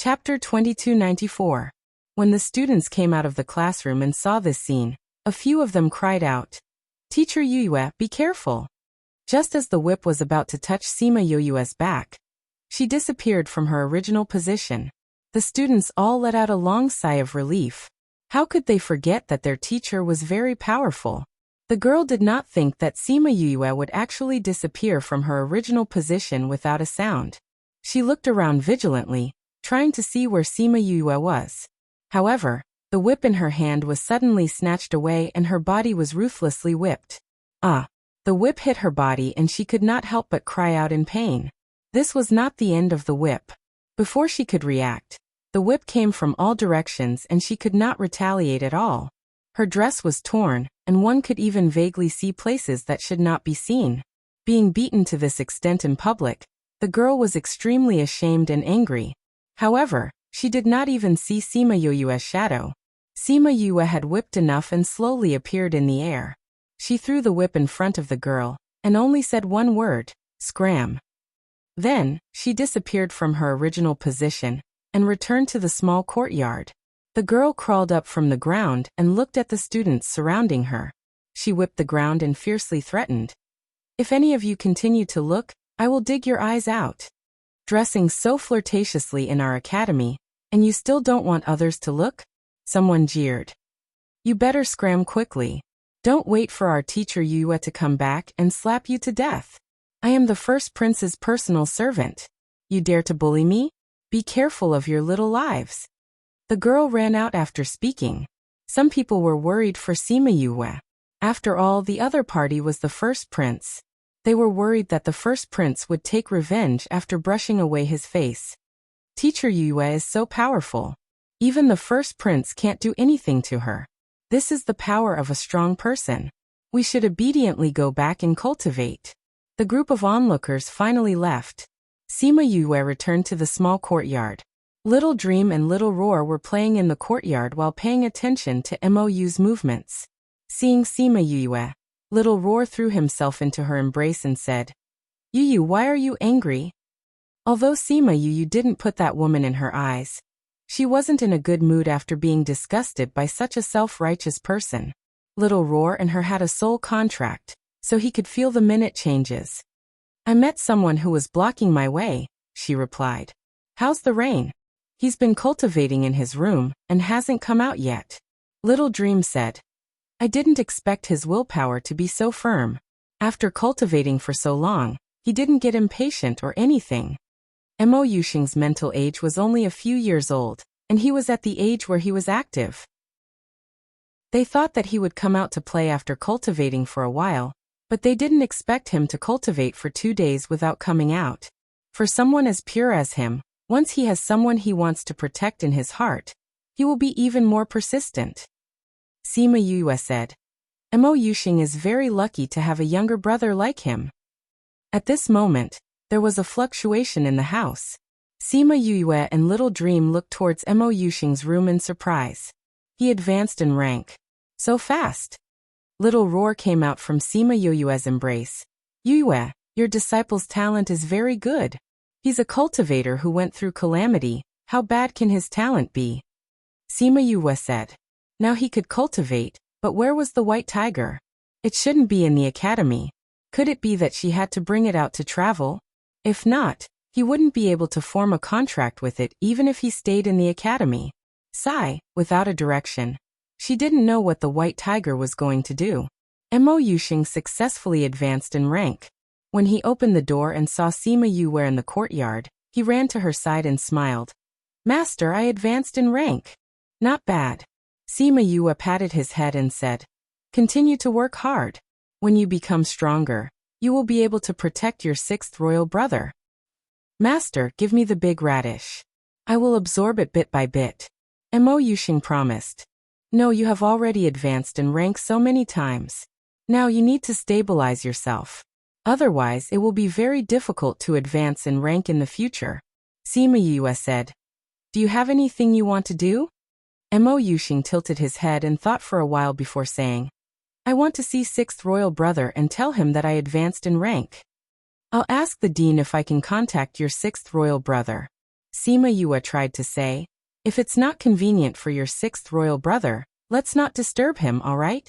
Chapter 2294. When the students came out of the classroom and saw this scene, a few of them cried out, "Teacher Yuyue, be careful!" Just as the whip was about to touch Sima Yoyue's back, she disappeared from her original position. The students all let out a long sigh of relief. How could they forget that their teacher was very powerful? The girl did not think that Sima Yuyue would actually disappear from her original position without a sound. She looked around vigilantly, trying to see where Sima Yuyue was. However, the whip in her hand was suddenly snatched away and her body was ruthlessly whipped. Ah! The whip hit her body and she could not help but cry out in pain. This was not the end of the whip. Before she could react, the whip came from all directions and she could not retaliate at all. Her dress was torn, and one could even vaguely see places that should not be seen. Being beaten to this extent in public, the girl was extremely ashamed and angry. However, she did not even see Sima Yoyue's shadow. Sima Yuyue had whipped enough and slowly appeared in the air. She threw the whip in front of the girl, and only said one word, "Scram." Then, she disappeared from her original position, and returned to the small courtyard. The girl crawled up from the ground and looked at the students surrounding her. She whipped the ground and fiercely threatened, "If any of you continue to look, I will dig your eyes out." Dressing so flirtatiously in our academy, and you still don't want others to look? Someone jeered. You better scram quickly. Don't wait for our teacher Yuyue to come back and slap you to death. I am the first prince's personal servant. You dare to bully me? Be careful of your little lives. The girl ran out after speaking. Some people were worried for Sima Yuyue. After all, the other party was the first prince. They were worried that the first prince would take revenge after brushing away his face. Teacher Yuyue is so powerful. Even the first prince can't do anything to her. This is the power of a strong person. We should obediently go back and cultivate. The group of onlookers finally left. Sima Yuyue returned to the small courtyard. Little Dream and Little Roar were playing in the courtyard while paying attention to Mou's movements. Seeing Sima Yuyue, Little Roar threw himself into her embrace and said, "Yuyu, why are you angry?" Although Sima Yuyue didn't put that woman in her eyes, she wasn't in a good mood after being disgusted by such a self-righteous person. Little Roar and her had a soul contract, so he could feel the minute changes. "I met someone who was blocking my way," she replied. "How's the rain?" "He's been cultivating in his room and hasn't come out yet." Little Dream said, "I didn't expect his willpower to be so firm. After cultivating for so long, he didn't get impatient or anything." Mo Yuxing's mental age was only a few years old, and he was at the age where he was active. They thought that he would come out to play after cultivating for a while, but they didn't expect him to cultivate for 2 days without coming out. For someone as pure as him, once he has someone he wants to protect in his heart, he will be even more persistent. Sima Yuyue said, "Mo Yuxing is very lucky to have a younger brother like him." At this moment, there was a fluctuation in the house. Sima Yuyue and Little Dream looked towards Mo Yuxing's room in surprise. He advanced in rank. So fast. Little Roar came out from Sima Yoyue's embrace. "Yuyue, your disciple's talent is very good. He's a cultivator who went through calamity. How bad can his talent be?" Sima Yuyue said. Now he could cultivate, but where was the white tiger? It shouldn't be in the academy. Could it be that she had to bring it out to travel? If not, he wouldn't be able to form a contract with it even if he stayed in the academy. Sigh, without a direction. She didn't know what the white tiger was going to do. Mo Yuxing successfully advanced in rank. When he opened the door and saw Sima Yuyue in the courtyard, he ran to her side and smiled. "Master, I advanced in rank." "Not bad." Sima Yuyue patted his head and said, "Continue to work hard. When you become stronger, you will be able to protect your 6th royal brother." "Master, give me the big radish. I will absorb it bit by bit." Mo Yuxing promised. "No, you have already advanced in rank so many times. Now you need to stabilize yourself. Otherwise, it will be very difficult to advance in rank in the future." Sima Yuyue said, "Do you have anything you want to do?" Mo Yuxing tilted his head and thought for a while before saying, "I want to see 6th royal brother and tell him that I advanced in rank. I'll ask the dean if I can contact your 6th royal brother." Sima Yue tried to say. If it's not convenient for your sixth royal brother, let's not disturb him, all right?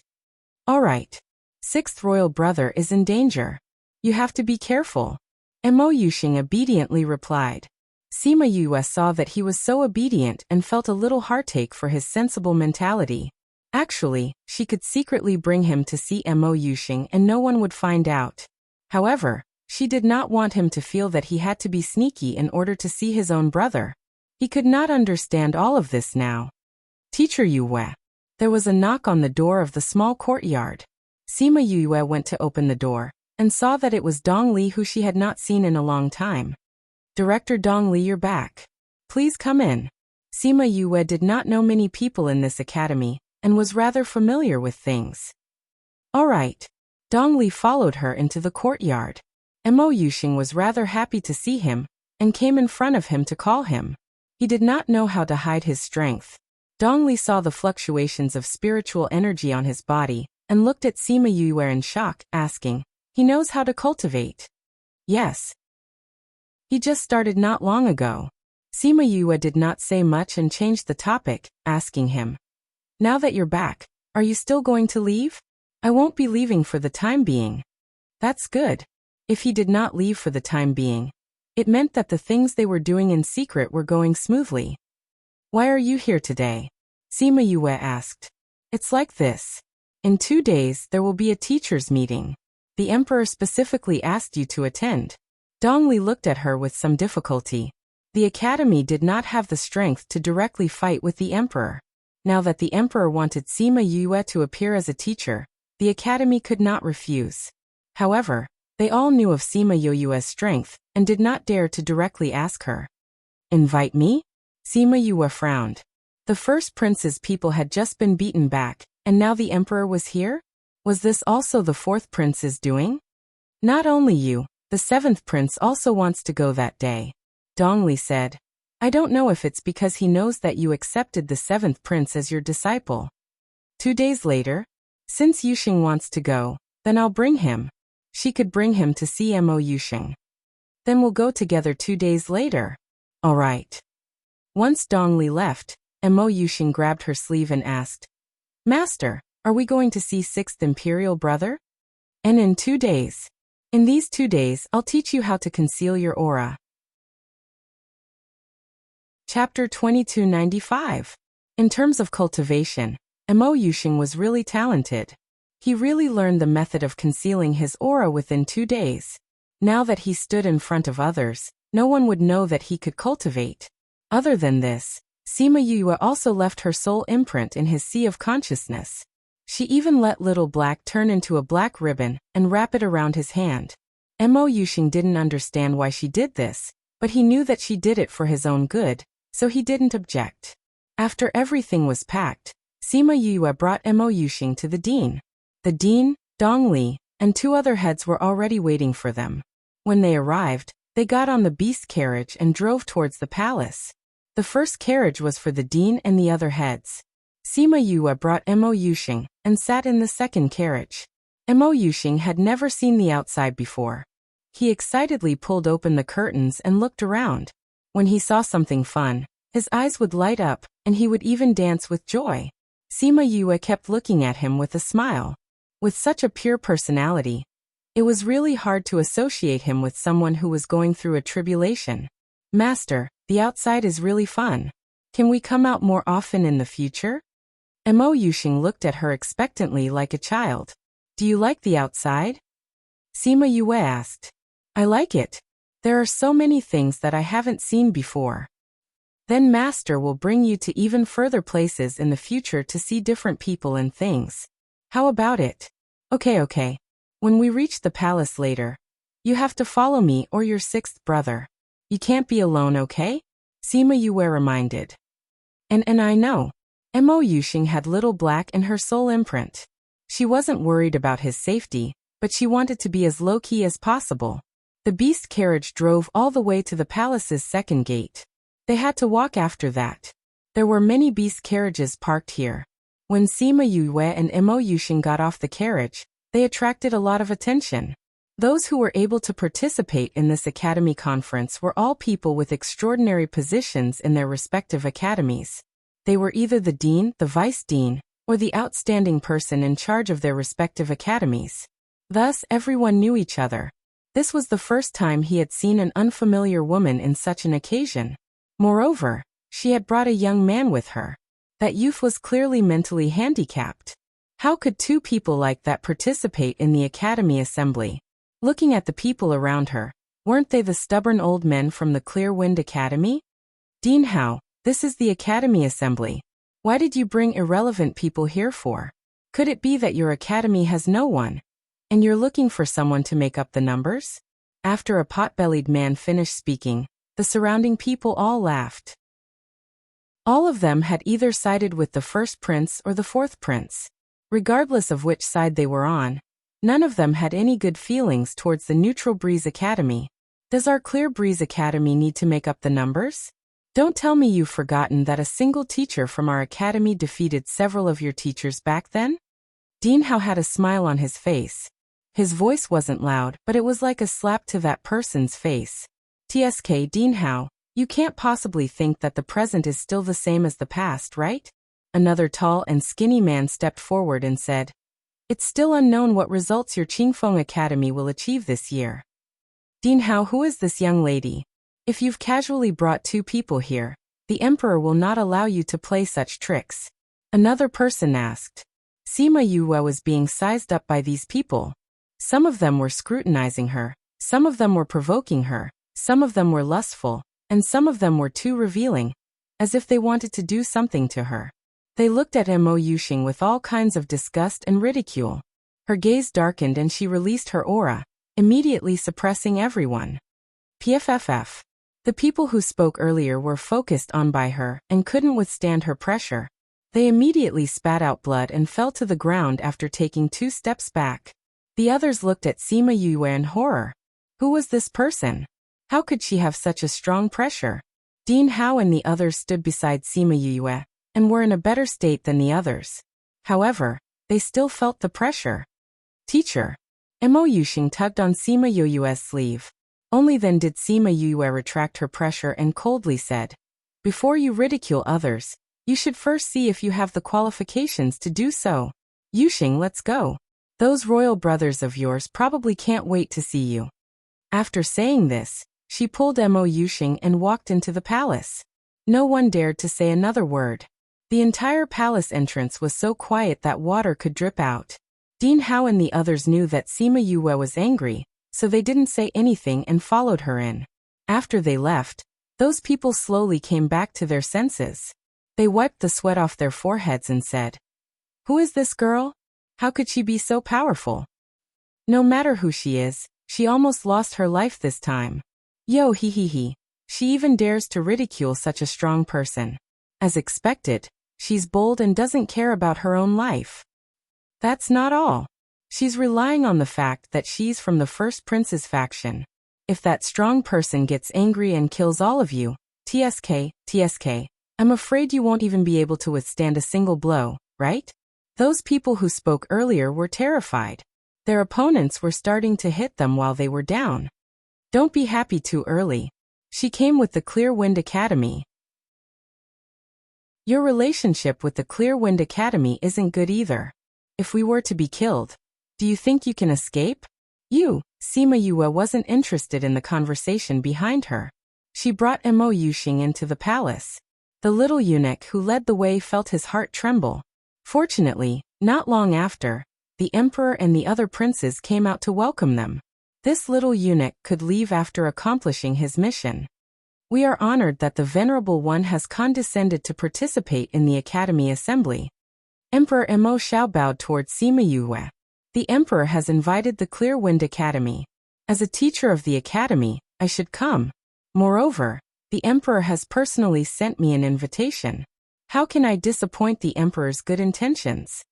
All right. Sixth royal brother is in danger. You have to be careful. Mo Yuxing obediently replied. Sima Yue saw that he was so obedient and felt a little heartache for his sensible mentality. Actually, she could secretly bring him to see Mo Yuxing and no one would find out. However, she did not want him to feel that he had to be sneaky in order to see his own brother. He could not understand all of this now. Teacher Yue. There was a knock on the door of the small courtyard. Sima Yue went to open the door, and saw that it was Dong Li, who she had not seen in a long time. Director Dong Li, you're back. Please come in. Sima Yue did not know many people in this academy, and was rather familiar with things. All right. Dong Li followed her into the courtyard. Mo Yuxing was rather happy to see him, and came in front of him to call him. He did not know how to hide his strength. Dong Li saw the fluctuations of spiritual energy on his body, and looked at Sima Yue in shock, asking, he knows how to cultivate. Yes. He just started not long ago. Sima Yue did not say much and changed the topic, asking him. Now that you're back, are you still going to leave? I won't be leaving for the time being. That's good. If he did not leave for the time being, it meant that the things they were doing in secret were going smoothly. Why are you here today? Sima Yue asked. It's like this. In 2 days there will be a teachers' meeting. The emperor specifically asked you to attend. Dong Li looked at her with some difficulty. The academy did not have the strength to directly fight with the emperor. Now that the emperor wanted Sima Yue to appear as a teacher, the academy could not refuse. However, they all knew of Sima Yue's strength, and did not dare to directly ask her. Invite me? Sima Yue frowned. The first prince's people had just been beaten back, and now the emperor was here? Was this also the fourth prince's doing? Not only you, the seventh prince also wants to go that day. Dong Li said. I don't know if it's because he knows that you accepted the seventh prince as your disciple. 2 days later? Since Yuxing wants to go, then I'll bring him. She could bring him to see Mo Yuxing. Then we'll go together 2 days later. All right. Once Dong Li left, Mo Yuxing grabbed her sleeve and asked, Master, are we going to see sixth imperial brother? And in 2 days. In these 2 days, I'll teach you how to conceal your aura. Chapter 2295. In terms of cultivation, Mo Yuxing was really talented. He really learned the method of concealing his aura within 2 days. Now that he stood in front of others, no one would know that he could cultivate. Other than this, Sima Yue also left her soul imprint in his sea of consciousness. She even let Little Black turn into a black ribbon and wrap it around his hand. Mo Yuxing didn't understand why she did this, but he knew that she did it for his own good, so he didn't object. After everything was packed, Sima Yue brought Mo Yuxing to the dean. The dean, Dong Li, and 2 other heads were already waiting for them. When they arrived, they got on the beast carriage and drove towards the palace. The first carriage was for the dean and the other heads. Sima Yue brought Mo Yuxing and sat in the second carriage. Mo Yuxing had never seen the outside before. He excitedly pulled open the curtains and looked around. When he saw something fun, his eyes would light up, and he would even dance with joy. Sima Yue kept looking at him with a smile. With such a pure personality, it was really hard to associate him with someone who was going through a tribulation. Master, the outside is really fun. Can we come out more often in the future? Mo Yuxing looked at her expectantly like a child. Do you like the outside? Sima Yue asked. I like it. There are so many things that I haven't seen before. Then Master will bring you to even further places in the future to see different people and things. How about it? Okay. When we reach the palace later, you have to follow me or your sixth brother. You can't be alone, okay? Sima Yue reminded. And I know. Mo Yuxing had Little Black in her soul imprint. She wasn't worried about his safety, but she wanted to be as low-key as possible. The beast carriage drove all the way to the palace's second gate. They had to walk after that. There were many beast carriages parked here. When Sima Yue and Mo Yuxing got off the carriage, they attracted a lot of attention. Those who were able to participate in this academy conference were all people with extraordinary positions in their respective academies. They were either the dean, the vice dean, or the outstanding person in charge of their respective academies. Thus, everyone knew each other. This was the first time he had seen an unfamiliar woman in such an occasion. Moreover, she had brought a young man with her. That youth was clearly mentally handicapped. How could two people like that participate in the academy assembly? Looking at the people around her, weren't they the stubborn old men from the Clear Wind Academy? Dean Hao, this is the academy assembly. Why did you bring irrelevant people here for? Could it be that your academy has no one, and you're looking for someone to make up the numbers? After a pot-bellied man finished speaking, the surrounding people all laughed. All of them had either sided with the first prince or the fourth prince. Regardless of which side they were on, none of them had any good feelings towards the Neutral Breeze Academy. Does our Clear Breeze Academy need to make up the numbers? Don't tell me you've forgotten that a single teacher from our academy defeated several of your teachers back then? Dean Hao had a smile on his face. His voice wasn't loud, but it was like a slap to that person's face. TSK Dean Hao, you can't possibly think that the present is still the same as the past, right? Another tall and skinny man stepped forward and said, it's still unknown what results your Qingfeng Academy will achieve this year. Dean Hao, who is this young lady? If you've casually brought two people here, the Emperor will not allow you to play such tricks. Another person asked. Sima Yue was being sized up by these people. Some of them were scrutinizing her, some of them were provoking her, some of them were lustful, and some of them were too revealing, as if they wanted to do something to her. They looked at Mo Yuxing with all kinds of disgust and ridicule. Her gaze darkened and she released her aura, immediately suppressing everyone. PFFF. The people who spoke earlier were focused on by her and couldn't withstand her pressure. They immediately spat out blood and fell to the ground after taking 2 steps back. The others looked at Sima Yue in horror. Who was this person? How could she have such a strong pressure? Dean Hao and the others stood beside Sima Yue and were in a better state than the others. However, they still felt the pressure. Teacher. Mo Yuxing tugged on Sima Yue's sleeve. Only then did Sima Yue retract her pressure and coldly said, before you ridicule others, you should first see if you have the qualifications to do so. Yuxing, let's go. Those royal brothers of yours probably can't wait to see you. After saying this, she pulled Mo Yuxing and walked into the palace. No one dared to say another word. The entire palace entrance was so quiet that water could drip out. Dean Hao and the others knew that Sima Yue was angry, so they didn't say anything and followed her in. After they left, those people slowly came back to their senses. They wiped the sweat off their foreheads and said, who is this girl? How could she be so powerful? No matter who she is, she almost lost her life this time. Yo he. She even dares to ridicule such a strong person. As expected, she's bold and doesn't care about her own life. That's not all. She's relying on the fact that she's from the First Prince's faction. If that strong person gets angry and kills all of you, TSK, I'm afraid you won't even be able to withstand a single blow, right? Those people who spoke earlier were terrified. Their opponents were starting to hit them while they were down. Don't be happy too early. She came with the Clear Wind Academy. Your relationship with the Clear Wind Academy isn't good either. If we were to be killed, do you think you can escape? Sima Yue wasn't interested in the conversation behind her. She brought Mo Yuxing into the palace. The little eunuch who led the way felt his heart tremble. Fortunately, not long after, the emperor and the other princes came out to welcome them. This little eunuch could leave after accomplishing his mission. We are honored that the Venerable One has condescended to participate in the Academy Assembly. Emperor Mo Xiao bowed towards Sima Yue. The emperor has invited the Clear Wind Academy. As a teacher of the academy, I should come. Moreover, the emperor has personally sent me an invitation. How can I disappoint the emperor's good intentions?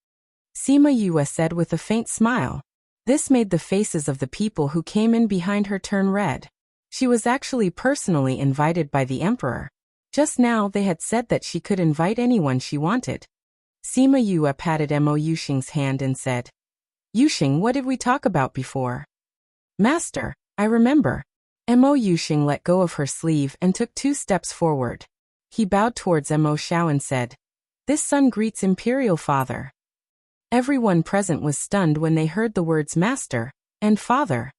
Sima Yue said with a faint smile. This made the faces of the people who came in behind her turn red. She was actually personally invited by the emperor. Just now they had said that she could invite anyone she wanted. Sima Yue patted Mo Yuxing's hand and said, Yuxing, what did we talk about before? Master, I remember. Mo Yuxing let go of her sleeve and took 2 steps forward. He bowed towards Mo Xiao and said, "This son greets Imperial Father." Everyone present was stunned when they heard the words Master and Father.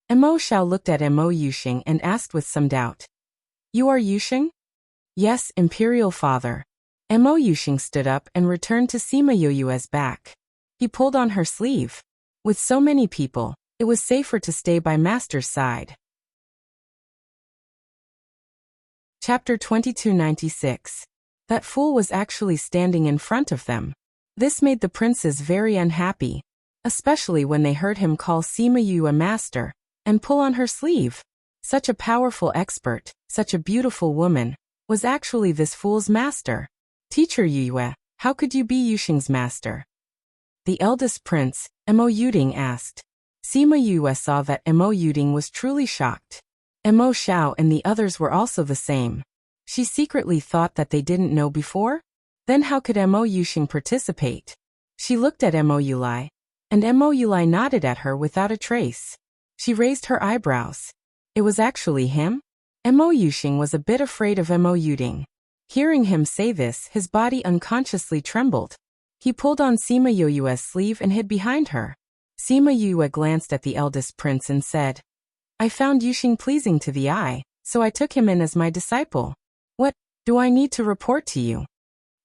Mo Xiao looked at Mo Yuxing and asked with some doubt, "You are Yuxing?" "Yes, Imperial Father." Mo Yuxing stood up and returned to Sima Yoyue's back. He pulled on her sleeve. With so many people, it was safer to stay by Master's side. Chapter 2296. That fool was actually standing in front of them. This made the princes very unhappy, especially when they heard him call Sima Yu a master and pull on her sleeve. Such a powerful expert, such a beautiful woman, was actually this fool's master. "Teacher Yue, how could you be Yuxing's master?" The eldest prince, Mo Yuding, asked. Sima Yue saw that Mo Yuding was truly shocked. Mo Xiao and the others were also the same. She secretly thought that they didn't know before? Then how could Mo Yuxing participate? She looked at Mo Yulai, and Mo Yulai nodded at her without a trace. She raised her eyebrows. It was actually him? Mo Yuxing was a bit afraid of Mo Yuding. Hearing him say this, his body unconsciously trembled. He pulled on Sima Yoyue's sleeve and hid behind her. Sima Yue glanced at the eldest prince and said, "I found Yuxing pleasing to the eye, so I took him in as my disciple. What do I need to report to you?"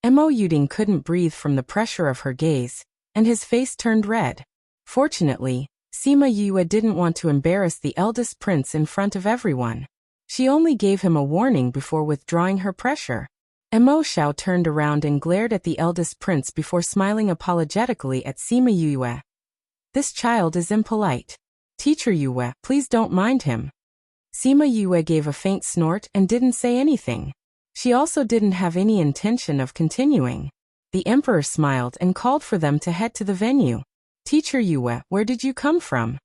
Mo Yuding couldn't breathe from the pressure of her gaze, and his face turned red. Fortunately, Sima Yue didn't want to embarrass the eldest prince in front of everyone. She only gave him a warning before withdrawing her pressure. Mo Xiao turned around and glared at the eldest prince before smiling apologetically at Sima Yue. "This child is impolite. Teacher Yue, please don't mind him." Sima Yue gave a faint snort and didn't say anything. She also didn't have any intention of continuing. The emperor smiled and called for them to head to the venue. "Teacher Yue, where did you come from?"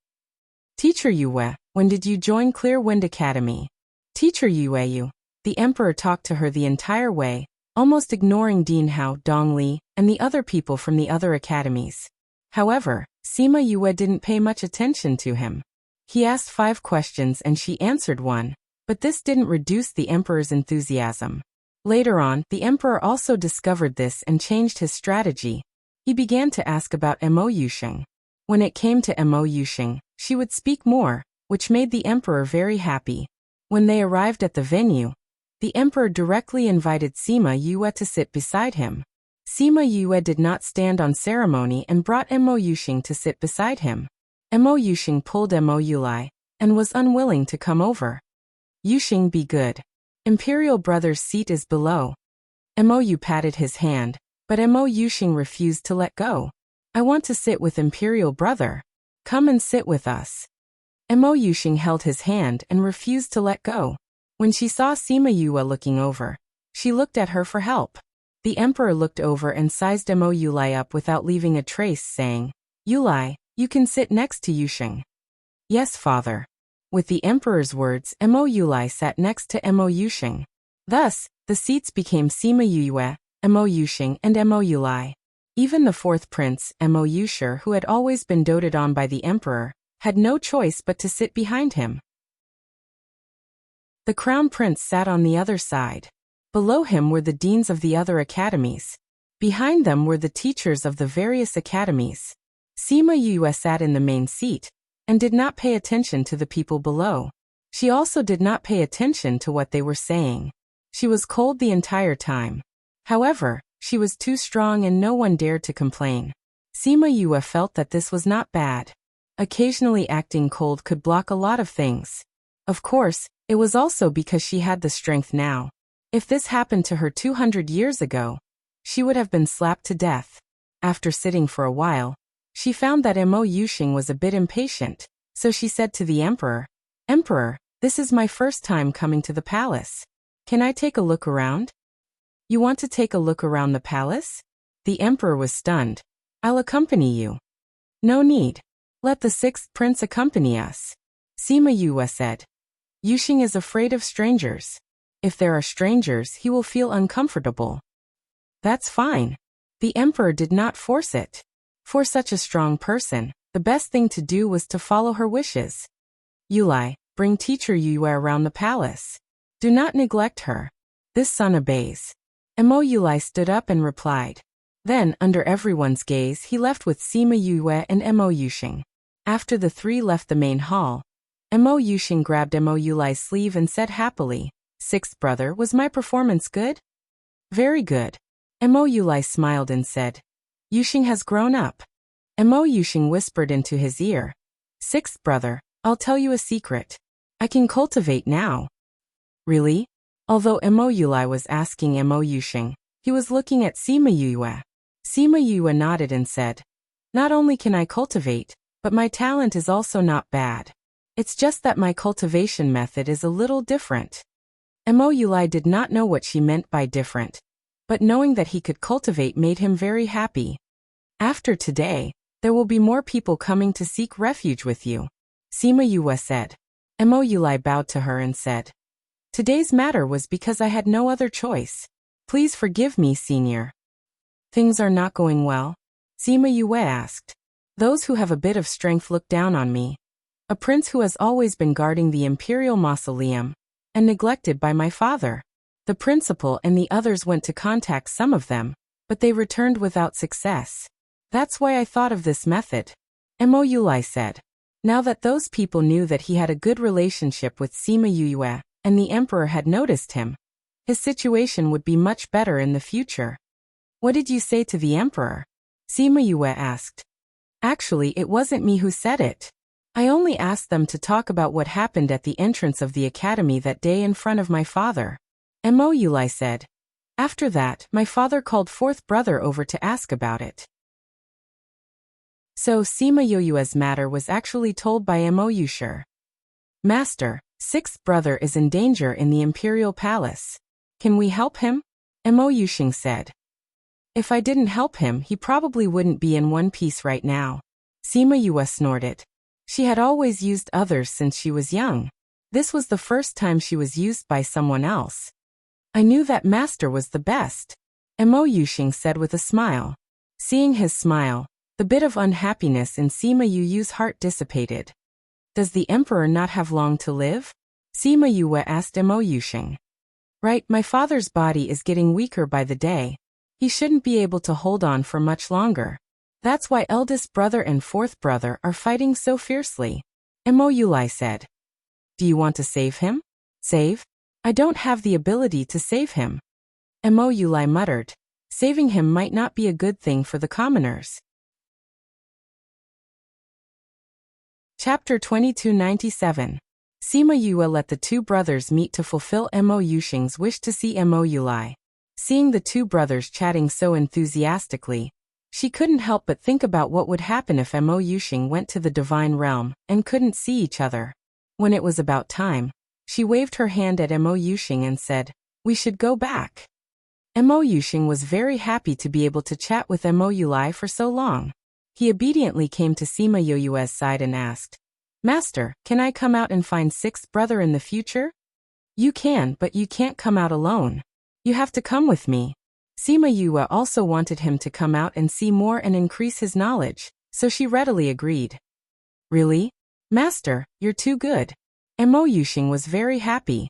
"Teacher Yue, when did you join Clear Wind Academy?" "Teacher Yue." The emperor talked to her the entire way, almost ignoring Dean Hao, Dong Li, and the other people from the other academies. However, Sima Yue didn't pay much attention to him. He asked 5 questions and she answered 1, but this didn't reduce the emperor's enthusiasm. Later on, the emperor also discovered this and changed his strategy. He began to ask about Mo Yuxing. When it came to Mo Yuxing, she would speak more, which made the emperor very happy. When they arrived at the venue, the emperor directly invited Sima Yue to sit beside him. Sima Yue did not stand on ceremony and brought Mo Yuxing to sit beside him. Mo Yuxing pulled Mo Yulai, and was unwilling to come over. "Yuxing, be good. Imperial brother's seat is below." Mo Yu patted his hand, but Mo Yuxing refused to let go. "I want to sit with Imperial brother. Come and sit with us." Mo Yuxing held his hand and refused to let go. When she saw Sima Yue looking over, she looked at her for help. The emperor looked over and sized Mo Yulai up without leaving a trace, saying, "Yulai, you can sit next to Yuxing." "Yes, father." With the emperor's words, Mo Yulai sat next to Mo Yuxing. Thus, the seats became Sima Yue, Mo Yuxing, and Mo Yulai. Even the 4th prince, Mo Yushi, who had always been doted on by the emperor, had no choice but to sit behind him. The crown prince sat on the other side. Below him were the deans of the other academies. Behind them were the teachers of the various academies. Sima Yue sat in the main seat, and did not pay attention to the people below. She also did not pay attention to what they were saying. She was cold the entire time. However, she was too strong and no one dared to complain. Sima Yue felt that this was not bad. Occasionally acting cold could block a lot of things. Of course, it was also because she had the strength now. If this happened to her 200 years ago, she would have been slapped to death. After sitting for a while, she found that Mo Yuxing was a bit impatient, so she said to the emperor, "Emperor, this is my first time coming to the palace. Can I take a look around?" "You want to take a look around the palace?" The emperor was stunned. "I'll accompany you." "No need. Let the 6th prince accompany us," Sima Yue said. "Yuxing is afraid of strangers. If there are strangers, he will feel uncomfortable." "That's fine." The emperor did not force it. For such a strong person, The best thing to do was to follow her wishes. Yulai, bring teacher Yue around the palace. Do not neglect her. This son obeys. Mo Yulai stood up and replied. Then, under everyone's gaze, he left with Sima Yue and Mo Yuxing. After the three left the main hall, Mo Yuxing grabbed Mo Yulai's sleeve and said happily, "Sixth brother, was my performance good?" "Very good." Mo Yulai smiled and said, "Yuxing has grown up." Mo Yuxing whispered into his ear, "Sixth brother, I'll tell you a secret. I can cultivate now." "Really?" Although Mo Yulai was asking Mo Yuxing, he was looking at Sima Yue. Sima Yue nodded and said, "Not only can I cultivate, but my talent is also not bad. It's just that my cultivation method is a little different." Mo Yulai did not know what she meant by different, but knowing that he could cultivate made him very happy. "After today, there will be more people coming to seek refuge with you," Sima Yue said. Mo Yulai bowed to her and said, "Today's matter was because I had no other choice. Please forgive me, senior." "Things are not going well?" Sima Yue asked. "Those who have a bit of strength look down on me. A prince who has always been guarding the imperial mausoleum, and neglected by my father. The principal and the others went to contact some of them, but they returned without success. That's why I thought of this method," Mo Yulai said. Now that those people knew that he had a good relationship with Sima Yue, and the emperor had noticed him, his situation would be much better in the future. "What did you say to the emperor?" Sima Yue asked. "Actually, it wasn't me who said it. I only asked them to talk about what happened at the entrance of the academy that day in front of my father," Mo Yulai said. "After that, my father called fourth brother over to ask about it." So Sima Yue's matter was actually told by Mo Yuxi. "Master, sixth brother is in danger in the imperial palace. Can we help him?" Mo Yuxing said. "If I didn't help him, he probably wouldn't be in one piece right now." Sima Yue snorted. She had always used others since she was young. This was the first time she was used by someone else. "I knew that master was the best," Mo Yuxing said with a smile. Seeing his smile, the bit of unhappiness in Sima Yue's heart dissipated. "Does the emperor not have long to live?" Sima Yue asked Mo Yuxing. "Right, my father's body is getting weaker by the day. He shouldn't be able to hold on for much longer. That's why eldest brother and fourth brother are fighting so fiercely," Mo Yulai said. "Do you want to save him?" "Save? I don't have the ability to save him," Mo Yulai muttered. Saving him might not be a good thing for the commoners. Chapter 2297. Sima Yue let the two brothers meet to fulfill Mo Yuxing's wish to see Mo Yulai. Seeing the two brothers chatting so enthusiastically, she couldn't help but think about what would happen if Mo Yuxing went to the divine realm and couldn't see each other. When it was about time, she waved her hand at Mo Yuxing and said, "We should go back." Mo Yuxing was very happy to be able to chat with Mo Yulai for so long. He obediently came to Sima Yue's side and asked, "Master, can I come out and find sixth brother in the future?" "You can, but you can't come out alone. You have to come with me." Sima Yue also wanted him to come out and see more and increase his knowledge, so she readily agreed. "Really? Master, you're too good." Mo Yuxing was very happy.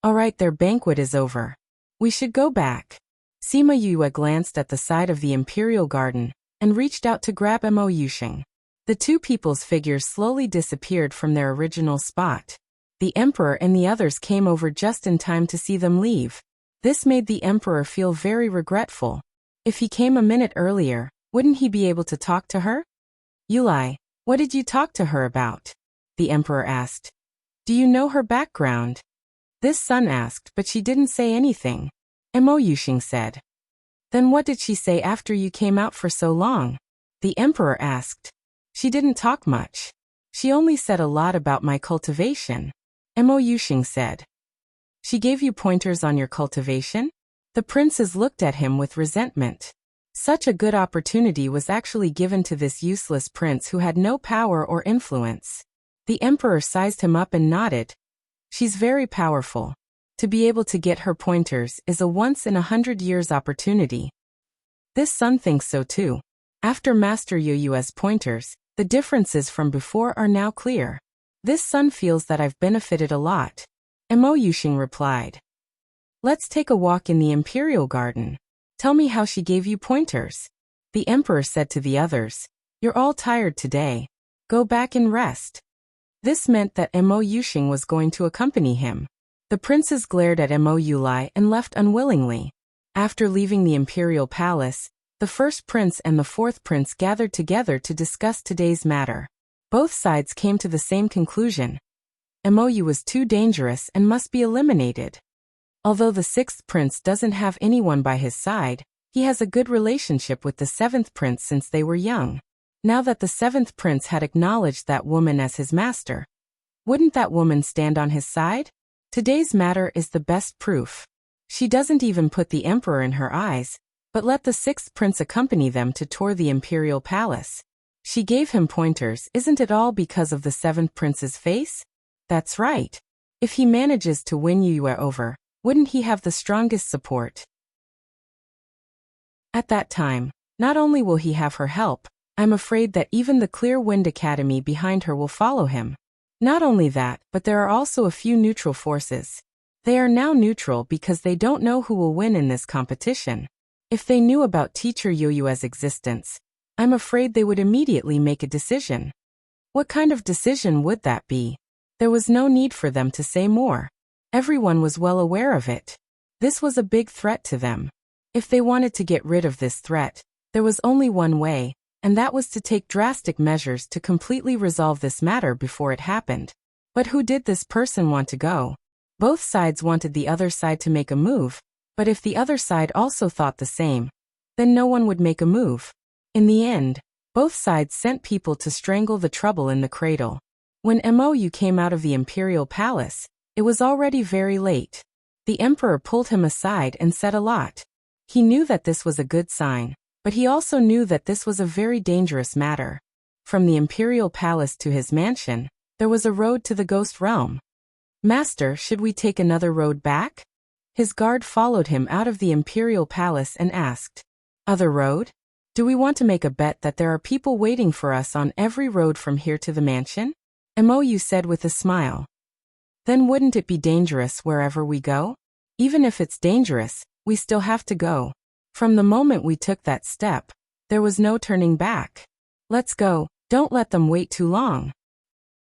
"All right, their banquet is over. We should go back." Sima Yue glanced at the side of the imperial garden and reached out to grab Mo Yuxing. The two people's figures slowly disappeared from their original spot. The emperor and the others came over just in time to see them leave. This made the emperor feel very regretful. If he came a minute earlier, wouldn't he be able to talk to her? "Yulai, what did you talk to her about?" the emperor asked. "Do you know her background?" This son asked, but she didn't say anything, Mo Yuxing said. "Then what did she say after you came out for so long?" the emperor asked. "She didn't talk much. She only said a lot about my cultivation," Mo Yuxing said. "She gave you pointers on your cultivation?" The princes looked at him with resentment. Such a good opportunity was actually given to this useless prince who had no power or influence. The emperor sized him up and nodded. "She's very powerful. To be able to get her pointers is a once-in-a-100 years opportunity." This son thinks so too. After Master Yue's pointers, The differences from before are now clear. This son feels that I've benefited a lot. Mo Yuxing replied. Let's take a walk in the imperial garden. Tell me how she gave you pointers. The emperor said to the others, You're all tired today. Go back and rest. This meant that Mo Yuxing was going to accompany him. The princes glared at Mo Yulai and left unwillingly. After leaving the imperial palace, the first prince and the fourth prince gathered together to discuss today's matter. Both sides came to the same conclusion. Mo Yu was too dangerous and must be eliminated. Although the sixth prince doesn't have anyone by his side, he has a good relationship with the seventh prince since they were young. Now that the seventh prince had acknowledged that woman as his master, wouldn't that woman stand on his side? Today's matter is the best proof. She doesn't even put the emperor in her eyes, but let the sixth prince accompany them to tour the imperial palace. She gave him pointers. Isn't it all because of the seventh prince's face? That's right. If he manages to win Yue over, wouldn't he have the strongest support? At that time, not only will he have her help, I'm afraid that even the Clear Wind Academy behind her will follow him. Not only that, but there are also a few neutral forces. They are now neutral because they don't know who will win in this competition. If they knew about teacher Yue's existence, I'm afraid they would immediately make a decision. What kind of decision would that be? There was no need for them to say more. Everyone was well aware of it. This was a big threat to them. If they wanted to get rid of this threat, there was only one way, and that was to take drastic measures to completely resolve this matter before it happened. But who did this person want to go? Both sides wanted the other side to make a move, but if the other side also thought the same, then no one would make a move. In the end, both sides sent people to strangle the trouble in the cradle. When Mo Yu came out of the imperial palace, it was already very late. The emperor pulled him aside and said a lot. He knew that this was a good sign, but he also knew that this was a very dangerous matter. From the imperial palace to his mansion, there was a road to the ghost realm. Master, should we take another road back? His guard followed him out of the imperial palace and asked, Other road? Do we want to make a bet that there are people waiting for us on every road from here to the mansion? Mo Yu said with a smile. Then wouldn't it be dangerous wherever we go? Even if it's dangerous, we still have to go. From the moment we took that step, there was no turning back. Let's go, don't let them wait too long.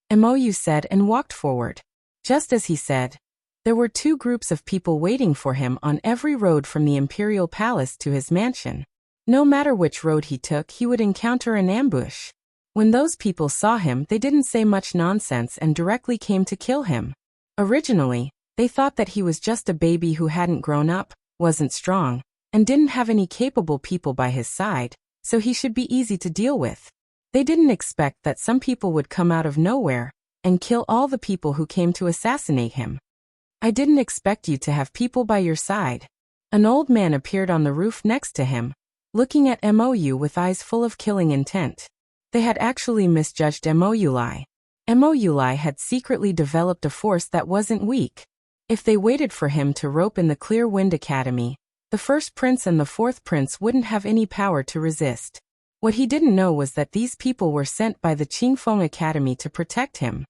Mo Yu said and walked forward. Just as he said, there were two groups of people waiting for him on every road from the imperial palace to his mansion. No matter which road he took, he would encounter an ambush. When those people saw him, they didn't say much nonsense and directly came to kill him. Originally, they thought that he was just a baby who hadn't grown up, wasn't strong, and didn't have any capable people by his side, so he should be easy to deal with. They didn't expect that some people would come out of nowhere and kill all the people who came to assassinate him. I didn't expect you to have people by your side. An old man appeared on the roof next to him, looking at Mo Yu with eyes full of killing intent. They had actually misjudged Mo Yulai. Mo Yulai had secretly developed a force that wasn't weak. If they waited for him to rope in the Clear Wind Academy, the first prince and the fourth prince wouldn't have any power to resist. What he didn't know was that these people were sent by the Qingfeng Academy to protect him.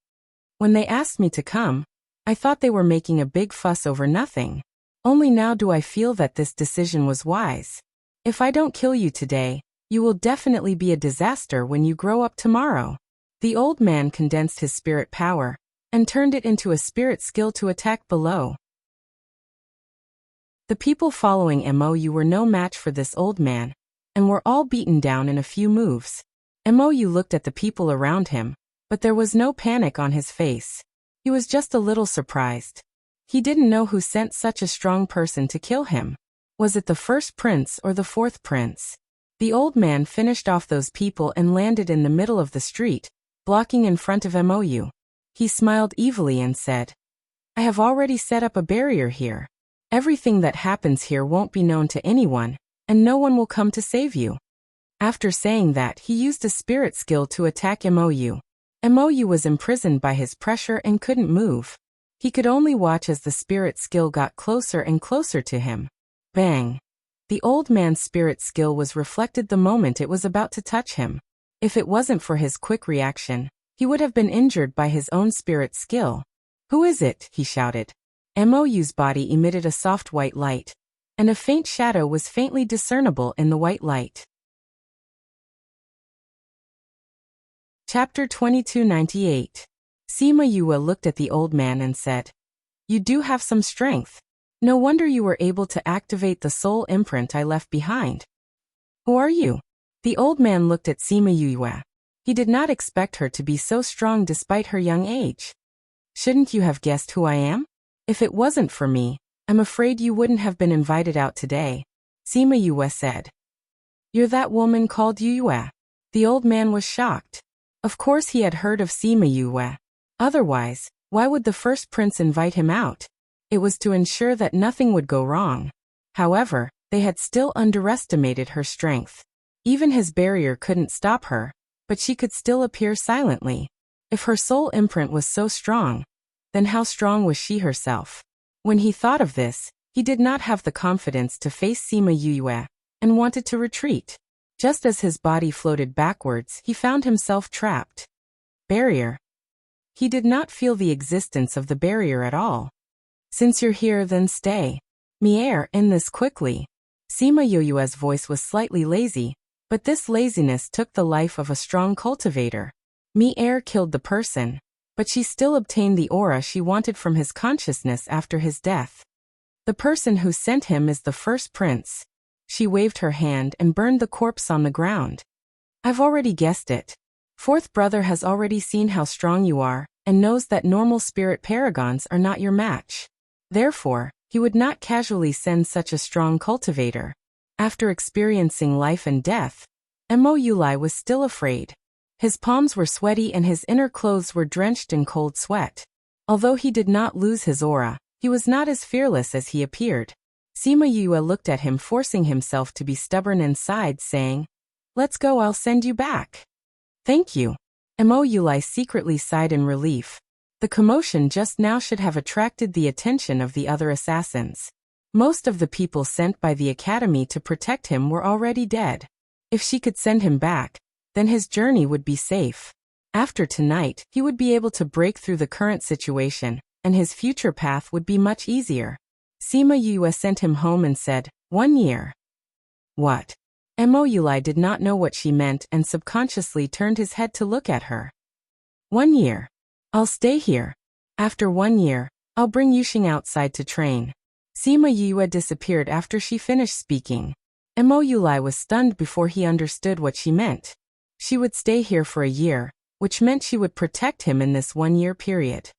When they asked me to come, I thought they were making a big fuss over nothing. Only now do I feel that this decision was wise. If I don't kill you today, you will definitely be a disaster when you grow up tomorrow. The old man condensed his spirit power and turned it into a spirit skill to attack below. The people following Mo Yu were no match for this old man, and were all beaten down in a few moves. Mo Yu looked at the people around him, but there was no panic on his face. He was just a little surprised. He didn't know who sent such a strong person to kill him. Was it the first prince or the fourth prince? The old man finished off those people and landed in the middle of the street, blocking in front of Mo Yu. He smiled evilly and said, I have already set up a barrier here. Everything that happens here won't be known to anyone, and no one will come to save you. After saying that, he used a spirit skill to attack Mo Yu. Mo Yu was imprisoned by his pressure and couldn't move. He could only watch as the spirit skill got closer and closer to him. Bang! The old man's spirit skill was reflected the moment it was about to touch him. If it wasn't for his quick reaction, he would have been injured by his own spirit's skill. "Who is it?" he shouted. Mou's body emitted a soft white light, and a faint shadow was faintly discernible in the white light. Chapter 2298. Sima Yue looked at the old man and said, "You do have some strength. No wonder you were able to activate the soul imprint I left behind." "Who are you?" The old man looked at Sima Yue. He did not expect her to be so strong despite her young age. "Shouldn't you have guessed who I am? If it wasn't for me, I'm afraid you wouldn't have been invited out today," Sima Yue said. "You're that woman called Yue?" The old man was shocked. Of course he had heard of Sima Yue. Otherwise, why would the first prince invite him out? It was to ensure that nothing would go wrong. However, they had still underestimated her strength. Even his barrier couldn't stop her, but she could still appear silently. If her soul imprint was so strong, then how strong was she herself? When he thought of this, he did not have the confidence to face Sima Yue, and wanted to retreat. Just as his body floated backwards, he found himself trapped. Barrier. He did not feel the existence of the barrier at all. "Since you're here, then stay. Mi'er, end this quickly." Sima Yue's voice was slightly lazy, but this laziness took the life of a strong cultivator. Mi'er killed the person, but she still obtained the aura she wanted from his consciousness after his death. "The person who sent him is the first prince." She waved her hand and burned the corpse on the ground. "I've already guessed it. Fourth brother has already seen how strong you are, and knows that normal spirit paragons are not your match. Therefore, he would not casually send such a strong cultivator." After experiencing life and death, Mouli was still afraid. His palms were sweaty and his inner clothes were drenched in cold sweat. Although he did not lose his aura, he was not as fearless as he appeared. Sima Yue looked at him, forcing himself to be stubborn, and sighed, saying, "Let's go, I'll send you back." "Thank you." Mouli secretly sighed in relief. The commotion just now should have attracted the attention of the other assassins. Most of the people sent by the academy to protect him were already dead. If she could send him back, then his journey would be safe. After tonight, he would be able to break through the current situation, and his future path would be much easier. Sima Yue sent him home and said, "1 year." "What?" Mouli did not know what she meant and subconsciously turned his head to look at her. "1 year. I'll stay here. After 1 year, I'll bring Yuxing outside to train." Sima Yue disappeared after she finished speaking. Mouli was stunned before he understood what she meant. She would stay here for a year, which meant she would protect him in this 1 year period.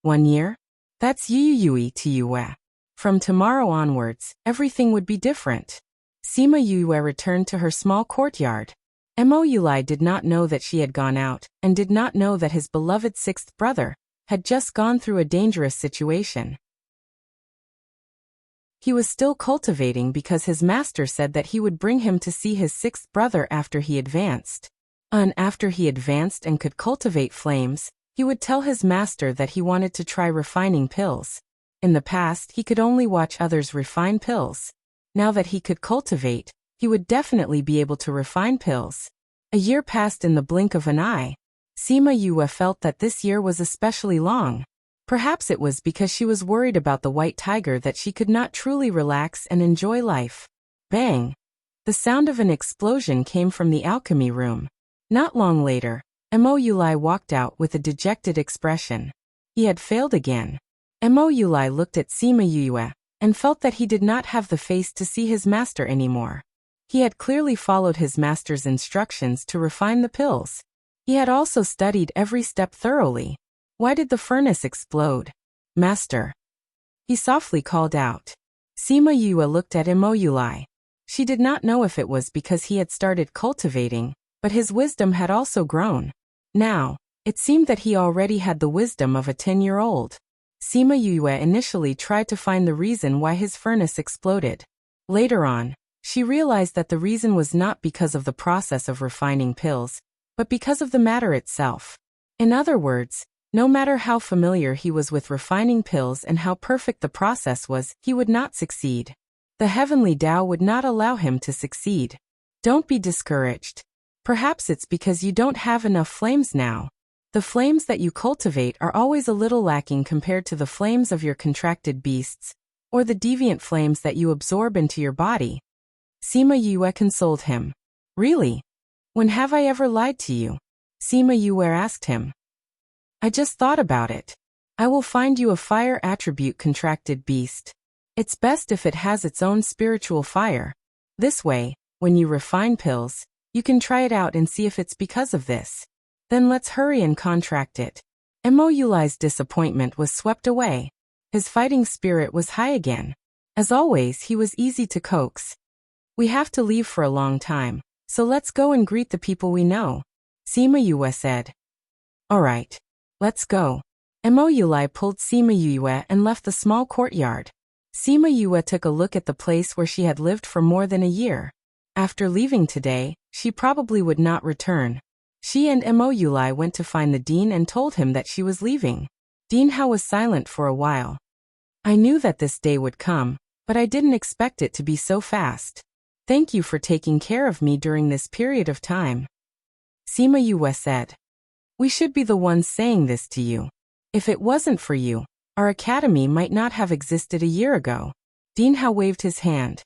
1 year? That's Yui to Yue. From tomorrow onwards, everything would be different. Sima Yue returned to her small courtyard. Mouli did not know that she had gone out, and did not know that his beloved sixth brother had just gone through a dangerous situation. He was still cultivating because his master said that he would bring him to see his sixth brother after he advanced. After he advanced and could cultivate flames, he would tell his master that he wanted to try refining pills. In the past, he could only watch others refine pills. Now that he could cultivate, he would definitely be able to refine pills. A year passed in the blink of an eye. Sima Yue felt that this year was especially long. Perhaps it was because she was worried about the white tiger that she could not truly relax and enjoy life. Bang! The sound of an explosion came from the alchemy room. Not long later, Mouli walked out with a dejected expression. He had failed again. Mouli looked at Sima Yue and felt that he did not have the face to see his master anymore. He had clearly followed his master's instructions to refine the pills. He had also studied every step thoroughly. Why did the furnace explode? "Master." He softly called out. Sima Yue looked at Mouli. She did not know if it was because he had started cultivating, but his wisdom had also grown. Now, it seemed that he already had the wisdom of a 10-year-old. Sima Yue initially tried to find the reason why his furnace exploded. Later on, she realized that the reason was not because of the process of refining pills, but because of the matter itself. In other words, no matter how familiar he was with refining pills and how perfect the process was, he would not succeed. The heavenly Tao would not allow him to succeed. "Don't be discouraged. Perhaps it's because you don't have enough flames now. The flames that you cultivate are always a little lacking compared to the flames of your contracted beasts, or the deviant flames that you absorb into your body. Sima Yue consoled him. Really? When have I ever lied to you? Sima Yue asked him. I just thought about it. I will find you a fire attribute contracted beast. It's best if it has its own spiritual fire. This way, when you refine pills, you can try it out and see if it's because of this. Then let's hurry and contract it. Mo Yuli's disappointment was swept away. His fighting spirit was high again. As always, he was easy to coax. We have to leave for a long time, so let's go and greet the people we know, Sima Yue said. All right. Let's go. Mo Yuli pulled Sima Yue and left the small courtyard. Sima Yue took a look at the place where she had lived for more than a year. After leaving today, she probably would not return. She and Mo Yuli went to find the dean and told him that she was leaving. Dean Hao was silent for a while. I knew that this day would come, but I didn't expect it to be so fast. Thank you for taking care of me during this period of time. Sima Yue said. We should be the ones saying this to you. If it wasn't for you, our academy might not have existed a year ago. Dean Hao waved his hand.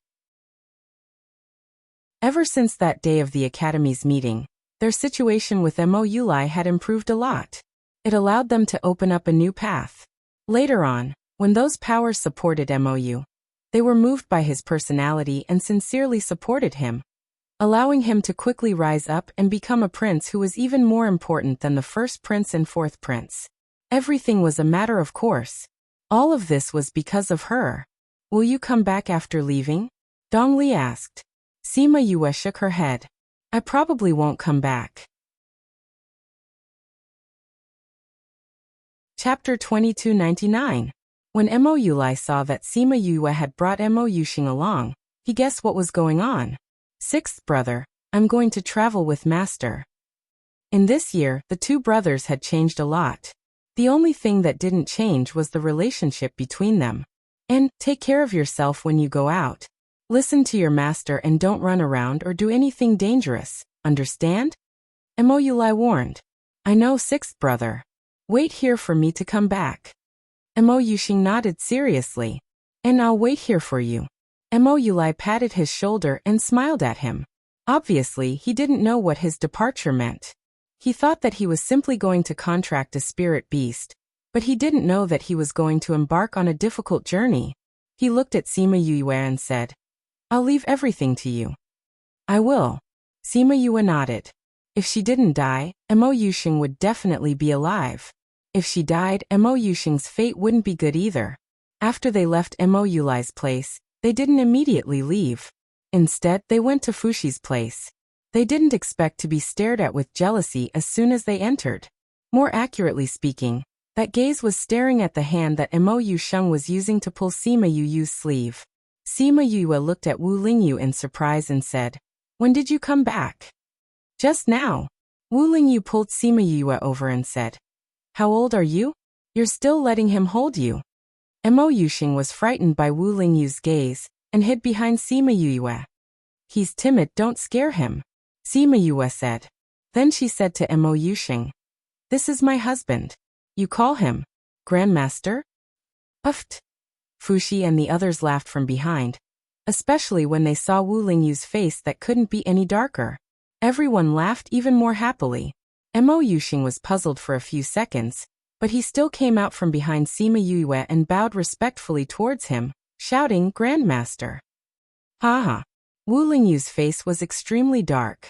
Ever since that day of the academy's meeting, their situation with Mo Yuli had improved a lot. It allowed them to open up a new path. Later on, when those powers supported Mo, they were moved by his personality and sincerely supported him, allowing him to quickly rise up and become a prince who was even more important than the first prince and fourth prince. Everything was a matter of course. All of this was because of her. Will you come back after leaving? Dong Li asked. Sima Yue shook her head. I probably won't come back. Chapter 2299. When Mo Yuli saw that Sima Yue had brought Mo Yuxing along, he guessed what was going on. Sixth brother, I'm going to travel with master. In this year, the two brothers had changed a lot. The only thing that didn't change was the relationship between them. And take care of yourself when you go out. Listen to your master and don't run around or do anything dangerous, understand? Mo Yuli warned. I know, sixth brother. Wait here for me to come back. Mo Yuxing nodded seriously. And I'll wait here for you. Mo Yuli patted his shoulder and smiled at him. Obviously, he didn't know what his departure meant. He thought that he was simply going to contract a spirit beast, but he didn't know that he was going to embark on a difficult journey. He looked at Sima Yue and said, I'll leave everything to you. I will. Sima Yue nodded. If she didn't die, Mo Yuxing would definitely be alive. If she died, Mo Yuxing's fate wouldn't be good either. After they left Mo Yuli's place, they didn't immediately leave. Instead, they went to Fushi's place. They didn't expect to be stared at with jealousy as soon as they entered. More accurately speaking, that gaze was staring at the hand that Mo Yusheng was using to pull Sima Yu's sleeve. Sima Yue looked at Wu Lingyu in surprise and said, When did you come back? Just now. Wu Lingyu pulled Sima Yue over and said, How old are you? You're still letting him hold you. Mo Yuxing was frightened by Wu Lingyu's gaze and hid behind Sima Yue. He's timid, don't scare him, Sima Yue said. Then she said to Mo Yuxing, This is my husband. You call him Grandmaster? Uffed. Fushi and the others laughed from behind, especially when they saw Wu Lingyu's face that couldn't be any darker. Everyone laughed even more happily. Mo Yuxing was puzzled for a few seconds, but he still came out from behind Sima Yue and bowed respectfully towards him, shouting, Grandmaster. Ha. Wu Lingyu's face was extremely dark.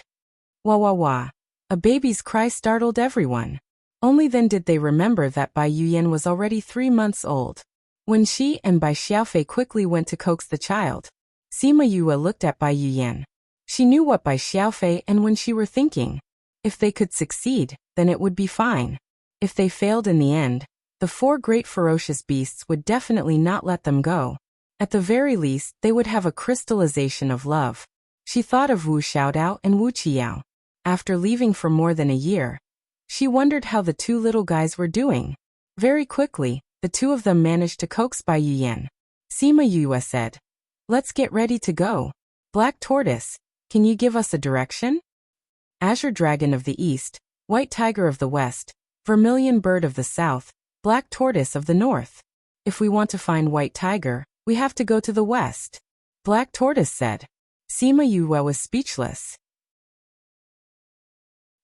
Wah wah wah. A baby's cry startled everyone. Only then did they remember that Bai Yuyan was already 3 months old. When she and Bai Xiaofei quickly went to coax the child, Sima Yue looked at Bai Yuyan. She knew what Bai Xiaofei and Wen Shi were thinking. If they could succeed, then it would be fine. If they failed in the end, the 4 great ferocious beasts would definitely not let them go. At the very least, they would have a crystallization of love. She thought of Wu Xiaodao and Wu Qiao. After leaving for more than a year, she wondered how the 2 little guys were doing. Very quickly, the 2 of them managed to coax Bai Yuyan. Sima Yue said, Let's get ready to go. Black Tortoise, can you give us a direction? azure dragon of the east, white tiger of the west, vermilion bird of the south, black tortoise of the north. If we want to find white tiger, we have to go to the west. Black tortoise said. Sima Yue was speechless.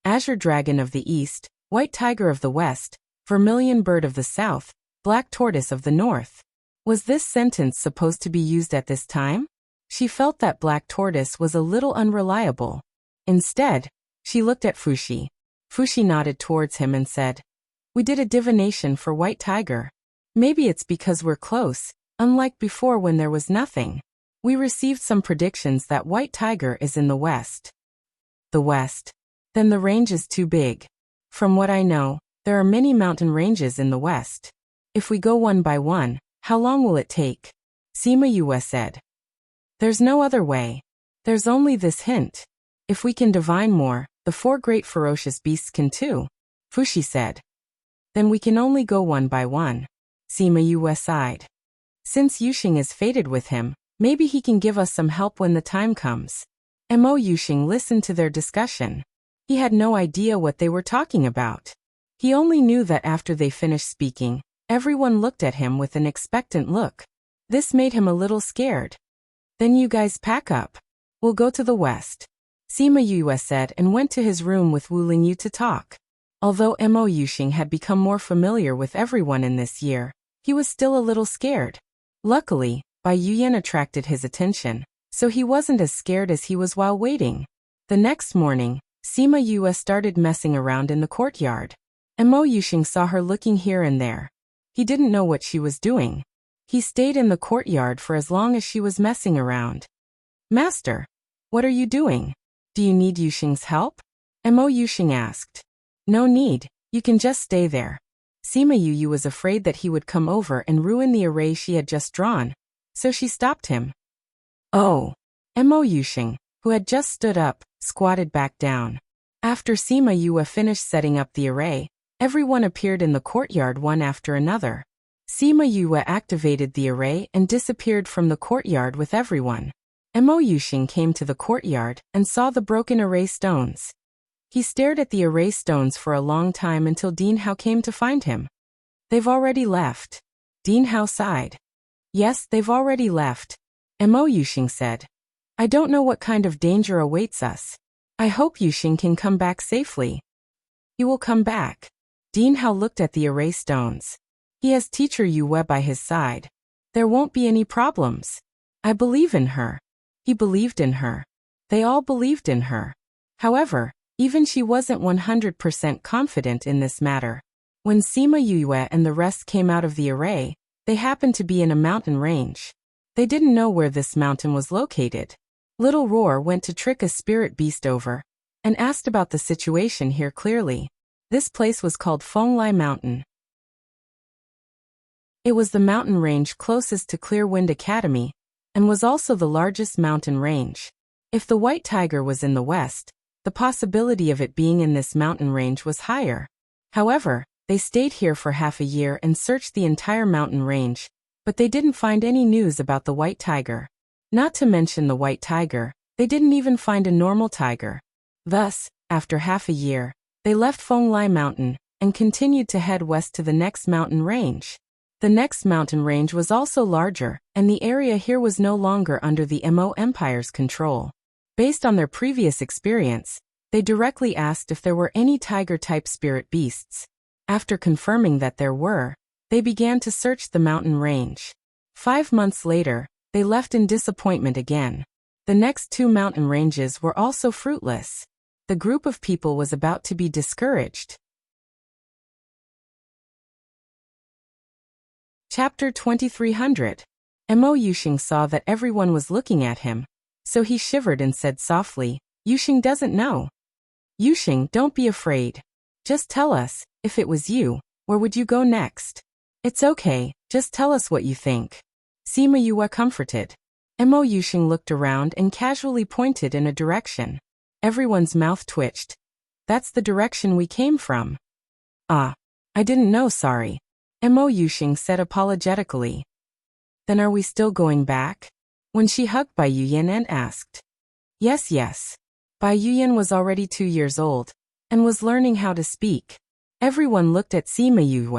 Azure dragon of the east, white tiger of the west, vermilion bird of the south, black tortoise of the north. Was this sentence supposed to be used at this time? She felt that black tortoise was a little unreliable. Instead, she looked at Fushi. Fushi nodded towards him and said, "We did a divination for white tiger. Maybe it's because we're close, unlike before when there was nothing. We received some predictions that white tiger is in the west." The west. Then the range is too big. From what I know, there are many mountain ranges in the west. If we go one by one, how long will it take? Sima Yue said. There's no other way. There's only this hint. If we can divine more, the 4 great ferocious beasts can too, Fushi said. Then we can only go one by one. Sima Yue sighed. Since Yuxing is fated with him, maybe he can give us some help when the time comes. Mo Yuxing listened to their discussion. He had no idea what they were talking about. He only knew that after they finished speaking, everyone looked at him with an expectant look. This made him a little scared. Then you guys pack up. We'll go to the west. Sima Yue said and went to his room with Wu Lingyu to talk. Although Mo Yuxing had become more familiar with everyone in this year, he was still a little scared. Luckily, Bai Yuyan attracted his attention, so he wasn't as scared as he was while waiting. The next morning, Sima Yue started messing around in the courtyard. Mo Yuxing saw her looking here and there. He didn't know what she was doing. He stayed in the courtyard for as long as she was messing around. Master, what are you doing? Do you need Yuxing's help? Mo Yuxing asked. No need, you can just stay there. Sima Yue was afraid that he would come over and ruin the array she had just drawn, so she stopped him. Oh. Mo Yuxing, who had just stood up, squatted back down. After Sima Yue finished setting up the array, everyone appeared in the courtyard one after another. Sima Yue activated the array and disappeared from the courtyard with everyone. Mo Yuxing came to the courtyard and saw the broken array stones. He stared at the array stones for a long time until Dean Hao came to find him. They've already left. Dean Hao sighed. Yes, they've already left. Mo Yuxing said. I don't know what kind of danger awaits us. I hope Yuxing can come back safely. He will come back. Dean Hao looked at the array stones. He has teacher Yue by his side. There won't be any problems. I believe in her. He believed in her. They all believed in her. However, even she wasn't 100% confident in this matter. When Sima Yue and the rest came out of the array, they happened to be in a mountain range. They didn't know where this mountain was located. Little Roar went to trick a spirit beast over and asked about the situation here clearly. This place was called Fenglai Mountain. It was the mountain range closest to Clearwind Academy, and was also the largest mountain range. If the white tiger was in the west, the possibility of it being in this mountain range was higher. However, they stayed here for half a year and searched the entire mountain range, but they didn't find any news about the white tiger. Not to mention the white tiger, they didn't even find a normal tiger. Thus, after half a year, they left Fenglai Mountain and continued to head west to the next mountain range. The next mountain range was also larger, and the area here was no longer under the Mo Empire's control. Based on their previous experience, they directly asked if there were any tiger-type spirit beasts. After confirming that there were, they began to search the mountain range. 5 months later, they left in disappointment again. The next 2 mountain ranges were also fruitless. The group of people was about to be discouraged. Chapter 2300. Mo Yuxing saw that everyone was looking at him, so he shivered and said softly, Yuxing doesn't know. Yuxing, don't be afraid. Just tell us, if it was you, where would you go next? It's okay, just tell us what you think. Sima Yue comforted. Mo Yuxing looked around and casually pointed in a direction. Everyone's mouth twitched. That's the direction we came from. Ah, I didn't know, sorry. Mo Yuxing said apologetically. Then are we still going back? When she hugged Bai Yuyan and asked. Yes. Bai Yuyan was already 2 years old and was learning how to speak. Everyone looked at Sima Yue.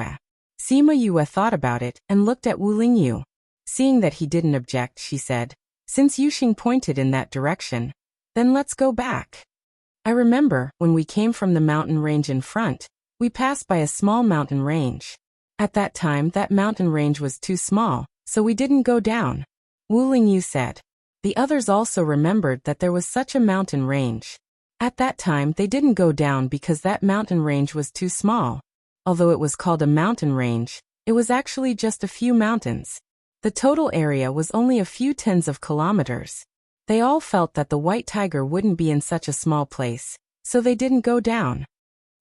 Sima Yue thought about it and looked at Wu Lingyu. Seeing that he didn't object, she said, "Since Yuxing pointed in that direction, then let's go back. I remember, when we came from the mountain range in front, we passed by a small mountain range. At that time that mountain range was too small, so we didn't go down." Wu Lingyu said. The others also remembered that there was such a mountain range. At that time they didn't go down because that mountain range was too small. Although it was called a mountain range, it was actually just a few mountains. The total area was only a few tens of kilometers. They all felt that the white tiger wouldn't be in such a small place, so they didn't go down.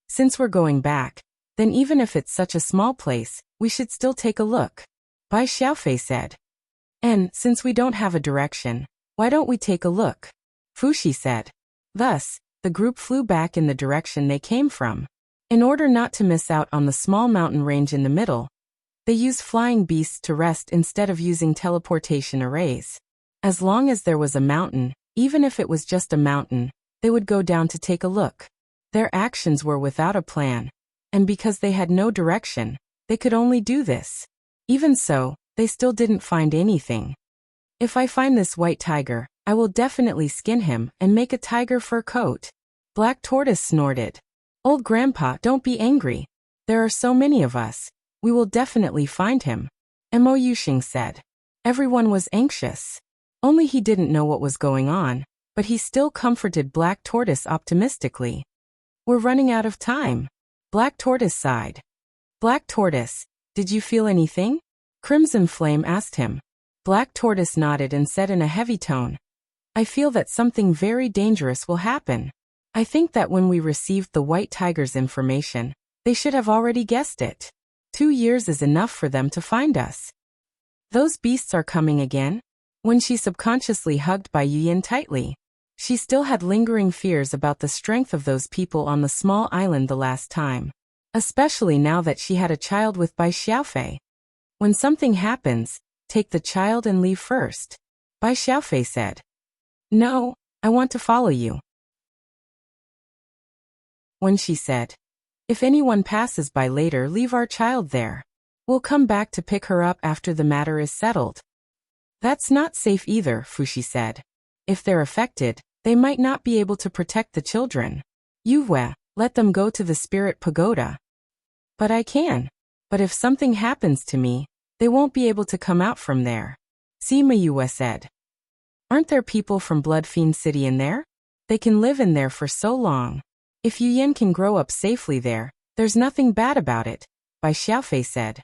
"Since we're going back, then even if it's such a small place, we should still take a look," Bai Xiaofei said. "And, since we don't have a direction, why don't we take a look?" Fuxi said. Thus, the group flew back in the direction they came from. In order not to miss out on the small mountain range in the middle, they used flying beasts to rest instead of using teleportation arrays. As long as there was a mountain, even if it was just a mountain, they would go down to take a look. Their actions were without a plan, and because they had no direction, they could only do this. Even so, they still didn't find anything. "If I find this white tiger, I will definitely skin him and make a tiger fur coat," Black Tortoise snorted. "Old Grandpa, don't be angry. There are so many of us. We will definitely find him," Mo Yuxing said. Everyone was anxious. Only he didn't know what was going on, but he still comforted Black Tortoise optimistically. "We're running out of time," Black Tortoise sighed. "Black Tortoise, did you feel anything?" Crimson Flame asked him. Black Tortoise nodded and said in a heavy tone, "I feel that something very dangerous will happen. I think that when we received the white tiger's information, they should have already guessed it. 2 years is enough for them to find us. Those beasts are coming again?" When she subconsciously hugged Bai Yuyan tightly. She still had lingering fears about the strength of those people on the small island the last time, especially now that she had a child with Bai Xiaofei. "When something happens, take the child and leave first," Bai Xiaofei said. "No, I want to follow you." When she said, "If anyone passes by later, leave our child there. We'll come back to pick her up after the matter is settled." "That's not safe either," Fuxi said. "If they're affected, they might not be able to protect the children. Yue, let them go to the spirit pagoda." "But I can. But if something happens to me, they won't be able to come out from there," Sima Yue said. "Aren't there people from Blood Fiend City in there? They can live in there for so long. If Yuyan can grow up safely there, there's nothing bad about it," Bai Xiaofei said.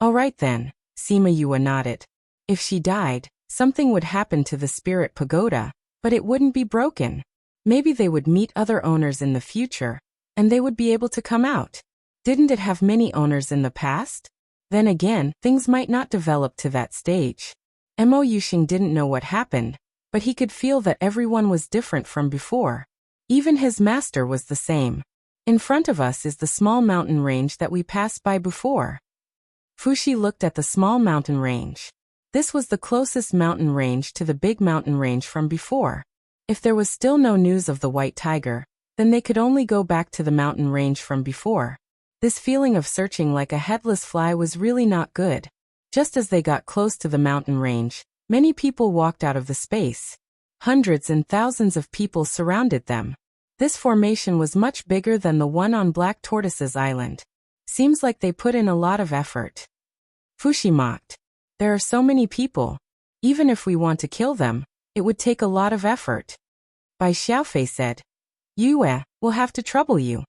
"All right then," Sima Yue nodded. "If she died, something would happen to the spirit pagoda, but it wouldn't be broken. Maybe they would meet other owners in the future, and they would be able to come out. Didn't it have many owners in the past? Then again, things might not develop to that stage." Mo Yuxing didn't know what happened, but he could feel that everyone was different from before. Even his master was the same. "In front of us is the small mountain range that we passed by before." Fuxi looked at the small mountain range. This was the closest mountain range to the big mountain range from before. If there was still no news of the white tiger, then they could only go back to the mountain range from before. This feeling of searching like a headless fly was really not good. Just as they got close to the mountain range, many people walked out of the space. Hundreds and thousands of people surrounded them. This formation was much bigger than the one on Black Tortoise's island. Seems like they put in a lot of effort. Fuxi mocked. "There are so many people. Even if we want to kill them, it would take a lot of effort." Bai Xiaofei said, "Yue, we'll have to trouble you."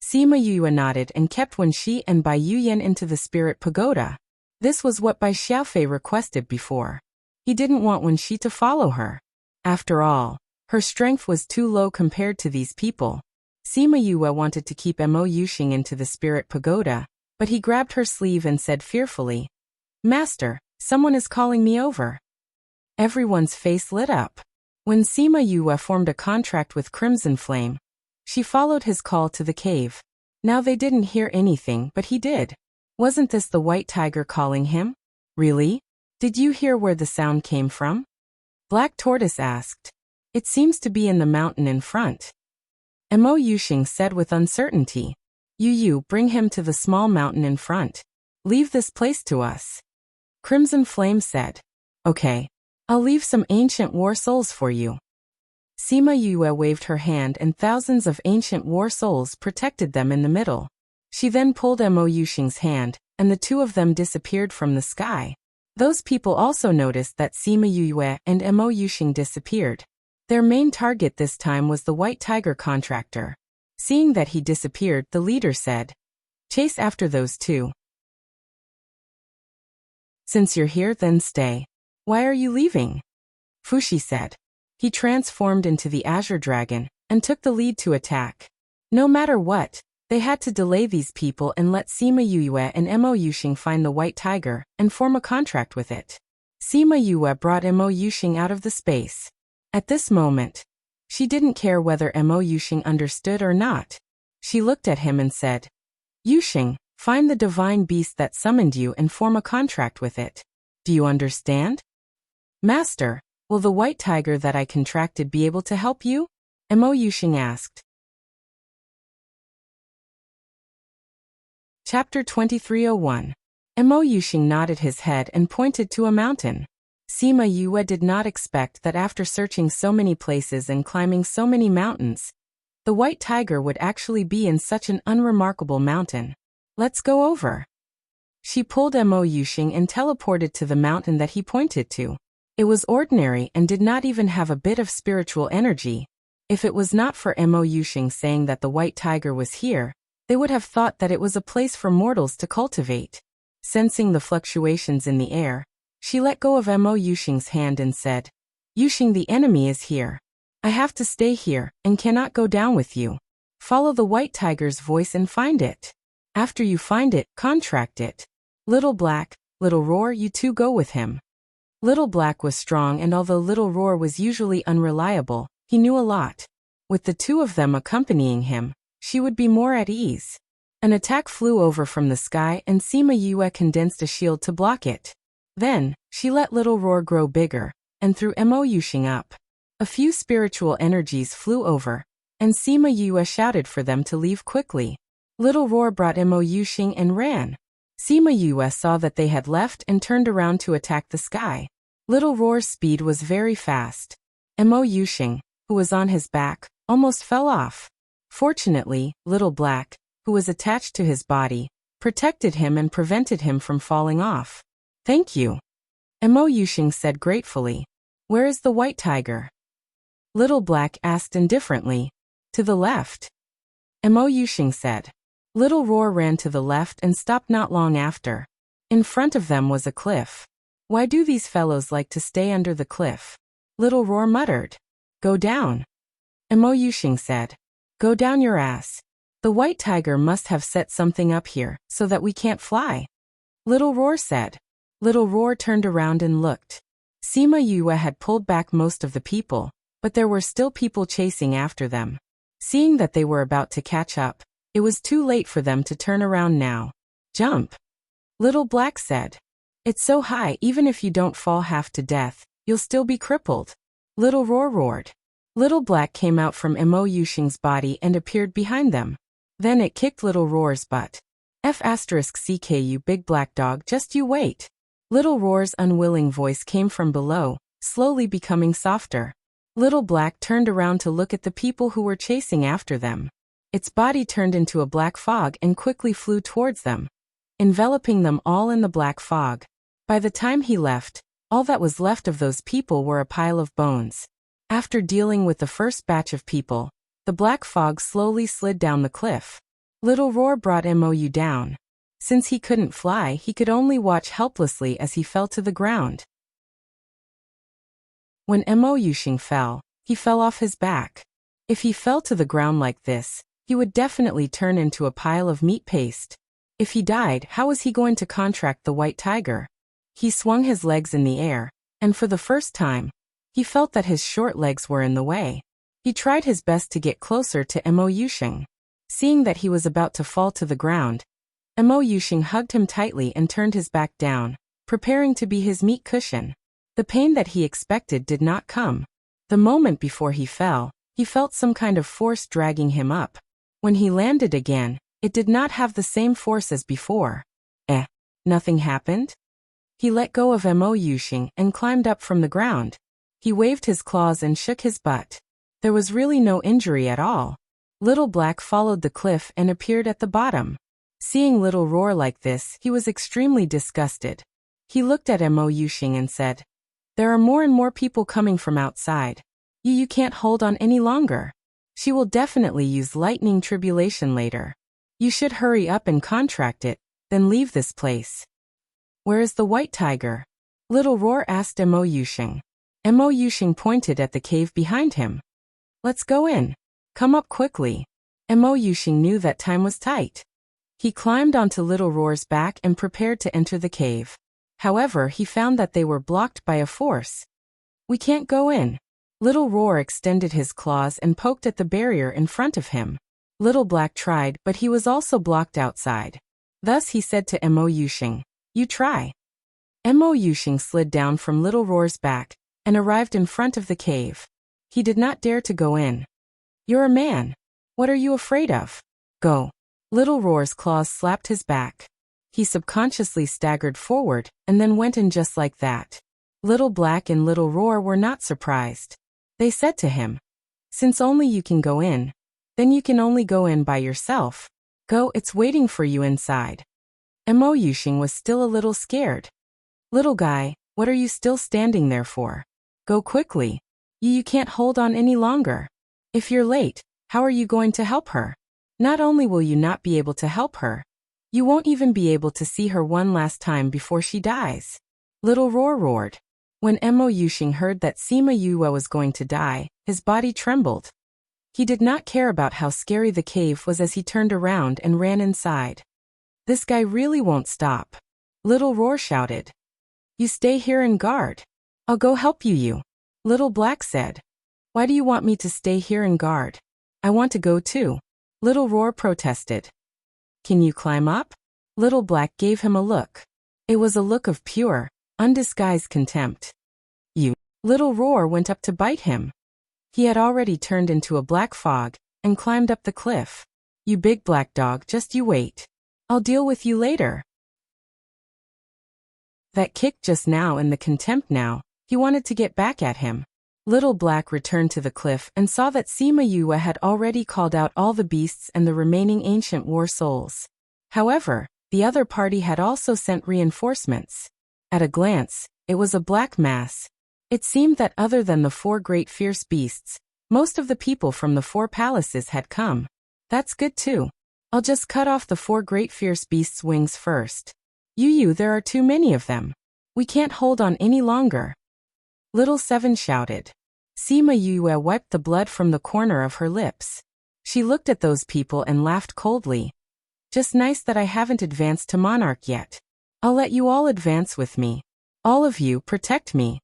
Sima Yue nodded and kept Wenxi and Bai Yuyan into the spirit pagoda. This was what Bai Xiaofei requested before. He didn't want Wenxi to follow her. After all, her strength was too low compared to these people. Sima Yue wanted to keep Mo Yuxing into the spirit pagoda, but he grabbed her sleeve and said fearfully, "Master, someone is calling me over." Everyone's face lit up. When Sima Yue formed a contract with Crimson Flame, she followed his call to the cave. Now they didn't hear anything, but he did. Wasn't this the white tiger calling him? Really? Did you hear where the sound came from? Black Tortoise asked. It seems to be in the mountain in front. Mo Yuxing said with uncertainty. Yu, bring him to the small mountain in front. Leave this place to us. Crimson Flame said. Okay. I'll leave some ancient war souls for you. Sima Yue waved her hand and thousands of ancient war souls protected them in the middle. She then pulled Mo Yuxing's hand, and the two of them disappeared from the sky. Those people also noticed that Sima Yue and Mo Yuxing disappeared. Their main target this time was the White Tiger contractor. Seeing that he disappeared, the leader said, "Chase after those two. Since you're here, then stay. Why are you leaving?" Fushi said. He transformed into the Azure Dragon and took the lead to attack. No matter what, they had to delay these people and let Sima Yue and Mo Yuxing find the White Tiger and form a contract with it. Sima Yue brought Mo Yuxing out of the space. At this moment, she didn't care whether Mo Yuxing understood or not. She looked at him and said, "Yuxing, find the divine beast that summoned you and form a contract with it. Do you understand?" "Master, will the White Tiger that I contracted be able to help you?" Mo Yuxing asked. Chapter 2301. Mo Yuxing nodded his head and pointed to a mountain. Sima Yue did not expect that after searching so many places and climbing so many mountains, the White Tiger would actually be in such an unremarkable mountain. "Let's go over." She pulled Mo Yuxing and teleported to the mountain that he pointed to. It was ordinary and did not even have a bit of spiritual energy. If it was not for Mo Yuxing saying that the White Tiger was here, they would have thought that it was a place for mortals to cultivate. Sensing the fluctuations in the air, she let go of Mo Yuxing's hand and said, "Yuxing, the enemy is here. I have to stay here and cannot go down with you. Follow the White Tiger's voice and find it. After you find it, contract it. Little Black, Little Roar, you two go with him." Little Black was strong, and although Little Roar was usually unreliable, he knew a lot. With the two of them accompanying him, she would be more at ease. An attack flew over from the sky and Sima Yue condensed a shield to block it. Then, she let Little Roar grow bigger, and threw Mo Yuxing up. A few spiritual energies flew over, and Sima Yue shouted for them to leave quickly. Little Roar brought Mo Yuxing and ran. Sima Yue saw that they had left and turned around to attack the sky. Little Roar's speed was very fast. Mo Yuxing, who was on his back, almost fell off. Fortunately, Little Black, who was attached to his body, protected him and prevented him from falling off. "Thank you," Mo Yuxing said gratefully. "Where is the White Tiger?" Little Black asked indifferently. "To the left," Mo Yuxing said. Little Roar ran to the left and stopped not long after. In front of them was a cliff. "Why do these fellows like to stay under the cliff?" Little Roar muttered. "Go down," Mo Yuxing said. "Go down your ass. The White Tiger must have set something up here so that we can't fly," Little Roar said. Little Roar turned around and looked. Sima Yue had pulled back most of the people, but there were still people chasing after them. Seeing that they were about to catch up, it was too late for them to turn around now. "Jump," Little Black said. "It's so high, even if you don't fall half to death, you'll still be crippled," Little Roar roared. Little Black came out from Mo Yuxing's body and appeared behind them. Then it kicked Little Roar's butt. "F***ck you big black dog, just you wait." Little Roar's unwilling voice came from below, slowly becoming softer. Little Black turned around to look at the people who were chasing after them. Its body turned into a black fog and quickly flew towards them, enveloping them all in the black fog. By the time he left, all that was left of those people were a pile of bones. After dealing with the first batch of people, the black fog slowly slid down the cliff. Little Roar brought Mo down. Since he couldn't fly, he could only watch helplessly as he fell to the ground. When Mo Yuxing fell, he fell off his back. If he fell to the ground like this, he would definitely turn into a pile of meat paste. If he died, how was he going to contract the White Tiger? He swung his legs in the air, and for the first time, he felt that his short legs were in the way. He tried his best to get closer to Mo Yuxing. Seeing that he was about to fall to the ground, Mo Yuxing hugged him tightly and turned his back down, preparing to be his meat cushion. The pain that he expected did not come. The moment before he fell, he felt some kind of force dragging him up. When he landed again, it did not have the same force as before. Nothing happened? He let go of Mo Yuxing and climbed up from the ground. He waved his claws and shook his butt. There was really no injury at all. Little Black followed the cliff and appeared at the bottom. Seeing Little Roar like this, he was extremely disgusted. He looked at Mo Yuxing and said, "There are more and more people coming from outside. You can't hold on any longer. She will definitely use lightning tribulation later. You should hurry up and contract it, then leave this place." "Where is the white tiger?" Little Roar asked Mo Yuxing. Mo Yuxing pointed at the cave behind him. "Let's go in. Come up quickly." Mo Yuxing knew that time was tight. He climbed onto Little Roar's back and prepared to enter the cave. However, he found that they were blocked by a force. "We can't go in." Little Roar extended his claws and poked at the barrier in front of him. Little Black tried, but he was also blocked outside. Thus he said to Mo Yuxing, "You try." Mo Yuxing slid down from Little Roar's back and arrived in front of the cave. He did not dare to go in. "You're a man. What are you afraid of? Go." Little Roar's claws slapped his back. He subconsciously staggered forward and then went in just like that. Little Black and Little Roar were not surprised. They said to him, "Since only you can go in, then you can only go in by yourself. Go, it's waiting for you inside." Mo Yuxing was still a little scared. "Little guy, what are you still standing there for? Go quickly. You can't hold on any longer. If you're late, how are you going to help her? Not only will you not be able to help her, you won't even be able to see her one last time before she dies." Little Roar roared. When Mo Yuxing heard that Sima Yue was going to die, his body trembled. He did not care about how scary the cave was as he turned around and ran inside. "This guy really won't stop." Little Roar shouted. "You stay here and guard. I'll go help you." Little Black said. "Why do you want me to stay here and guard? I want to go too." Little Roar protested. "Can you climb up?" Little Black gave him a look. It was a look of pure, undisguised contempt. "You." Little Roar went up to bite him. He had already turned into a black fog and climbed up the cliff. "You big black dog, just you wait. I'll deal with you later." That kick just now and the contempt now, he wanted to get back at him. Little Black returned to the cliff and saw that Sima Yue had already called out all the beasts and the remaining ancient war souls. However, the other party had also sent reinforcements. At a glance, it was a black mass. It seemed that other than the 4 great fierce beasts, most of the people from the 4 palaces had come. That's good too. I'll just cut off the 4 great fierce beasts' wings first. There are too many of them. We can't hold on any longer." Little Seven shouted. Sima Yue wiped the blood from the corner of her lips. She looked at those people and laughed coldly. "Just nice that I haven't advanced to monarch yet. I'll let you all advance with me. All of you protect me."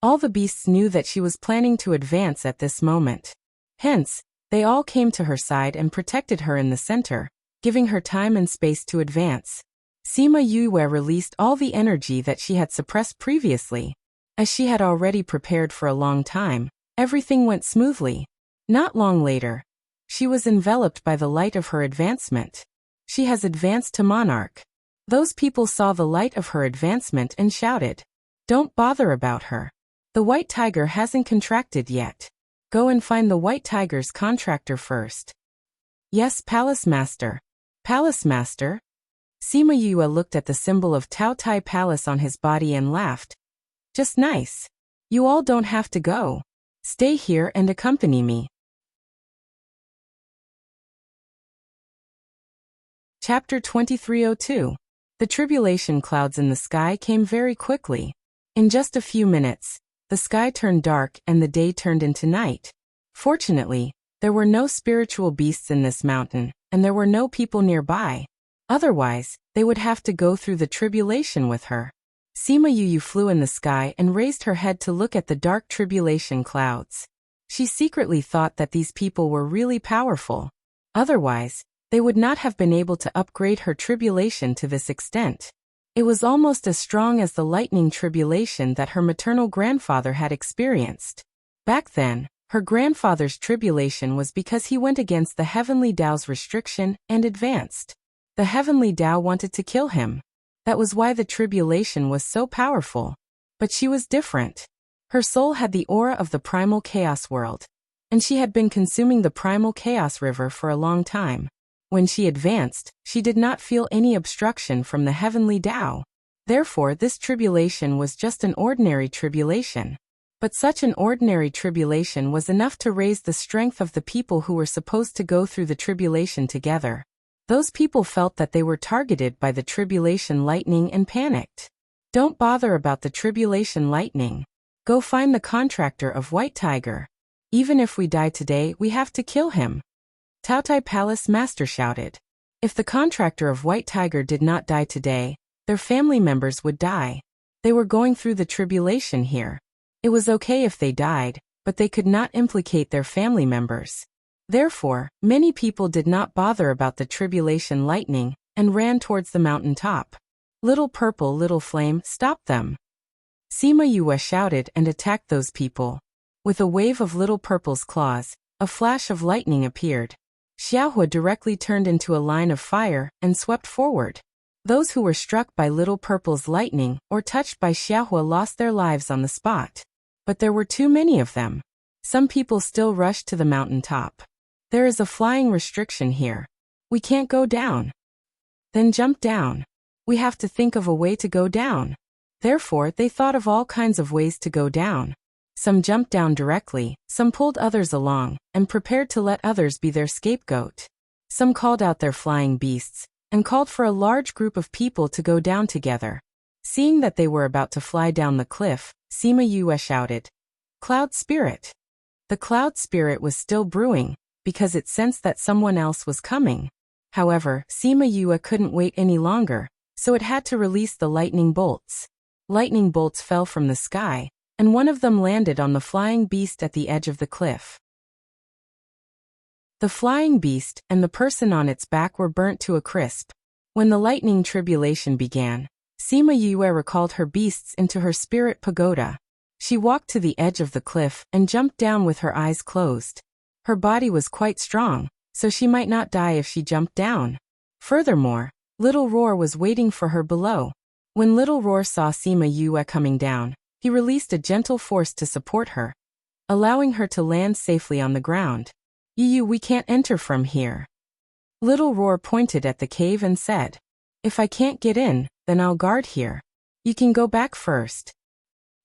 All the beasts knew that she was planning to advance at this moment. Hence, they all came to her side and protected her in the center, giving her time and space to advance. Sima Yue released all the energy that she had suppressed previously. As she had already prepared for a long time, everything went smoothly. Not long later, she was enveloped by the light of her advancement. She has advanced to monarch. Those people saw the light of her advancement and shouted, "Don't bother about her. The white tiger hasn't contracted yet. Go and find the white tiger's contractor first." "Yes, Palace Master." "Palace Master?" Sima Yue looked at the symbol of Tao Tai Palace on his body and laughed. "Just nice. You all don't have to go. Stay here and accompany me." Chapter 2302. The tribulation clouds in the sky came very quickly. In just a few minutes, the sky turned dark and the day turned into night. Fortunately, there were no spiritual beasts in this mountain, and there were no people nearby. Otherwise, they would have to go through the tribulation with her. Sima Yue flew in the sky and raised her head to look at the dark tribulation clouds. She secretly thought that these people were really powerful. Otherwise, they would not have been able to upgrade her tribulation to this extent. It was almost as strong as the lightning tribulation that her maternal grandfather had experienced. Back then, her grandfather's tribulation was because he went against the heavenly Tao's restriction and advanced. The heavenly Tao wanted to kill him. That was why the tribulation was so powerful. But she was different. Her soul had the aura of the primal chaos world, and she had been consuming the primal chaos river for a long time. When she advanced, she did not feel any obstruction from the heavenly Tao. Therefore, this tribulation was just an ordinary tribulation. But such an ordinary tribulation was enough to raise the strength of the people who were supposed to go through the tribulation together. Those people felt that they were targeted by the tribulation lightning and panicked. Don't bother about the tribulation lightning. Go find the contractor of White Tiger. Even if we die today, we have to kill him. Taotai Palace Master shouted. If the contractor of White Tiger did not die today, their family members would die. They were going through the tribulation here. It was okay if they died, but they could not implicate their family members. Therefore, many people did not bother about the tribulation lightning and ran towards the mountain top. Little Purple, Little Flame, stop them. Sima Yue shouted and attacked those people. With a wave of Little Purple's claws, a flash of lightning appeared. Xiaohua directly turned into a line of fire and swept forward. Those who were struck by Little Purple's lightning or touched by Xiaohua lost their lives on the spot. But there were too many of them. Some people still rushed to the mountain top. There is a flying restriction here. We can't go down. Then jump down. We have to think of a way to go down. Therefore, they thought of all kinds of ways to go down. Some jumped down directly, some pulled others along, and prepared to let others be their scapegoat. Some called out their flying beasts, and called for a large group of people to go down together. Seeing that they were about to fly down the cliff, Sima Yue shouted, "Cloud Spirit!" The cloud spirit was still brewing, because it sensed that someone else was coming. However, Sima Yue couldn't wait any longer, so it had to release the lightning bolts. Lightning bolts fell from the sky, and one of them landed on the flying beast at the edge of the cliff. The flying beast and the person on its back were burnt to a crisp. When the lightning tribulation began, Sima Yue recalled her beasts into her spirit pagoda. She walked to the edge of the cliff and jumped down with her eyes closed. Her body was quite strong, so she might not die if she jumped down. Furthermore, Little Roar was waiting for her below. When Little Roar saw Sima Yue coming down, he released a gentle force to support her, allowing her to land safely on the ground. "Yu, we can't enter from here." Little Roar pointed at the cave and said, "If I can't get in, then I'll guard here. You can go back first."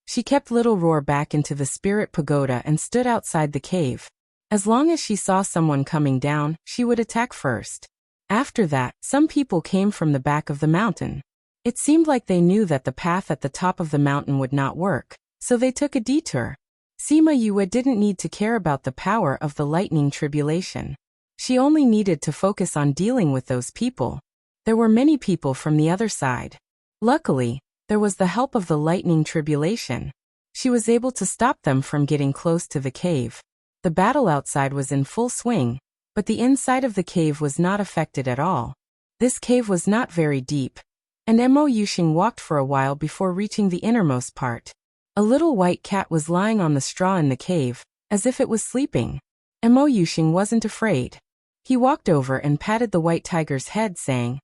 She kept Little Roar back into the spirit pagoda and stood outside the cave. As long as she saw someone coming down, she would attack first. After that, some people came from the back of the mountain. It seemed like they knew that the path at the top of the mountain would not work, so they took a detour. Sima Yue didn't need to care about the power of the lightning tribulation. She only needed to focus on dealing with those people. There were many people from the other side. Luckily, there was the help of the lightning tribulation. She was able to stop them from getting close to the cave. The battle outside was in full swing, but the inside of the cave was not affected at all. This cave was not very deep, and Mo Yuxing walked for a while before reaching the innermost part. A little white cat was lying on the straw in the cave, as if it was sleeping. Mo Yuxing wasn't afraid. He walked over and patted the white tiger's head, saying,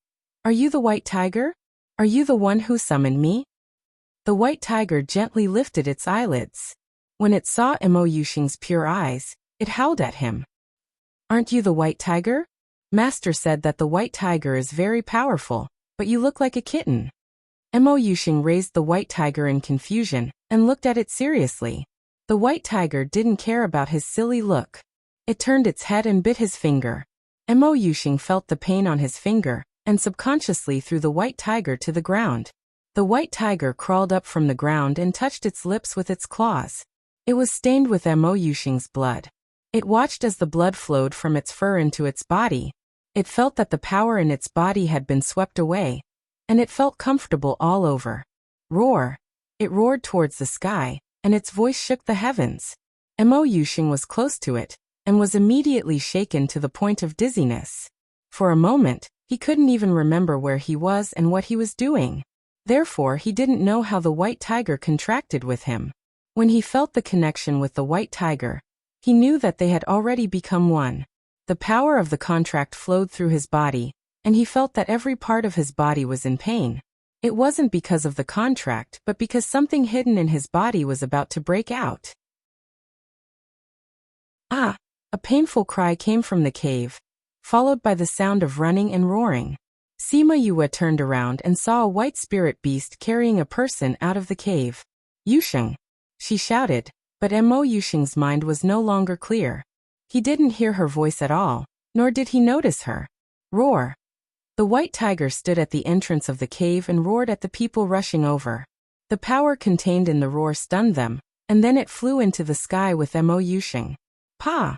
"Are you the white tiger? Are you the one who summoned me?" The white tiger gently lifted its eyelids. When it saw Mo Yuxing's pure eyes, it howled at him. "Aren't you the white tiger? Master said that the white tiger is very powerful, but you look like a kitten." Mo Yuxing raised the white tiger in confusion and looked at it seriously. The white tiger didn't care about his silly look. It turned its head and bit his finger. Mo Yuxing felt the pain on his finger and subconsciously threw the white tiger to the ground. The white tiger crawled up from the ground and touched its lips with its claws. It was stained with Mo Yuxing's blood. It watched as the blood flowed from its fur into its body. It felt that the power in its body had been swept away, and it felt comfortable all over. Roar! It roared towards the sky, and its voice shook the heavens. Mo Yuxing was close to it, and was immediately shaken to the point of dizziness. For a moment, he couldn't even remember where he was and what he was doing. Therefore, he didn't know how the white tiger contracted with him. When he felt the connection with the white tiger, he knew that they had already become one. The power of the contract flowed through his body, and he felt that every part of his body was in pain. It wasn't because of the contract, but because something hidden in his body was about to break out. Ah! A painful cry came from the cave, followed by the sound of running and roaring. Sima Yue turned around and saw a white spirit beast carrying a person out of the cave. Yusheng! She shouted, but Mo Yusheng's mind was no longer clear. He didn't hear her voice at all, nor did he notice her. Roar! The white tiger stood at the entrance of the cave and roared at the people rushing over. The power contained in the roar stunned them, and then it flew into the sky with Mo Yusheng. Pa!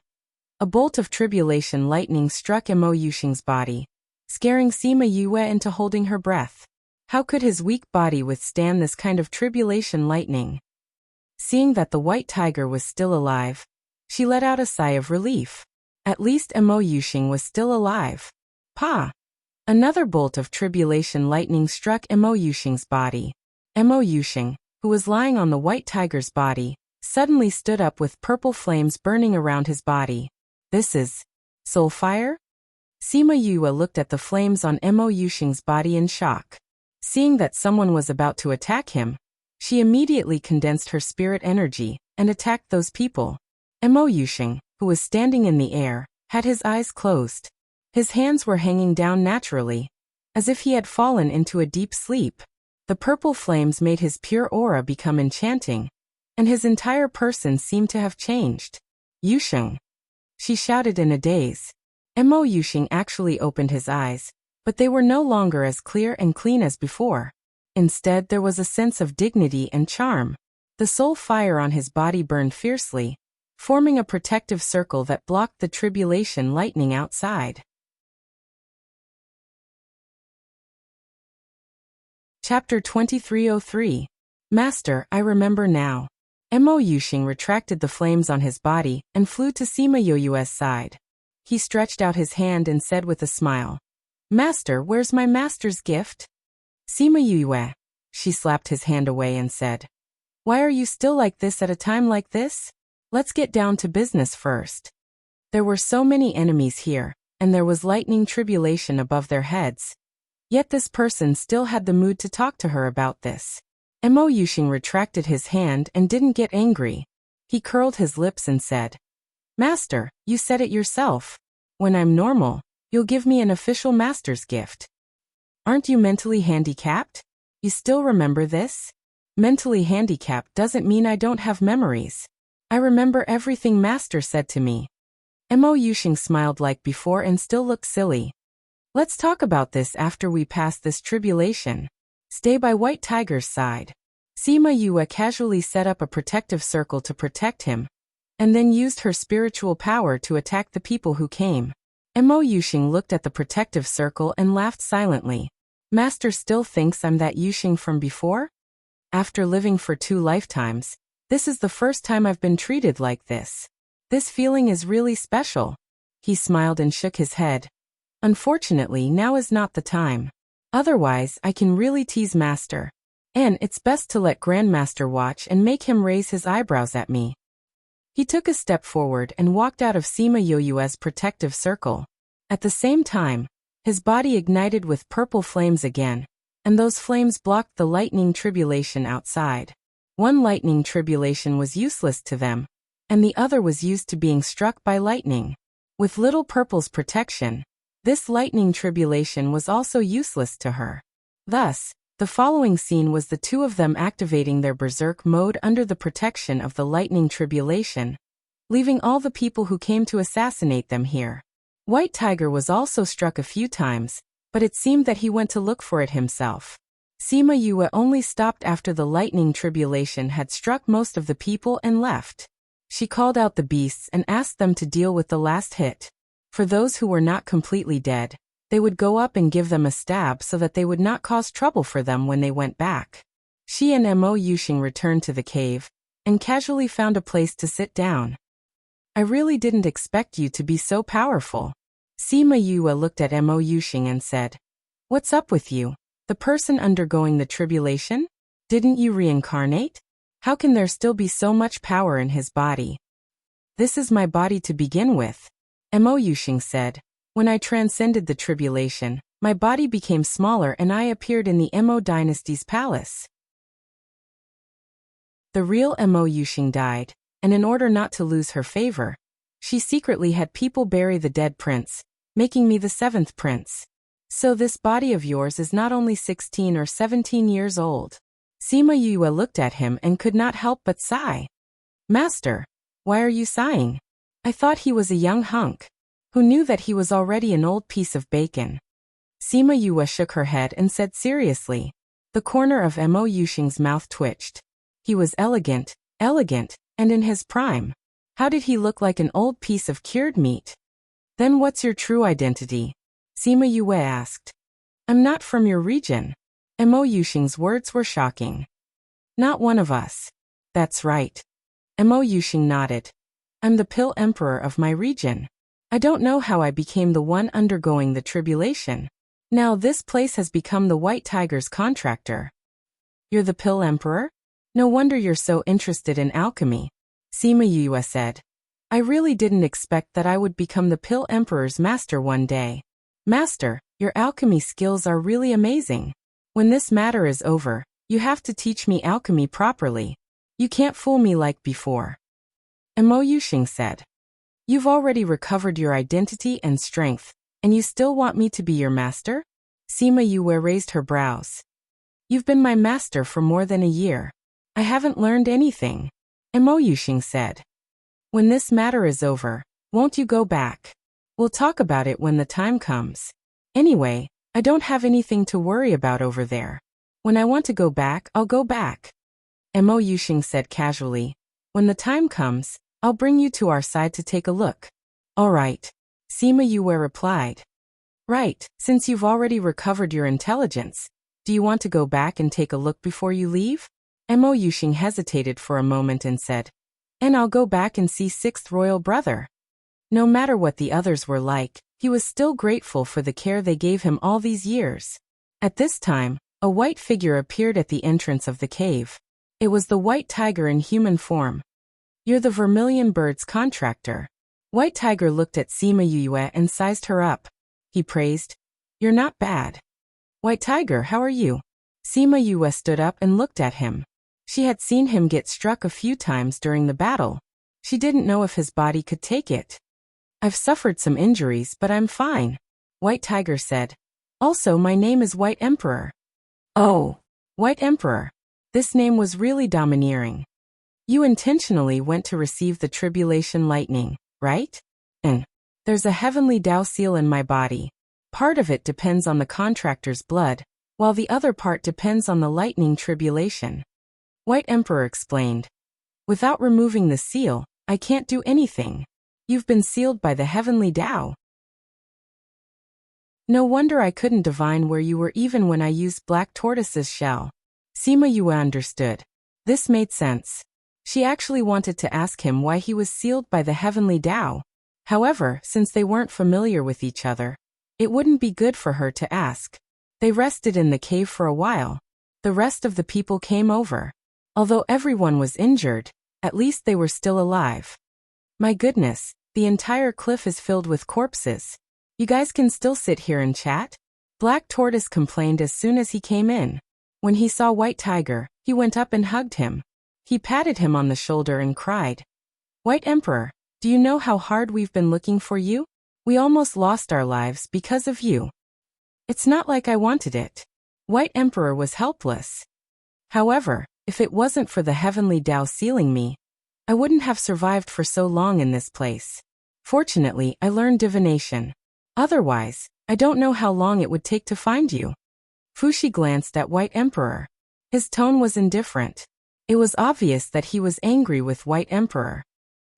A bolt of tribulation lightning struck Mo Yusheng's body, scaring Sima Yue into holding her breath. How could his weak body withstand this kind of tribulation lightning? Seeing that the white tiger was still alive, she let out a sigh of relief. At least Mo Yusheng was still alive. Pa! Another bolt of tribulation lightning struck Mo Yusheng's body. Mo Yusheng, who was lying on the white tiger's body, suddenly stood up with purple flames burning around his body. This is soul fire? Sima Yue looked at the flames on Mo Yusheng's body in shock. Seeing that someone was about to attack him, she immediately condensed her spirit energy and attacked those people. Mo Yusheng, who was standing in the air, had his eyes closed. His hands were hanging down naturally, as if he had fallen into a deep sleep. The purple flames made his pure aura become enchanting, and his entire person seemed to have changed. Yusheng! She shouted in a daze. Mo Yusheng actually opened his eyes, but they were no longer as clear and clean as before. Instead, there was a sense of dignity and charm. The soul fire on his body burned fiercely, forming a protective circle that blocked the tribulation lightning outside. Chapter 2303. Master, I remember now. Mo Yusheng retracted the flames on his body and flew to Sima Yue's side. He stretched out his hand and said with a smile, Master, where's my master's gift? Sima Yue. She slapped his hand away and said, Why are you still like this at a time like this? Let's get down to business first. There were so many enemies here, and there was lightning tribulation above their heads. Yet this person still had the mood to talk to her about this. Mo Yusheng retracted his hand and didn't get angry. He curled his lips and said, Master, you said it yourself. When I'm normal, you'll give me an official master's gift. Aren't you mentally handicapped? You still remember this? Mentally handicapped doesn't mean I don't have memories. I remember everything Master said to me. Mo Yusheng smiled like before and still looked silly. Let's talk about this after we pass this tribulation. Stay by White Tiger's side. Sima Yue casually set up a protective circle to protect him, and then used her spiritual power to attack the people who came. Mo Yusheng looked at the protective circle and laughed silently. Master still thinks I'm that Yusheng from before? After living for 2 lifetimes, this is the first time I've been treated like this. This feeling is really special. He smiled and shook his head. Unfortunately, now is not the time. Otherwise, I can really tease Master. And it's best to let Grandmaster watch and make him raise his eyebrows at me. He took a step forward and walked out of Sima Yue's protective circle. At the same time, his body ignited with purple flames again, and those flames blocked the lightning tribulation outside. One lightning tribulation was useless to them, and the other was used to being struck by lightning. With Little Purple's protection, this lightning tribulation was also useless to her. Thus, the following scene was the two of them activating their berserk mode under the protection of the lightning tribulation, leaving all the people who came to assassinate them here. White Tiger was also struck a few times, but it seemed that he went to look for it himself. Sima Yue only stopped after the lightning tribulation had struck most of the people and left. She called out the beasts and asked them to deal with the last hit. For those who were not completely dead, they would go up and give them a stab so that they would not cause trouble for them when they went back. She and Mo Yusheng returned to the cave, and casually found a place to sit down. I really didn't expect you to be so powerful. Sima Yue looked at Mo Yusheng and said, What's up with you? The person undergoing the tribulation? Didn't you reincarnate? How can there still be so much power in his body? This is my body to begin with, Mo Yuxing said. When I transcended the tribulation, my body became smaller and I appeared in the Mo dynasty's palace. The real Mo Yuxing died, and in order not to lose her favor, she secretly had people bury the dead prince, making me the 7th prince. So this body of yours is not only 16 or 17 years old. Sima Yue looked at him and could not help but sigh. Master, why are you sighing? I thought he was a young hunk. Who knew that he was already an old piece of bacon? Sima Yue shook her head and said seriously. The corner of Mo Yuxing's mouth twitched. He was elegant, and in his prime. How did he look like an old piece of cured meat? Then what's your true identity? Sima Yue asked. I'm not from your region. Mo Yuxing's words were shocking. Not one of us. That's right. Mo Yuxing nodded. I'm the Pill Emperor of my region. I don't know how I became the one undergoing the tribulation. Now this place has become the White Tiger's contractor. You're the Pill Emperor? No wonder you're so interested in alchemy, Sima Yue said. I really didn't expect that I would become the Pill Emperor's master one day. Master, your alchemy skills are really amazing. When this matter is over, you have to teach me alchemy properly. You can't fool me like before. Mo Yuxing said. You've already recovered your identity and strength, and you still want me to be your master? Sima Yue raised her brows. You've been my master for more than a year. I haven't learned anything, Mo Yuxing said. When this matter is over, won't you go back? We'll talk about it when the time comes. Anyway, I don't have anything to worry about over there. When I want to go back, I'll go back. Mo Yuxing said casually. When the time comes, I'll bring you to our side to take a look. All right, Sima Yue replied. Right, since you've already recovered your intelligence, do you want to go back and take a look before you leave? Mo Yuxing hesitated for a moment and said, and I'll go back and see 6th royal brother. No matter what the others were like, he was still grateful for the care they gave him all these years. At this time, a white figure appeared at the entrance of the cave. It was the White Tiger in human form. You're the Vermilion Bird's contractor. White Tiger looked at Sima Yue and sized her up. He praised, You're not bad. White Tiger, how are you? Sima Yue stood up and looked at him. She had seen him get struck a few times during the battle. She didn't know if his body could take it. I've suffered some injuries, but I'm fine, White Tiger said. Also, my name is White Emperor. Oh, White Emperor. This name was really domineering. You intentionally went to receive the tribulation lightning, right? And there's a heavenly Tao seal in my body. Part of it depends on the contractor's blood, while the other part depends on the lightning tribulation. White Emperor explained. Without removing the seal, I can't do anything. You've been sealed by the heavenly Tao. No wonder I couldn't divine where you were even when I used Black Tortoise's shell. Sima Yue understood. This made sense. She actually wanted to ask him why he was sealed by the heavenly Tao. However, since they weren't familiar with each other, it wouldn't be good for her to ask. They rested in the cave for a while. The rest of the people came over. Although everyone was injured, at least they were still alive. My goodness, the entire cliff is filled with corpses. You guys can still sit here and chat? Black Tortoise complained as soon as he came in. When he saw White Tiger, he went up and hugged him. He patted him on the shoulder and cried, White Emperor, do you know how hard we've been looking for you? We almost lost our lives because of you. It's not like I wanted it. White Emperor was helpless. However, if it wasn't for the heavenly Tao sealing me, I wouldn't have survived for so long in this place. Fortunately, I learned divination. Otherwise, I don't know how long it would take to find you. Fushi glanced at White Emperor. His tone was indifferent. It was obvious that he was angry with White Emperor.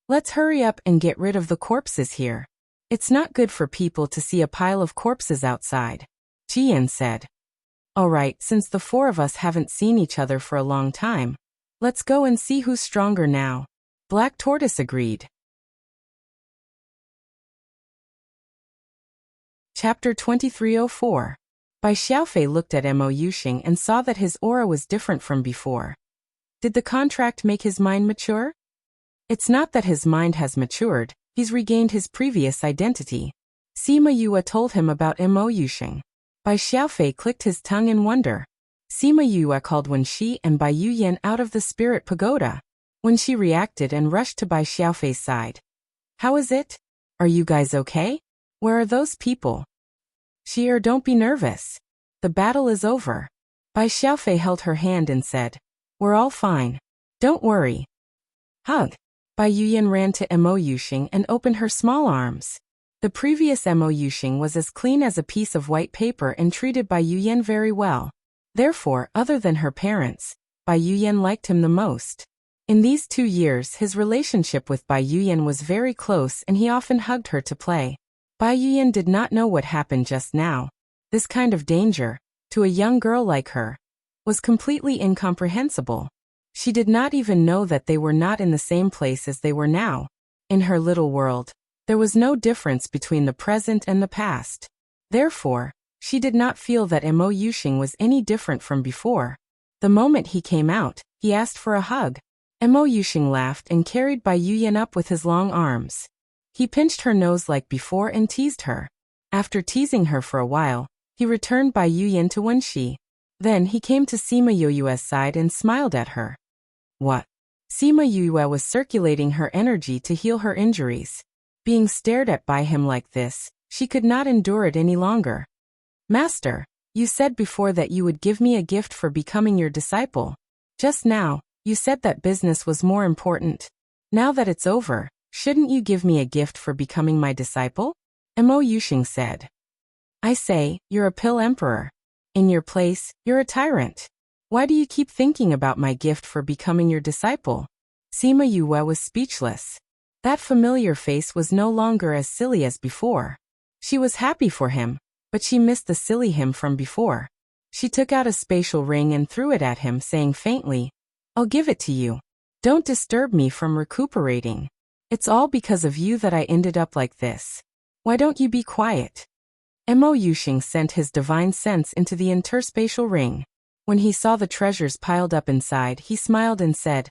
Let's hurry up and get rid of the corpses here. It's not good for people to see a pile of corpses outside, Jian said. All right, since the four of us haven't seen each other for a long time, let's go and see who's stronger now. Black Tortoise agreed. Chapter 2304. Bai Xiaofei looked at Mo Yuxing and saw that his aura was different from before. Did the contract make his mind mature? It's not that his mind has matured, he's regained his previous identity. Sima Yue told him about Mo Yusheng. Bai Xiaofei clicked his tongue in wonder. Sima Yue called Wen Shi and Bai Yuyan out of the spirit pagoda. Wen Shi reacted and rushed to Bai Xiaofei's side. How is it? Are you guys okay? Where are those people? Shi, don't be nervous. The battle is over. Bai Xiaofei held her hand and said, we're all fine. Don't worry. Hug. Bai Yuyan ran to Mo Yusheng and opened her small arms. The previous Mo Yusheng was as clean as a piece of white paper and treated Bai Yuyan very well. Therefore, other than her parents, Bai Yuyan liked him the most. In these 2 years his relationship with Bai Yuyan was very close and he often hugged her to play. Bai Yuyan did not know what happened just now. This kind of danger, to a young girl like her, was completely incomprehensible. She did not even know that they were not in the same place as they were now. In her little world, there was no difference between the present and the past. Therefore, she did not feel that Mo Yusheng was any different from before. The moment he came out, he asked for a hug. Mo Yusheng laughed and carried Bai Yuyan up with his long arms. He pinched her nose like before and teased her. After teasing her for a while, he returned Bai Yuyan to Wen Shi. Then he came to Sima Yue's side and smiled at her. What? Sima Yue was circulating her energy to heal her injuries. Being stared at by him like this, she could not endure it any longer. Master, you said before that you would give me a gift for becoming your disciple. Just now, you said that business was more important. Now that it's over, shouldn't you give me a gift for becoming my disciple? Mo Yusheng said. I say, you're a pill emperor. In your place, you're a tyrant. Why do you keep thinking about my gift for becoming your disciple? Sima Yue was speechless. That familiar face was no longer as silly as before. She was happy for him, but she missed the silly him from before. She took out a spatial ring and threw it at him, saying faintly, I'll give it to you. Don't disturb me from recuperating. It's all because of you that I ended up like this. Why don't you be quiet? Mo Yusheng sent his divine sense into the interspatial ring. When he saw the treasures piled up inside, he smiled and said,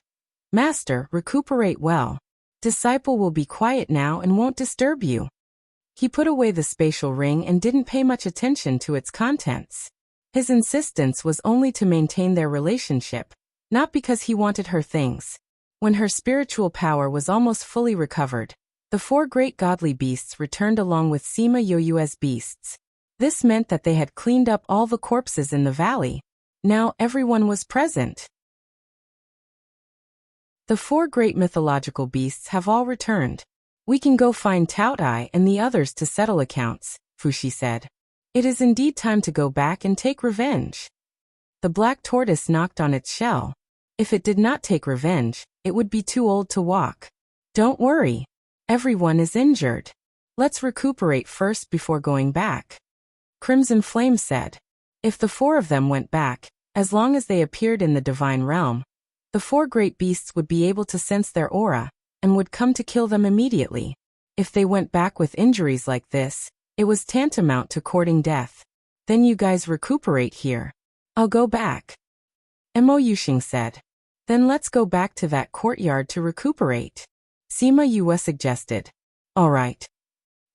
Master, recuperate well. Disciple will be quiet now and won't disturb you. He put away the spatial ring and didn't pay much attention to its contents. His insistence was only to maintain their relationship, not because he wanted her things. When her spiritual power was almost fully recovered, the 4 great godly beasts returned along with Sima Yue's beasts. This meant that they had cleaned up all the corpses in the valley. Now everyone was present. The 4 great mythological beasts have all returned. We can go find Taotai and the others to settle accounts, Fushi said. It is indeed time to go back and take revenge. The black tortoise knocked on its shell. If it did not take revenge, it would be too old to walk. Don't worry. Everyone is injured. Let's recuperate first before going back. Crimson Flame said. If the 4 of them went back, as long as they appeared in the divine realm, the 4 great beasts would be able to sense their aura, and would come to kill them immediately. If they went back with injuries like this, it was tantamount to courting death. Then you guys recuperate here. I'll go back. Mo Yusheng said. Then let's go back to that courtyard to recuperate. Sima Yue suggested. All right.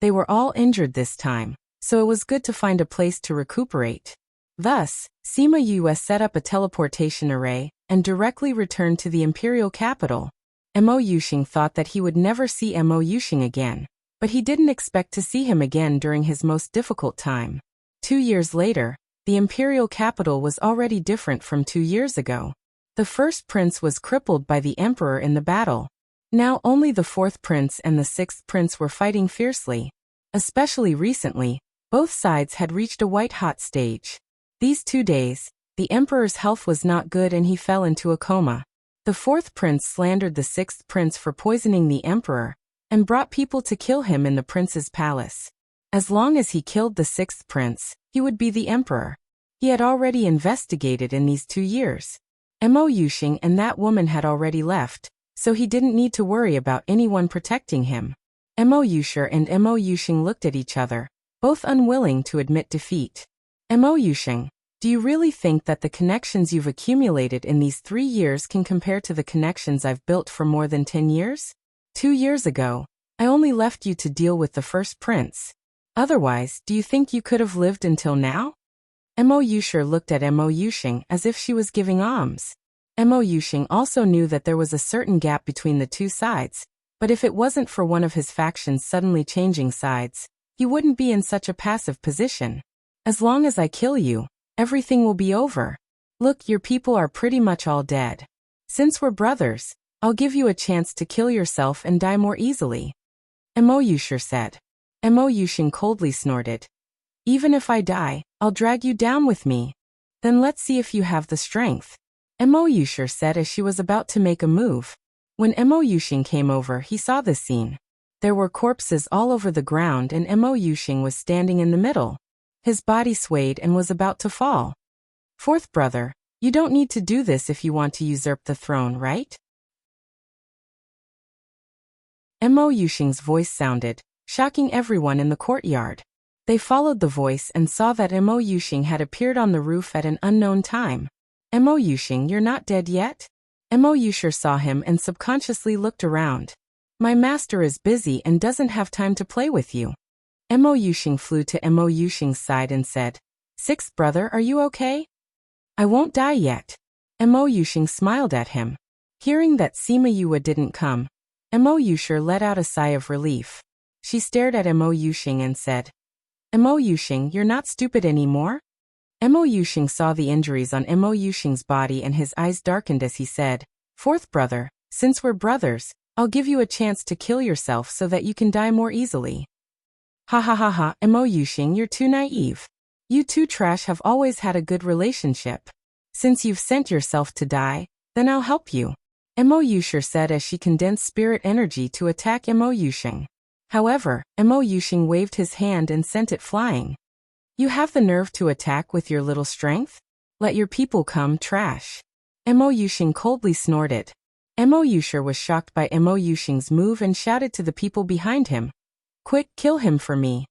They were all injured this time, so it was good to find a place to recuperate. Thus, Sima Yue set up a teleportation array and directly returned to the imperial capital. Mo Yusheng thought that he would never see Mo Yusheng again, but he didn't expect to see him again during his most difficult time. 2 years later, the imperial capital was already different from 2 years ago. The first prince was crippled by the emperor in the battle. Now only the 4th prince and the 6th prince were fighting fiercely. Especially recently, both sides had reached a white-hot stage. These 2 days, the emperor's health was not good and he fell into a coma. The 4th prince slandered the 6th prince for poisoning the emperor, and brought people to kill him in the prince's palace. As long as he killed the 6th prince, he would be the emperor. He had already investigated in these 2 years. Mo Yusheng and that woman had already left, so he didn't need to worry about anyone protecting him. Mo Yusheng and Mo Yusheng looked at each other, both unwilling to admit defeat. Mo Yusheng, Do you really think that the connections you've accumulated in these 3 years can compare to the connections I've built for more than 10 years? 2 years ago, I only left you to deal with the first prince. Otherwise, do you think you could have lived until now? Mo Yushir looked at Mo Yushing as if she was giving alms. Mo Yushing also knew that there was a certain gap between the two sides, but if it wasn't for one of his factions suddenly changing sides, he wouldn't be in such a passive position. As long as I kill you, everything will be over. Look, your people are pretty much all dead. Since we're brothers, I'll give you a chance to kill yourself and die more easily. Mo Yushir said. Mo Yushing coldly snorted. Even if I die, I'll drag you down with me. Then let's see if you have the strength. Mo Yushir said as she was about to make a move. When Mo Yushing came over, he saw this scene. There were corpses all over the ground and Mo Yushing was standing in the middle. His body swayed and was about to fall. Fourth brother, you don't need to do this if you want to usurp the throne, right? Mo Yushing's voice sounded, shocking everyone in the courtyard. They followed the voice and saw that Mo Yushing had appeared on the roof at an unknown time. Mo Yushing, you're not dead yet? Mo Yushir saw him and subconsciously looked around. My master is busy and doesn't have time to play with you. Mo Yushing flew to Mo Yushing's side and said, Sixth brother, are you okay? I won't die yet. Mo Yushing smiled at him. Hearing that Sima Yue didn't come, Mo Yushir let out a sigh of relief. She stared at Mo Yushing and said, Mo Yushing, you're not stupid anymore? Mo Yushing saw the injuries on Mo Yushing's body and his eyes darkened as he said, Fourth brother, since we're brothers, I'll give you a chance to kill yourself so that you can die more easily. Ha ha ha ha, Mo Yushing, you're too naive. You two trash have always had a good relationship. Since you've sent yourself to die, then I'll help you. Mo Yushir said as she condensed spirit energy to attack Mo Yushing. However, Mo Yushing waved his hand and sent it flying. You have the nerve to attack with your little strength? Let your people come, trash. Mo Yushing coldly snorted. Mo Yushir was shocked by Mo Yushing's move and shouted to the people behind him. Quick, kill him for me.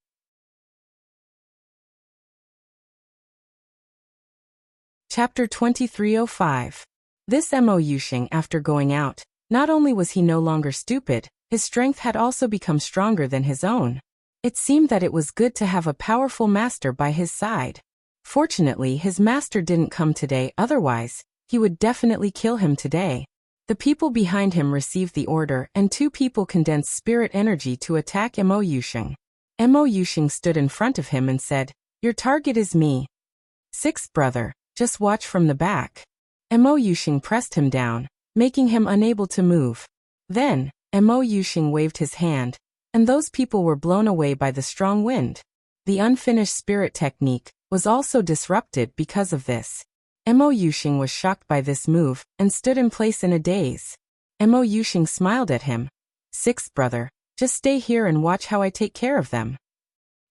Chapter 2305. This Mo Yushing, after going out, not only was he no longer stupid, his strength had also become stronger than his own. It seemed that it was good to have a powerful master by his side. Fortunately, his master didn't come today, otherwise, he would definitely kill him today. The people behind him received the order and 2 people condensed spirit energy to attack Mo Yushing. Mo Yushing stood in front of him and said, Your target is me. Sixth brother, just watch from the back. Mo Yushing pressed him down, making him unable to move. Then, Mo Yushing waved his hand, and those people were blown away by the strong wind. The unfinished spirit technique was also disrupted because of this. Mo Yushing was shocked by this move and stood in place in a daze. Mo Yushing smiled at him. Sixth brother, just stay here and watch how I take care of them.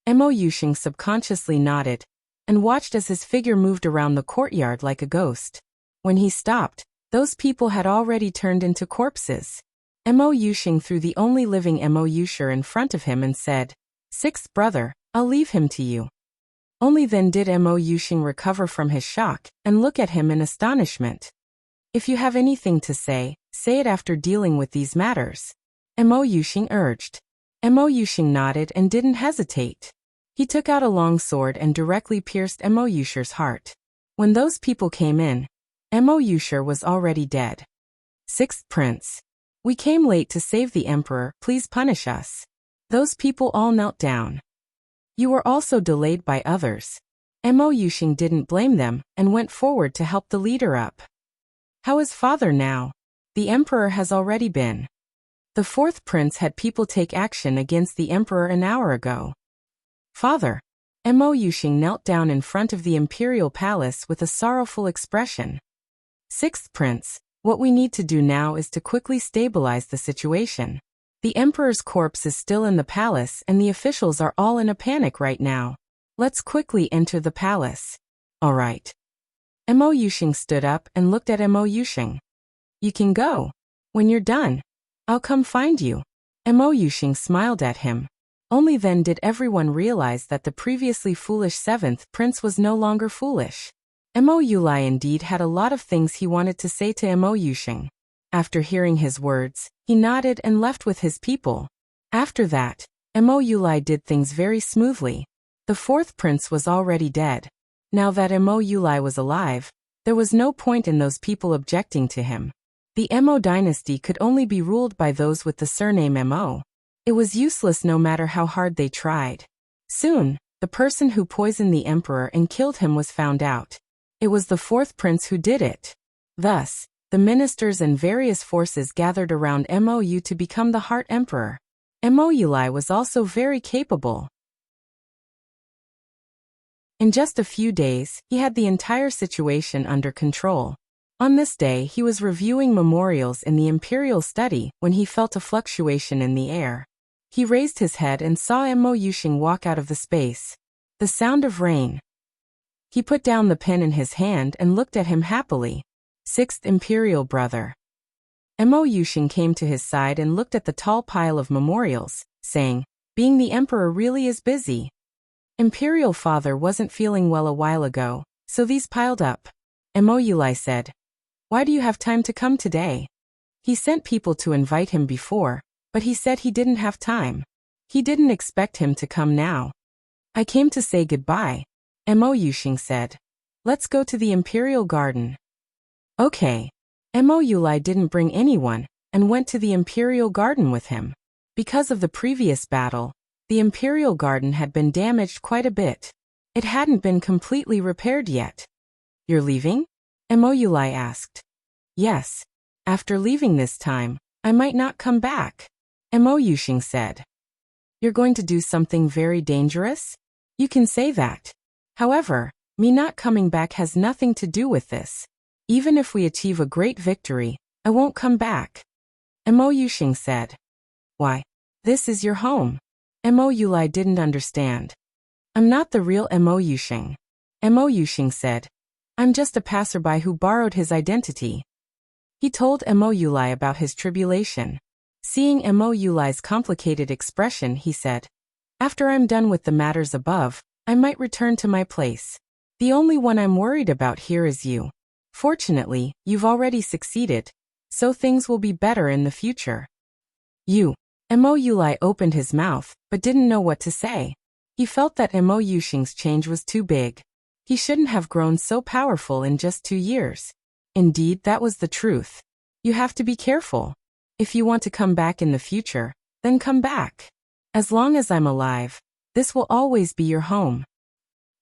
Mo Yushing subconsciously nodded and watched as his figure moved around the courtyard like a ghost. When he stopped, those people had already turned into corpses. Mo Yushing threw the only living Mo Yushir in front of him and said, Sixth brother, I'll leave him to you. Only then did Mo Yushing recover from his shock and look at him in astonishment. If you have anything to say it after dealing with these matters. Mo Yushing urged. Mo Yushing nodded and didn't hesitate. He took out a long sword and directly pierced Mo Yushir's heart. When those people came in, Mo Yushir was already dead. Sixth prince. We came late to save the emperor, please punish us. Those people all knelt down. You were also delayed by others. Mo Yushing didn't blame them and went forward to help the leader up. How is father now? The emperor has already been. The fourth prince had people take action against the emperor an hour ago. Father. Mo Yushing knelt down in front of the imperial palace with a sorrowful expression. Sixth prince, what we need to do now is to quickly stabilize the situation. The emperor's corpse is still in the palace and the officials are all in a panic right now. Let's quickly enter the palace. All right. Mo Yushing stood up and looked at Mo Yushing. You can go. When you're done, I'll come find you. Mo Yushing smiled at him. Only then did everyone realize that the previously foolish seventh prince was no longer foolish. Mo Yulai indeed had a lot of things he wanted to say to Mo Yusheng. After hearing his words, he nodded and left with his people. After that, Mo Yulai did things very smoothly. The fourth prince was already dead. Now that Mo Yulai was alive, there was no point in those people objecting to him. The Mo dynasty could only be ruled by those with the surname Mo. It was useless no matter how hard they tried. Soon, the person who poisoned the emperor and killed him was found out. It was the fourth prince who did it. Thus, the ministers and various forces gathered around Mou to become the Heart Emperor. Mo Yulai was also very capable. In just a few days, he had the entire situation under control. On this day, he was reviewing memorials in the imperial study when he felt a fluctuation in the air. He raised his head and saw Mo Yusheng walk out of the space. The sound of rain. He put down the pen in his hand and looked at him happily. Sixth Imperial Brother. Mo Yusheng came to his side and looked at the tall pile of memorials, saying, "Being the emperor really is busy. Imperial Father wasn't feeling well a while ago, so these piled up." Mo Yulai said, "Why do you have time to come today?" He sent people to invite him before, but he said he didn't have time. He didn't expect him to come now. "I came to say goodbye," Mo Yusheng said. "Let's go to the Imperial Garden." Okay. Mo Yulai didn't bring anyone, and went to the Imperial Garden with him. Because of the previous battle, the Imperial Garden had been damaged quite a bit. It hadn't been completely repaired yet. "You're leaving?" Mo Yulai asked. "Yes. After leaving this time, I might not come back," Mo Yusheng said. "You're going to do something very dangerous?" "You can say that. However, me not coming back has nothing to do with this. Even if we achieve a great victory, I won't come back," Mo Yusheng said. "Why? This is your home." Mo Yulai didn't understand. "I'm not the real Mo Yusheng," Mo Yusheng said. "I'm just a passerby who borrowed his identity." He told Mo Yulai about his tribulation. Seeing Mo Yulai's complicated expression, he said, "After I'm done with the matters above, I might return to my place. The only one I'm worried about here is you. Fortunately, you've already succeeded, so things will be better in the future." "You." Mo Yulai opened his mouth, but didn't know what to say. He felt that Mo Yusheng's change was too big. He shouldn't have grown so powerful in just 2 years. Indeed, that was the truth. You have to be careful. If you want to come back in the future, then come back. As long as I'm alive, this will always be your home.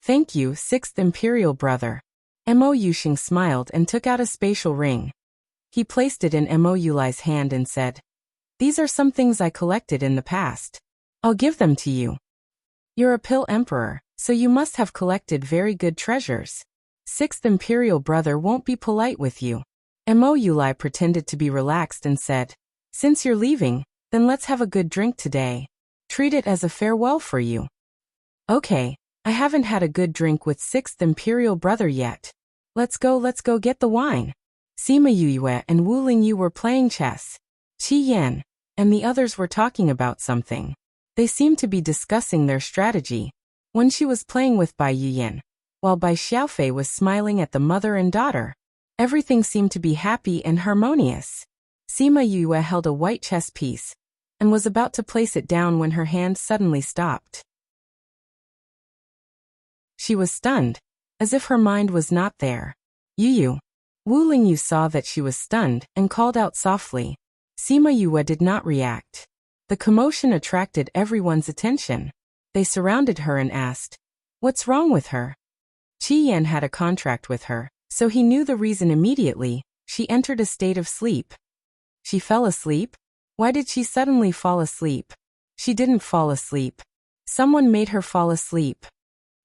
"Thank you, Sixth Imperial Brother." Mo Yusheng smiled and took out a spatial ring. He placed it in Mo Yulai's hand and said, "These are some things I collected in the past. I'll give them to you. You're a pill emperor, so you must have collected very good treasures. Sixth Imperial Brother won't be polite with you." Mo Yulai pretended to be relaxed and said, "Since you're leaving, then let's have a good drink today. Treat it as a farewell for you." "Okay, I haven't had a good drink with Sixth Imperial Brother yet. Let's go get the wine." Sima Yue and Wu Lingyu were playing chess. Qi Yan and the others were talking about something. They seemed to be discussing their strategy. When she was playing with Bai Yuyan, while Bai Xiaofei was smiling at the mother and daughter. Everything seemed to be happy and harmonious. Sima Yue held a white chess piece and was about to place it down when her hand suddenly stopped. She was stunned, as if her mind was not there. Yu. Wu Lingyu saw that she was stunned and called out softly. Sima Yue did not react. The commotion attracted everyone's attention. They surrounded her and asked, "What's wrong with her?" Qi Yan had a contract with her, so he knew the reason immediately. She entered a state of sleep. She fell asleep? Why did she suddenly fall asleep? She didn't fall asleep. Someone made her fall asleep.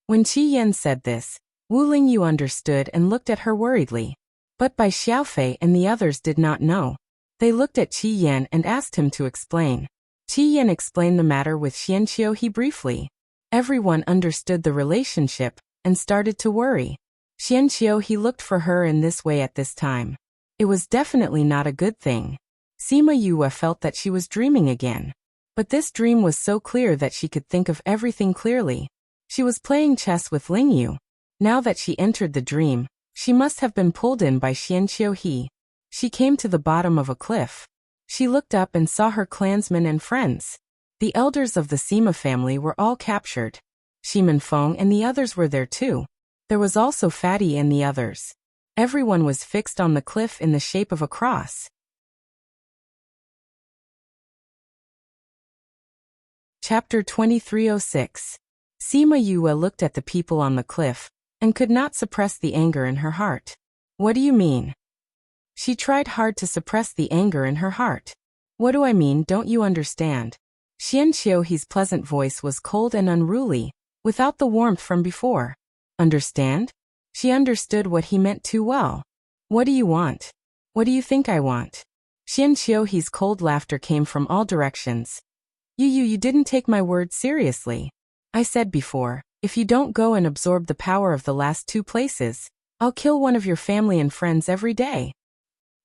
When Qi Yan said this, Wu Lingyu understood and looked at her worriedly. But Bai Xiaofei and the others did not know. They looked at Qi Yan and asked him to explain. Qi Yan explained the matter with Xianqiu He briefly. Everyone understood the relationship and started to worry. Xianqiu He looked for her in this way at this time. It was definitely not a good thing. Sima Yue felt that she was dreaming again. But this dream was so clear that she could think of everything clearly. She was playing chess with Lingyu. Now that she entered the dream, She must have been pulled in by Xianqiuhe. She came to the bottom of a cliff. She looked up and saw her clansmen and friends. The elders of the Sima family were all captured. Shiman Feng and the others were there too. There was also Fatty and the others. Everyone was fixed on the cliff in the shape of a cross. Chapter 2306. Sima Yue looked at the people on the cliff and could not suppress the anger in her heart. What do you mean? She tried hard to suppress the anger in her heart. What do I mean, don't you understand? Xianqiuhe's pleasant voice was cold and unruly, without the warmth from before. Understand? She understood what he meant too well. What do you want? What do you think I want? Xianqiuhe's cold laughter came from all directions. You didn't take my words seriously. I said before, if you don't go and absorb the power of the last two places, I'll kill one of your family and friends every day.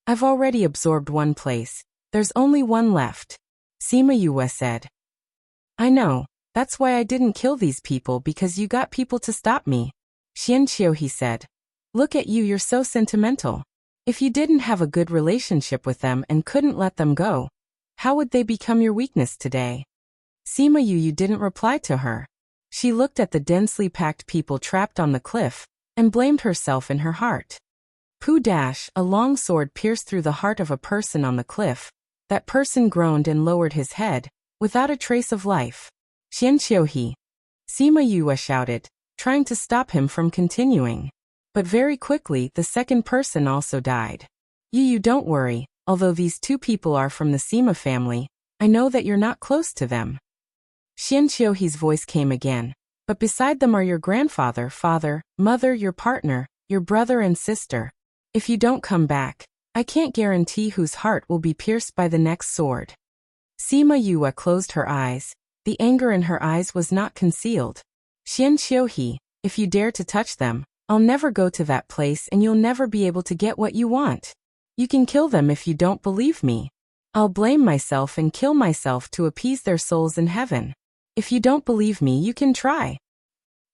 I've already absorbed one place. There's only one left. Sima Yue said. I know, that's why I didn't kill these people, because you got people to stop me. Xianqiuhe said. Look at you, you're so sentimental. If you didn't have a good relationship with them and couldn't let them go, how would they become your weakness today? Sima Yue didn't reply to her. She looked at the densely packed people trapped on the cliff and blamed herself in her heart. Pooh! A long sword pierced through the heart of a person on the cliff. That person groaned and lowered his head, without a trace of life. Xianqiuhe. Sima Yue shouted, trying to stop him from continuing. But very quickly the second person also died. You don't worry, although these two people are from the Sima family, I know that you're not close to them. Xianqiuhe's voice came again. But beside them are your grandfather, father, mother, your partner, your brother and sister. If you don't come back, I can't guarantee whose heart will be pierced by the next sword. Sima Yue closed her eyes. The anger in her eyes was not concealed. Xianqiuhe, if you dare to touch them, I'll never go to that place and you'll never be able to get what you want. You can kill them if you don't believe me. I'll blame myself and kill myself to appease their souls in heaven. If you don't believe me, you can try.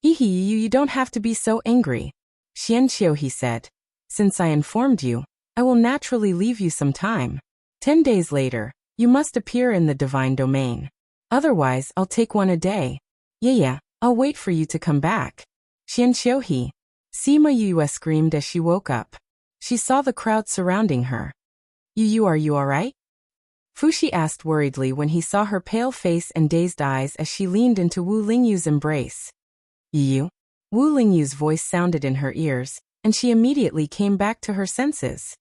You don't have to be so angry. Xianqiuhe said. Since I informed you, I will naturally leave you some time. 10 days later, you must appear in the divine domain. Otherwise, I'll take one a day. Yeah, I'll wait for you to come back. Xianqiuhe. Sima Yue screamed as she woke up. She saw the crowd surrounding her. Are you alright? Fuxi asked worriedly when he saw her pale face and dazed eyes as she leaned into Wu Lingyu's embrace. Wu Lingyu's voice sounded in her ears, and she immediately came back to her senses.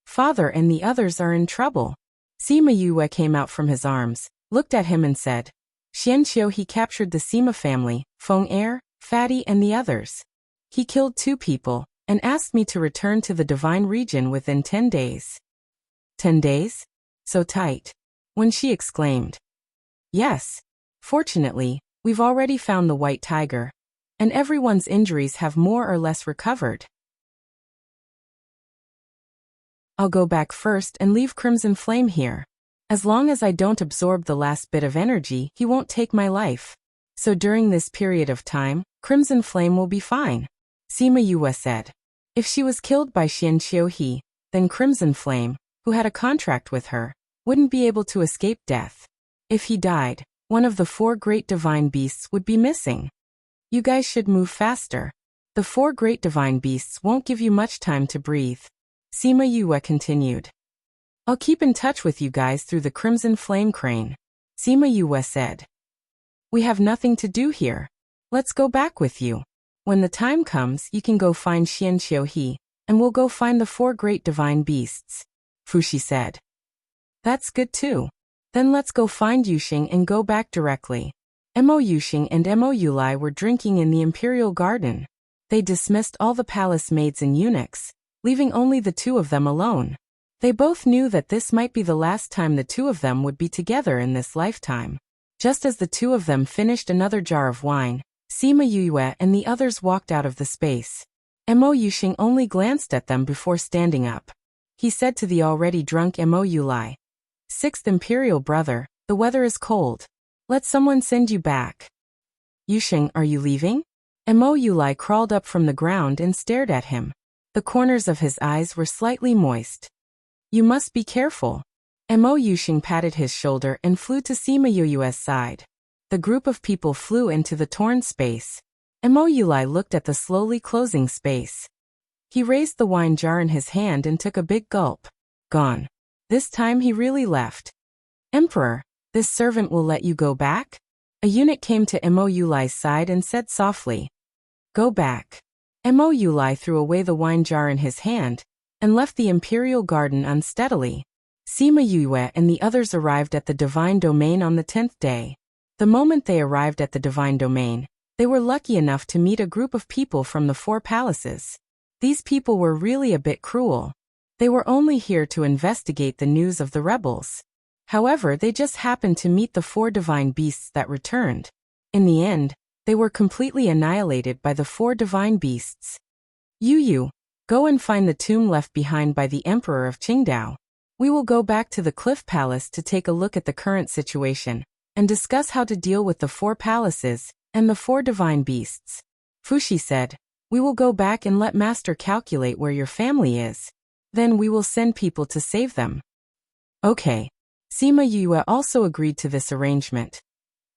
Father and the others are in trouble. Sima Yue came out from his arms, looked at him and said, Xianqiuhe captured the Sima family, Feng Er, Fatty and the others. He killed 2 people, and asked me to return to the divine region within 10 days. 10 days? So tight. When she exclaimed. Yes. Fortunately, we've already found the white tiger, and everyone's injuries have more or less recovered. I'll go back first and leave Crimson Flame here. As long as I don't absorb the last bit of energy, he won't take my life. So during this period of time, Crimson Flame will be fine. Sima Yue said. If she was killed by Xianqiuhe, then Crimson Flame, who had a contract with her, wouldn't be able to escape death. If he died, one of the 4 great divine beasts would be missing. You guys should move faster. The 4 great divine beasts won't give you much time to breathe. Sima Yue continued. I'll keep in touch with you guys through the Crimson Flame Crane. Sima Yue said. We have nothing to do here. Let's go back with you. When the time comes, you can go find Xianqiuhe, and we'll go find the 4 great divine beasts. Fuxi said. That's good too. Then let's go find Yuxing and go back directly. Mo Yuxing and Mo Yulai were drinking in the imperial garden. They dismissed all the palace maids and eunuchs, leaving only the 2 of them alone. They both knew that this might be the last time the 2 of them would be together in this lifetime. Just as the 2 of them finished another jar of wine, Sima Yue and the others walked out of the space. Mo Yuxing only glanced at them before standing up. He said to the already drunk Mo Yulai, 6th Imperial brother, the weather is cold. Let someone send you back. Yuxing, are you leaving? Mo Yulai crawled up from the ground and stared at him. The corners of his eyes were slightly moist. You must be careful. Mo Yuxing patted his shoulder and flew to Sima Yu's side. The group of people flew into the torn space. Mo Yulai looked at the slowly closing space. He raised the wine jar in his hand and took a big gulp. Gone. This time he really left. Emperor, this servant will let you go back? A eunuch came to Mo Yulai's side and said softly. Go back. Mo Yulai threw away the wine jar in his hand and left the imperial garden unsteadily. Sima Yue and the others arrived at the divine domain on the 10th day. The moment they arrived at the divine domain, they were lucky enough to meet a group of people from the 4 palaces. These people were really a bit cruel. They were only here to investigate the news of the rebels. However, they just happened to meet the 4 divine beasts that returned. In the end, they were completely annihilated by the 4 divine beasts. Yu, go and find the tomb left behind by the Emperor of Qingdao. We will go back to the Cliff Palace to take a look at the current situation and discuss how to deal with the 4 palaces and the 4 divine beasts. Fushi said, we will go back and let Master calculate where your family is. Then we will send people to save them. Okay. Sima Yue also agreed to this arrangement.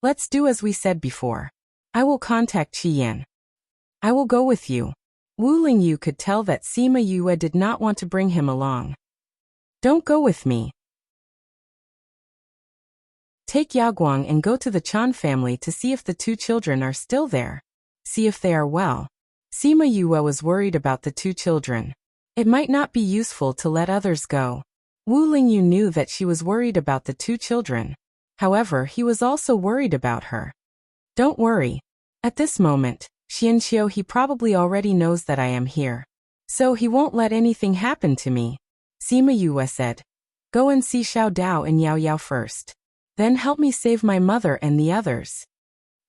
Let's do as we said before. I will contact Qi Yan. I will go with you. Wu Lingyu could tell that Sima Yue did not want to bring him along. Don't go with me. Take Yaguang and go to the Chan family to see if the 2 children are still there. See if they are well. Sima Yue was worried about the 2 children. It might not be useful to let others go. Wu Lingyu knew that she was worried about the 2 children. However, he was also worried about her. Don't worry. At this moment, Xianqiu he probably already knows that I am here. So he won't let anything happen to me. Sima Yue said. Go and see Xiao Dao and Yao Yao first. Then help me save my mother and the others.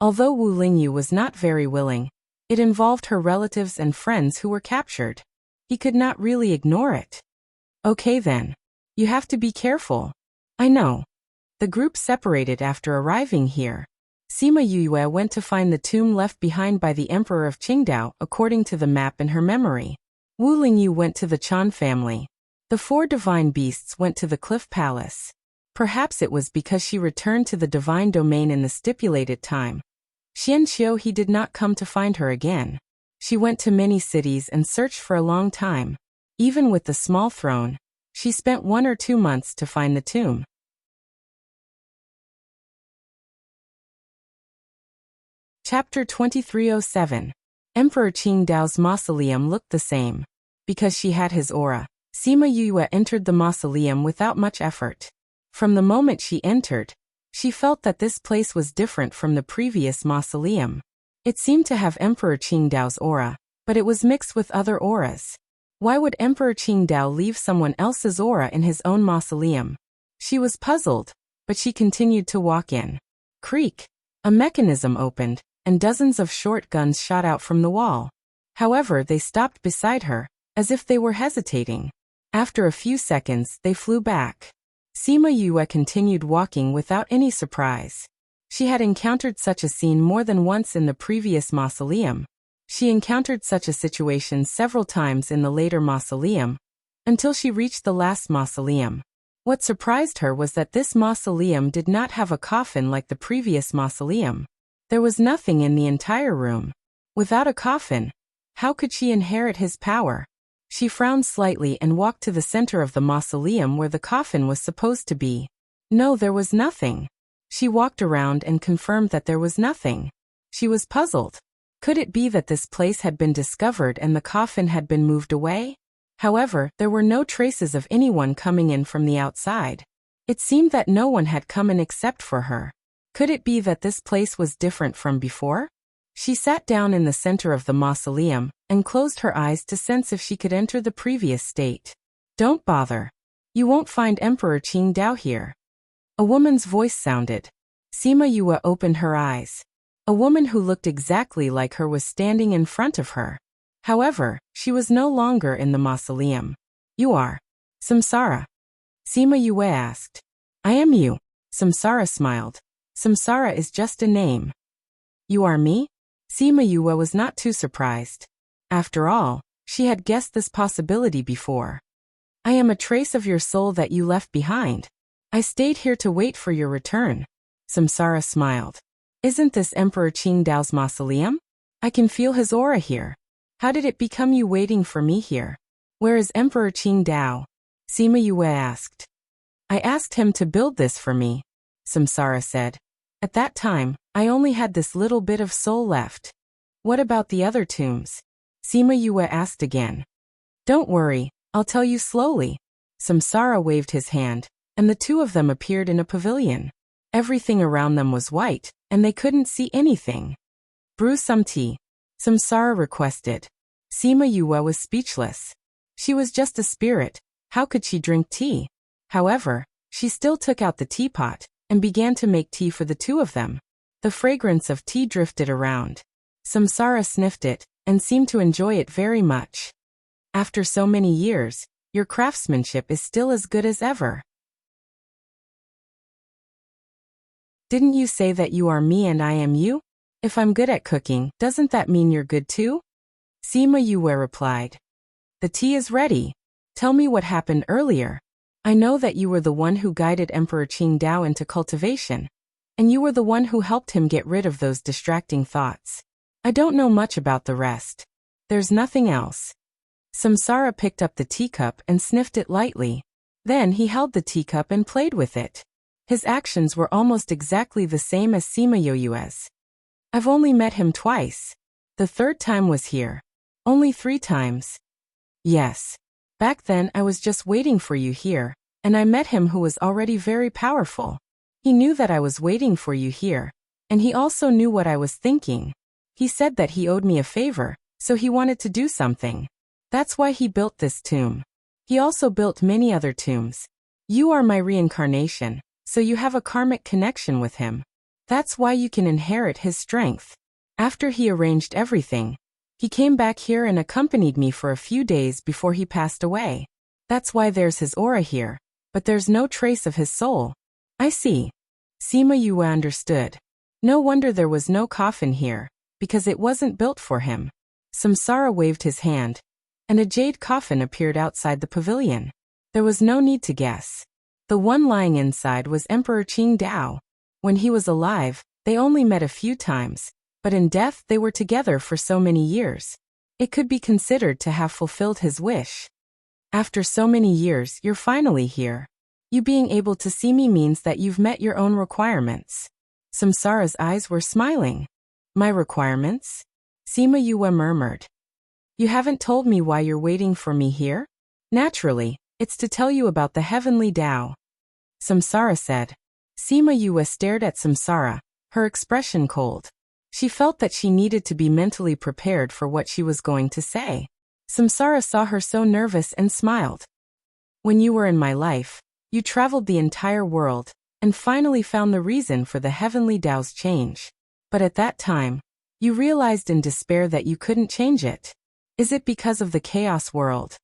Although Wu Lingyu was not very willing, it involved her relatives and friends who were captured. He could not really ignore it. Okay then. You have to be careful. I know. The group separated after arriving here. Sima Yue went to find the tomb left behind by the Emperor of Qingdao according to the map in her memory. Wu Lingyu went to the Chan family. The 4 divine beasts went to the Cliff Palace. Perhaps it was because she returned to the divine domain in the stipulated time. Xianqiu he did not come to find her again. She went to many cities and searched for a long time. Even with the small throne, she spent 1 or 2 months to find the tomb. Chapter 2307. Emperor Qingdao's mausoleum looked the same. Because she had his aura, Sima Yue entered the mausoleum without much effort. From the moment she entered, she felt that this place was different from the previous mausoleum. It seemed to have Emperor Qingdao's aura, but it was mixed with other auras. Why would Emperor Qingdao leave someone else's aura in his own mausoleum? She was puzzled, but she continued to walk in. Creak! A mechanism opened, and dozens of short guns shot out from the wall. However, they stopped beside her, as if they were hesitating. After a few seconds, they flew back. Sima Yue continued walking without any surprise. She had encountered such a scene more than once in the previous mausoleum. She encountered such a situation several times in the later mausoleum, until she reached the last mausoleum. What surprised her was that this mausoleum did not have a coffin like the previous mausoleum. There was nothing in the entire room. Without a coffin, how could she inherit his power? She frowned slightly and walked to the center of the mausoleum where the coffin was supposed to be. No, there was nothing. She walked around and confirmed that there was nothing. She was puzzled. Could it be that this place had been discovered and the coffin had been moved away? However, there were no traces of anyone coming in from the outside. It seemed that no one had come in except for her. Could it be that this place was different from before? She sat down in the center of the mausoleum and closed her eyes to sense if she could enter the previous state. Don't bother. You won't find Emperor Qingdao here. A woman's voice sounded. Sima Yue opened her eyes. A woman who looked exactly like her was standing in front of her. However, she was no longer in the mausoleum. You are Samsara? Sima Yue asked. I am you. Samsara smiled. Samsara is just a name. You are me? Sima Yue was not too surprised. After all, She had guessed this possibility before. I am a trace of your soul that you left behind. I stayed here to wait for your return. Samsara smiled. Isn't this Emperor Qingdao's mausoleum? I can feel his aura here. How did it become you waiting for me here? Where is Emperor Qingdao? Sima Yue asked. I asked him to build this for me, Samsara said. At that time, I only had this little bit of soul left. What about the other tombs? Sima Yue asked again. Don't worry, I'll tell you slowly. Samsara waved his hand, and the two of them appeared in a pavilion. Everything around them was white, and they couldn't see anything. Brew some tea, Samsara requested. Sima Yue was speechless. She was just a spirit, how could she drink tea? However, she still took out the teapot, and began to make tea for the two of them. The fragrance of tea drifted around. Samsara sniffed it, and seemed to enjoy it very much. After so many years, your craftsmanship is still as good as ever. Didn't you say that you are me and I am you? If I'm good at cooking, doesn't that mean you're good too? Sima Yue replied. The tea is ready. Tell me what happened earlier. I know that you were the one who guided Emperor Qingdao into cultivation, and you were the one who helped him get rid of those distracting thoughts. I don't know much about the rest. There's nothing else. Samsara picked up the teacup and sniffed it lightly. Then he held the teacup and played with it. His actions were almost exactly the same as Sima Yue's. I've only met him twice. The third time was here. Only 3 times. Yes. Back then I was just waiting for you here, and I met him who was already very powerful. He knew that I was waiting for you here, and he also knew what I was thinking. He said that he owed me a favor, so he wanted to do something. That's why he built this tomb. He also built many other tombs. You are my reincarnation, so you have a karmic connection with him. That's why you can inherit his strength. After he arranged everything, he came back here and accompanied me for a few days before he passed away. That's why there's his aura here, but there's no trace of his soul. I see. Sima Yue understood. No wonder there was no coffin here, because it wasn't built for him. Samsara waved his hand, and a jade coffin appeared outside the pavilion. There was no need to guess. The one lying inside was Emperor Qingdao. When he was alive, they only met a few times, but in death they were together for so many years. It could be considered to have fulfilled his wish. After so many years, you're finally here. You being able to see me means that you've met your own requirements. Samsara's eyes were smiling. My requirements? Sima Yue murmured. You haven't told me why you're waiting for me here? Naturally, it's to tell you about the heavenly Tao. Samsara said. Sima Yue stared at Samsara, her expression cold. She felt that she needed to be mentally prepared for what she was going to say. Samsara saw her so nervous and smiled. When you were in my life, you traveled the entire world, and finally found the reason for the heavenly Tao's change. But at that time, you realized in despair that you couldn't change it. Is it because of the chaos world?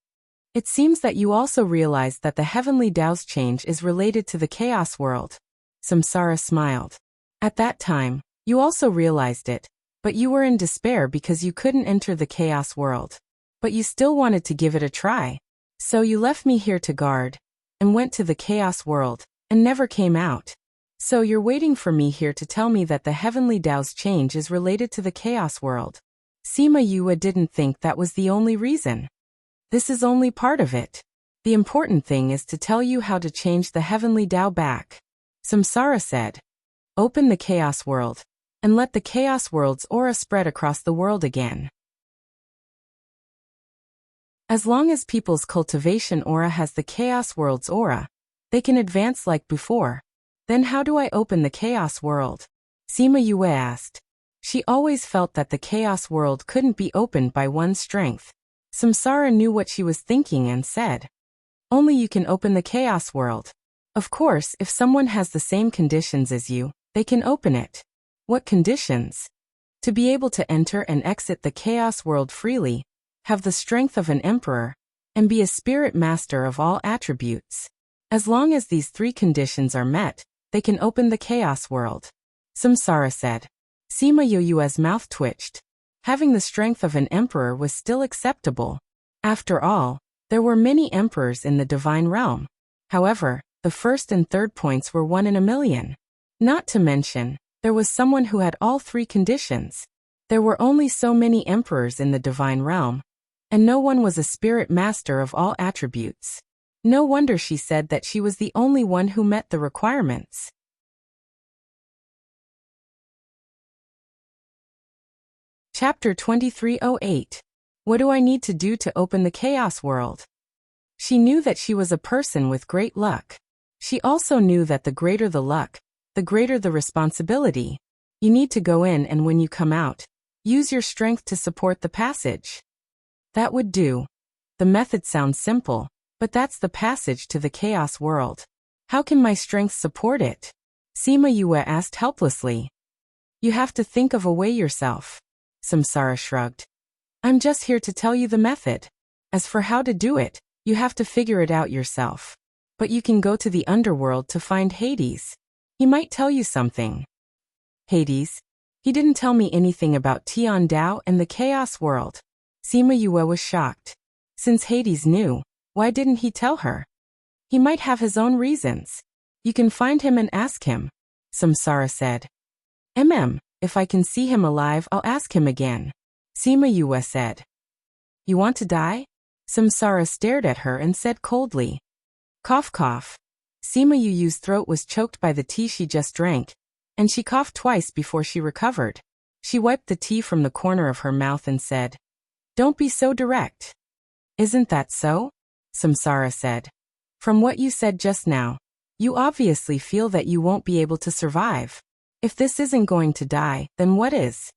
It seems that you also realized that the heavenly Tao's change is related to the chaos world. Samsara smiled. At that time, you also realized it, but you were in despair because you couldn't enter the chaos world. But you still wanted to give it a try. So you left me here to guard, and went to the chaos world, and never came out. So you're waiting for me here to tell me that the heavenly Tao's change is related to the chaos world. Sima Yue didn't think that was the only reason. This is only part of it. The important thing is to tell you how to change the heavenly Tao back. Samsara said. Open the chaos world, and let the chaos world's aura spread across the world again. As long as people's cultivation aura has the chaos world's aura, they can advance like before. Then how do I open the chaos world? Sima Yue asked. She always felt that the chaos world couldn't be opened by one's strength. Samsara knew what she was thinking and said. Only you can open the chaos world. Of course, if someone has the same conditions as you, they can open it. What conditions? To be able to enter and exit the chaos world freely, have the strength of an emperor, and be a spirit master of all attributes. As long as these 3 conditions are met, they can open the chaos world. Samsara said. Sima Yue's mouth twitched. Having the strength of an emperor was still acceptable, After all, there were many emperors in the divine realm. However, the first and third points were 1 in a million. Not to mention, there was someone who had all 3 conditions. There were only so many emperors in the divine realm, and no one was a spirit master of all attributes. No wonder she said that she was the only one who met the requirements. Chapter 2308. What do I need to do to open the chaos world? She knew that she was a person with great luck. She also knew that the greater the luck, the greater the responsibility. You need to go in, and when you come out, use your strength to support the passage. That would do. The method sounds simple, but that's the passage to the chaos world. How can my strength support it? Sima Yue asked helplessly. You have to think of a way yourself. Samsara shrugged. I'm just here to tell you the method. As for how to do it, you have to figure it out yourself. But you can go to the underworld to find Hades. He might tell you something. Hades? He didn't tell me anything about Tian Dao and the chaos world. Sima Yue was shocked. Since Hades knew, why didn't he tell her? He might have his own reasons. You can find him and ask him, Samsara said. If I can see him alive, I'll ask him again. Sima Yue said. You want to die? Samsara stared at her and said coldly. Cough cough. Sima Yue's throat was choked by the tea she just drank, and she coughed twice before she recovered. She wiped the tea from the corner of her mouth and said, Don't be so direct. Isn't that so? Samsara said. From what you said just now, you obviously feel that you won't be able to survive. If this isn't going to die, then what is?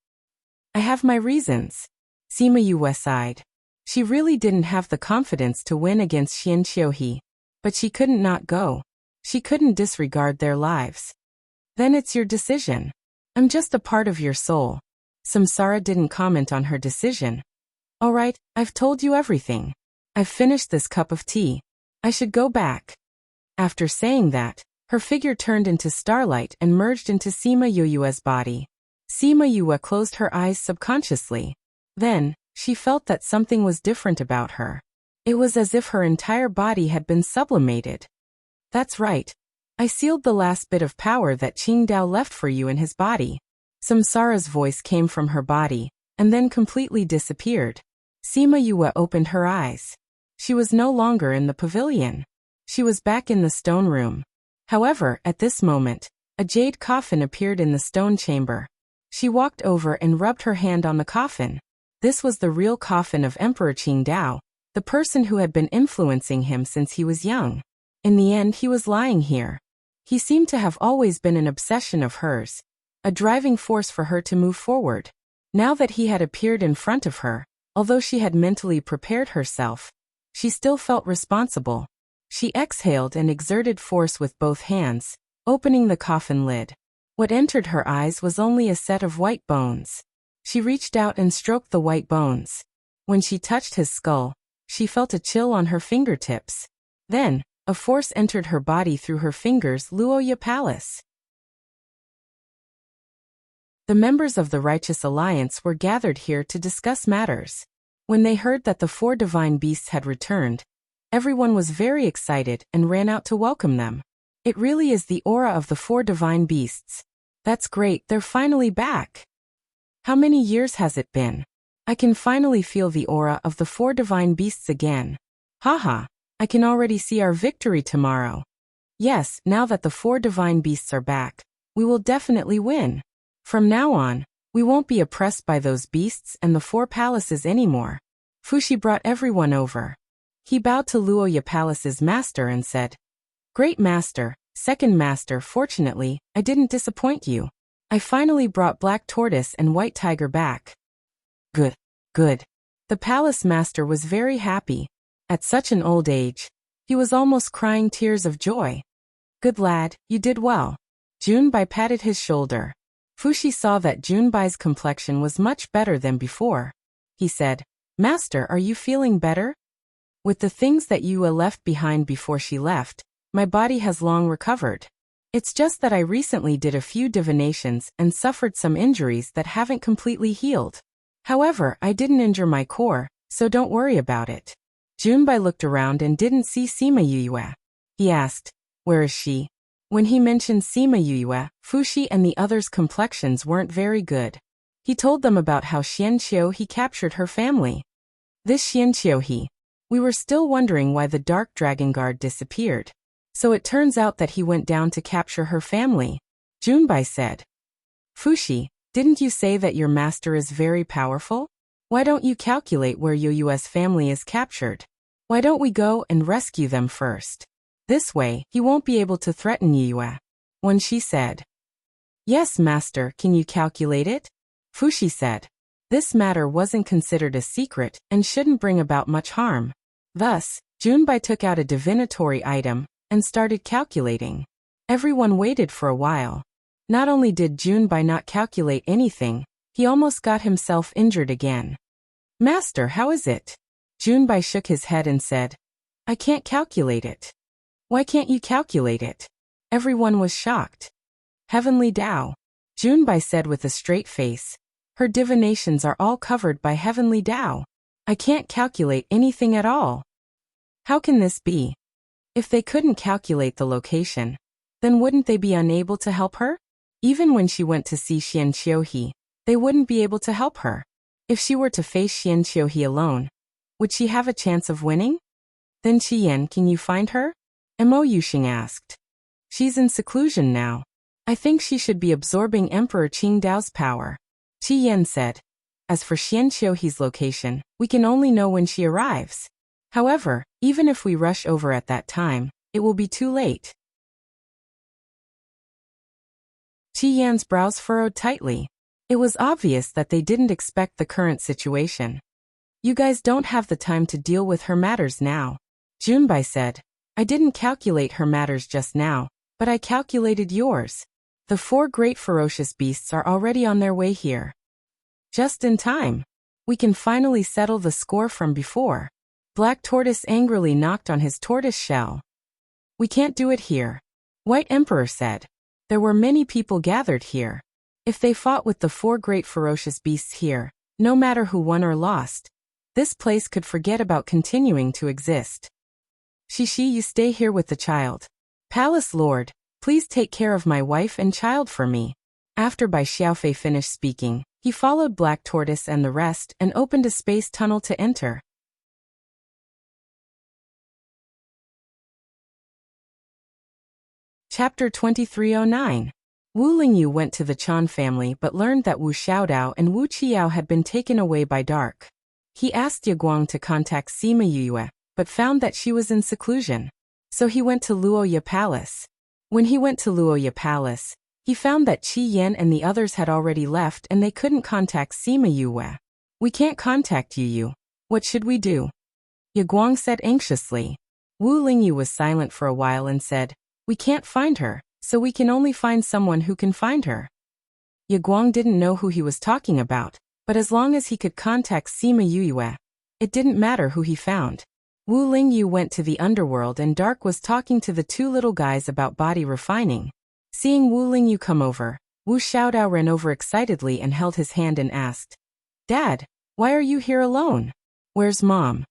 I have my reasons. Sima Yue sighed. She really didn't have the confidence to win against Xian Qiuhe. But she couldn't not go. She couldn't disregard their lives. Then it's your decision. I'm just a part of your soul. Samsara didn't comment on her decision. All right, I've told you everything. I've finished this cup of tea. I should go back. After saying that, her figure turned into starlight and merged into Sima Yue's body. Sima Yue closed her eyes subconsciously. Then, she felt that something was different about her. It was as if her entire body had been sublimated. That's right. I sealed the last bit of power that Qing Dao left for you in his body. Samsara's voice came from her body, and then completely disappeared. Sima Yue opened her eyes. She was no longer in the pavilion. She was back in the stone room. However, at this moment, a jade coffin appeared in the stone chamber. She walked over and rubbed her hand on the coffin. This was the real coffin of Emperor Qing Dao, the person who had been influencing him since he was young. In the end, he was lying here. He seemed to have always been an obsession of hers, a driving force for her to move forward. Now that he had appeared in front of her, although she had mentally prepared herself, she still felt responsible. She exhaled and exerted force with both hands, opening the coffin lid. What entered her eyes was only a set of white bones. She reached out and stroked the white bones. When she touched his skull, she felt a chill on her fingertips. Then, a force entered her body through her fingers. Luoya Palace. The members of the Righteous Alliance were gathered here to discuss matters. When they heard that the 4 divine beasts had returned, everyone was very excited and ran out to welcome them. It really is the aura of the 4 divine beasts. That's great, they're finally back. How many years has it been? I can finally feel the aura of the 4 divine beasts again. Haha, I can already see our victory tomorrow. Yes, now that the 4 divine beasts are back, we will definitely win. From now on, we won't be oppressed by those beasts and the 4 palaces anymore. Fushi brought everyone over. He bowed to Luoya Palace's master and said, Great master, second master, fortunately, I didn't disappoint you. I finally brought Black Tortoise and White Tiger back. Good, good. The palace master was very happy. At such an old age, he was almost crying tears of joy. Good lad, you did well. Junbai patted his shoulder. Fushi saw that Junbai's complexion was much better than before. He said, Master, are you feeling better? With the things that Yue left behind before she left, my body has long recovered. It's just that I recently did a few divinations and suffered some injuries that haven't completely healed. However, I didn't injure my core, so don't worry about it. Junbai looked around and didn't see Sima Yuyue. He asked, where is she? When he mentioned Sima Yuyue, Fushi and the others' complexions weren't very good. He told them about how Xianqiu captured her family. This Xianqiu, we were still wondering why the Dark Dragon Guard disappeared. So it turns out that he went down to capture her family. Junbai said. Fushi, didn't you say that your master is very powerful? Why don't you calculate where Yoyue's family is captured? Why don't we go and rescue them first? This way, he won't be able to threaten Yoyue. When she said. Yes, master, can you calculate it? Fushi said. This matter wasn't considered a secret and shouldn't bring about much harm. Thus, Junbai took out a divinatory item and started calculating. Everyone waited for a while. Not only did Junbai not calculate anything, he almost got himself injured again. Master, how is it? Junbai shook his head and said, I can't calculate it. Why can't you calculate it? Everyone was shocked. Heavenly Tao. Junbai said with a straight face. Her divinations are all covered by Heavenly Tao. I can't calculate anything at all. How can this be? If they couldn't calculate the location, then wouldn't they be unable to help her? Even when she went to see Xianqiu, they wouldn't be able to help her. If she were to face Xianqiu alone, would she have a chance of winning? Then Qiyan, can you find her? Mo Yuxing asked. She's in seclusion now. I think she should be absorbing Emperor Qingdao's power. Qiyan said. As for Xianqiu's location, we can only know when she arrives. However, even if we rush over at that time, it will be too late. Qiyan's brows furrowed tightly. It was obvious that they didn't expect the current situation. You guys don't have the time to deal with her matters now. Junbai said. I didn't calculate her matters just now, but I calculated yours. The 4 great ferocious beasts are already on their way here. Just in time. We can finally settle the score from before. Black Tortoise angrily knocked on his tortoise shell. We can't do it here. White Emperor said. There were many people gathered here. If they fought with the 4 great ferocious beasts here, no matter who won or lost, this place could forget about continuing to exist. Shishi, you stay here with the child. Palace Lord, please take care of my wife and child for me. After Bai Xiaofei finished speaking, he followed Black Tortoise and the rest and opened a space tunnel to enter. Chapter 2309. Wu Lingyu went to the Chan family but learned that Wu Xiaodao and Wu Qiao had been taken away by dark. He asked Ye Guang to contact Sima Yuyue, but found that she was in seclusion. So he went to Luoya Palace. When he went to Luoya Palace, he found that Qi Yan and the others had already left and they couldn't contact Sima Yuyue. We can't contact Yu. What should we do? Ye Guang said anxiously. Wu Lingyu was silent for a while and said, we can't find her, so we can only find someone who can find her. Ye Guang didn't know who he was talking about, but as long as he could contact Sima Yuyue, it didn't matter who he found. Wu Lingyu went to the underworld and Dark was talking to the 2 little guys about body refining. Seeing Wu Lingyu come over, Wu Xiaodao ran over excitedly and held his hand and asked, Dad, why are you here alone? Where's Mom?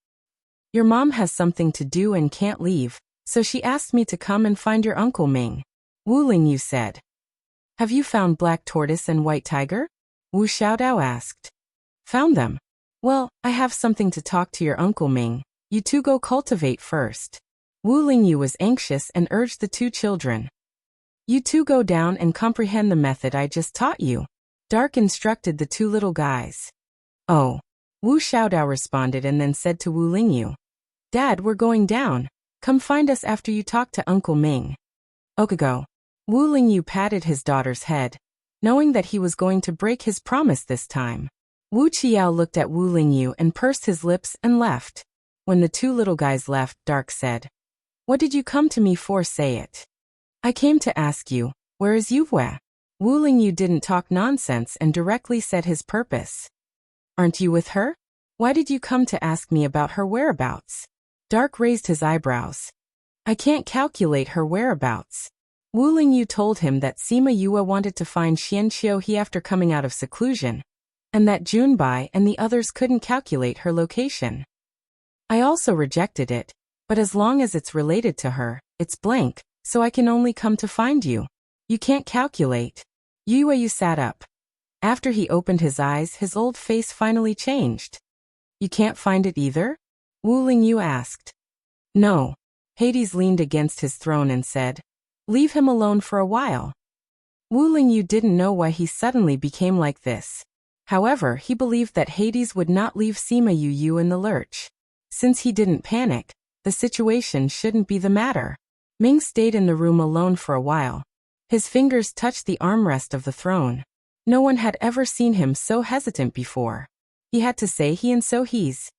Your mom has something to do and can't leave, so she asked me to come and find your Uncle Ming. Wu Lingyu said. Have you found Black Tortoise and White Tiger? Wu Xiaodao asked. Found them? Well, I have something to talk to your Uncle Ming. You 2 go cultivate first. Wu Lingyu was anxious and urged the 2 children. You 2 go down and comprehend the method I just taught you. Dark instructed the 2 little guys. Oh. Wu Xiaodao responded and then said to Wu Lingyu. Dad, we're going down. Come find us after you talk to Uncle Ming. Okay, go. Wu Lingyu patted his daughter's head, knowing that he was going to break his promise this time. Wu Qiao looked at Wu Lingyu and pursed his lips and left. When the 2 little guys left, Dark said, What did you come to me for? Say it. I came to ask you, where is Yue? Wu Lingyu didn't talk nonsense and directly said his purpose. Aren't you with her? Why did you come to ask me about her whereabouts? Dark raised his eyebrows. I can't calculate her whereabouts. Wu Lingyu told him that Sima Yue wanted to find Xianqiu after coming out of seclusion. and that Junbai and the others couldn't calculate her location. I also rejected it, but as long as it's related to her, it's blank, so I can only come to find you. You can't calculate. Yu sat up. After he opened his eyes, his old face finally changed. You can't find it either? Wu Lingyu asked. No. Hades leaned against his throne and said, leave him alone for a while. Wu Lingyu didn't know why he suddenly became like this. However, he believed that Hades would not leave Sima Yu in the lurch. Since he didn't panic, the situation shouldn't be the matter. Ming stayed in the room alone for a while. His fingers touched the armrest of the throne. No one had ever seen him so hesitant before. He had to say he and so he's.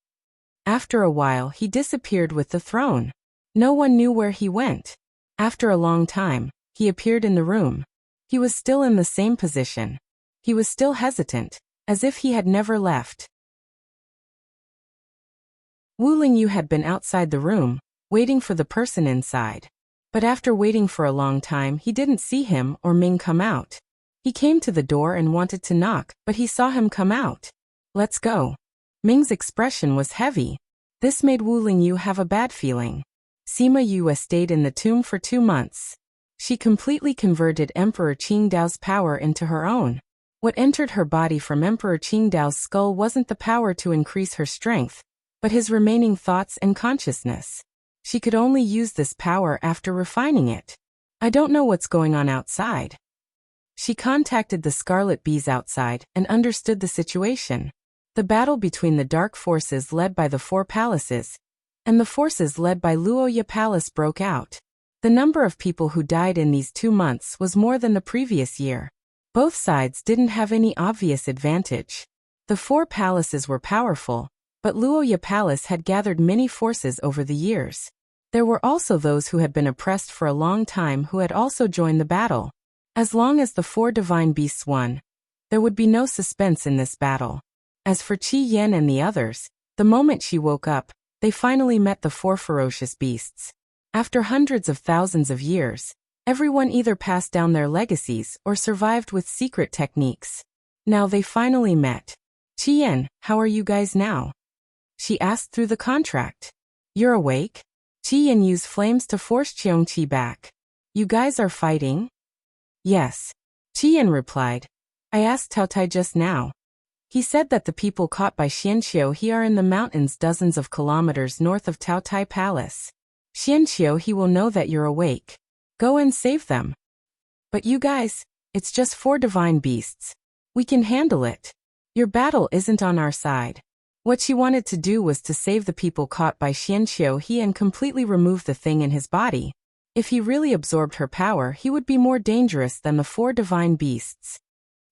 After a while, he disappeared with the throne. No one knew where he went. After a long time, he appeared in the room. He was still in the same position. He was still hesitant, as if he had never left. Wu Lingyu had been outside the room, waiting for the person inside. But after waiting for a long time, he didn't see him or Ming come out. He came to the door and wanted to knock, but he saw him come out. Let's go. Ming's expression was heavy. This made Wu Lingyu have a bad feeling. Sima Yue stayed in the tomb for 2 months. She completely converted Emperor Qingdao's power into her own. What entered her body from Emperor Qingdao's skull wasn't the power to increase her strength, but his remaining thoughts and consciousness. She could only use this power after refining it. I don't know what's going on outside. She contacted the Scarlet Bees outside and understood the situation. The battle between the dark forces led by the 4 palaces and the forces led by Luoya Palace broke out. The number of people who died in these 2 months was more than the previous year. Both sides didn't have any obvious advantage. The 4 palaces were powerful, but Luoya Palace had gathered many forces over the years. There were also those who had been oppressed for a long time who had also joined the battle. As long as the 4 divine beasts won, there would be no suspense in this battle. As for Qi Yan and the others, the moment she woke up, they finally met the 4 ferocious beasts. After hundreds of thousands of years, everyone either passed down their legacies or survived with secret techniques. Now they finally met. Qi Yan, how are you guys now? She asked through the contract. You're awake? Qi Yan used flames to force Qiongqi back. You guys are fighting? Yes. Qi Yan replied. I asked Tao Tai just now. He said that the people caught by Xianqiu he are in the mountains dozens of kilometers north of Tao Tai Palace. Xianqiu he will know that you're awake. Go and save them. But you guys, it's just 4 divine beasts. We can handle it. Your battle isn't on our side. What she wanted to do was to save the people caught by Xianqiu he and completely remove the thing in his body. If he really absorbed her power, he would be more dangerous than the 4 divine beasts.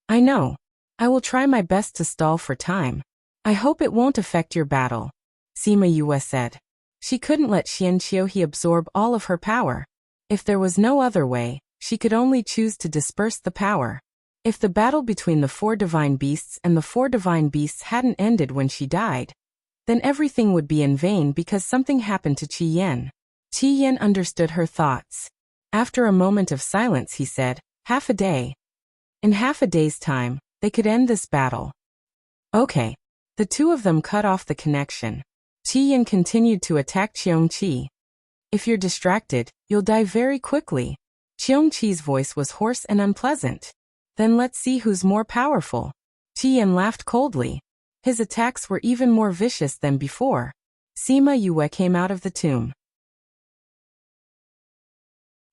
I know. I will try my best to stall for time. I hope it won't affect your battle. Sima Yue said. She couldn't let Xianqiu he absorb all of her power. If there was no other way, she could only choose to disperse the power. If the battle between the 4 divine beasts and the 4 divine beasts hadn't ended when she died, then everything would be in vain because something happened to Qi Yan. Qi Yan understood her thoughts. After a moment of silence he said, half a day. In half a day's time, they could end this battle. Okay. The 2 of them cut off the connection. Qi Yan continued to attack Qiongqi. If you're distracted, you'll die very quickly. Qiongqi's voice was hoarse and unpleasant. Then let's see who's more powerful. Qi Yan laughed coldly. His attacks were even more vicious than before. Sima Yue came out of the tomb.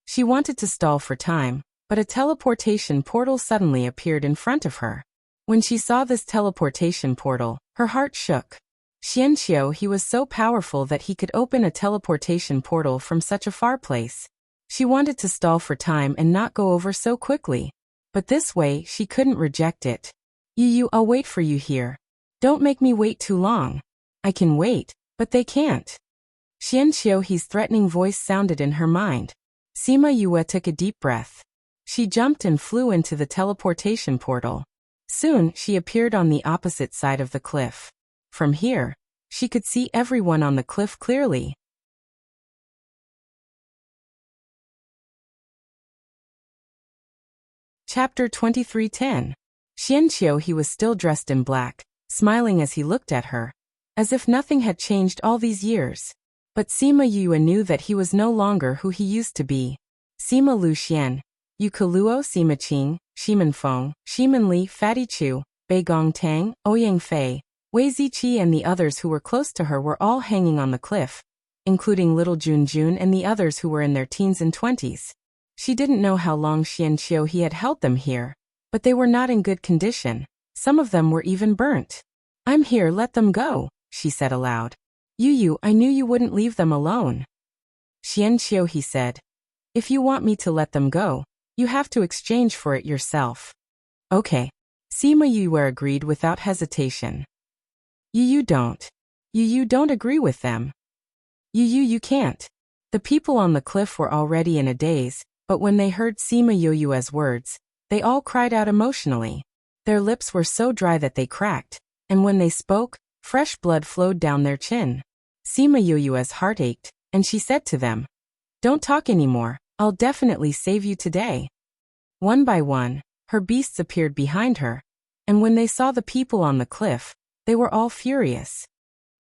She wanted to stall for time, but a teleportation portal suddenly appeared in front of her. When she saw this teleportation portal, her heart shook. Xianqiu he was so powerful that he could open a teleportation portal from such a far place. She wanted to stall for time and not go over so quickly. But this way she couldn't reject it. I'll wait for you here. Don't make me wait too long. I can wait, but they can't. Xianqiu he's threatening voice sounded in her mind. Sima Yue took a deep breath. She jumped and flew into the teleportation portal. Soon, she appeared on the opposite side of the cliff. From here, she could see everyone on the cliff clearly. Chapter 23:10. Xianqiu he was still dressed in black, smiling as he looked at her, as if nothing had changed all these years. But Sima Yue knew that he was no longer who he used to be. Sima Lu Xian, Yu Keluo Sima Qing, Ximen Feng, Ximen Li, Fatty Chu, Bei Gong Tang, Ouyang Fei, Wei Ziqi and the others who were close to her were all hanging on the cliff, including little Junjun and the others who were in their teens and 20s. She didn't know how long Xianqiu he had held them here, but they were not in good condition. Some of them were even burnt. "I'm here, let them go," she said aloud. "Yu, I knew you wouldn't leave them alone." "Xianqiu," he said, "if you want me to let them go, you have to exchange for it yourself." "Okay." Sima Yue agreed without hesitation. You don't. You don't agree with them. You can't." The people on the cliff were already in a daze, but when they heard Sima Yue's words, they all cried out emotionally. Their lips were so dry that they cracked, and when they spoke, fresh blood flowed down their chin. Sima Yue's heart ached, and she said to them, "Don't talk anymore, I'll definitely save you today." One by one, her beasts appeared behind her, and when they saw the people on the cliff, they were all furious.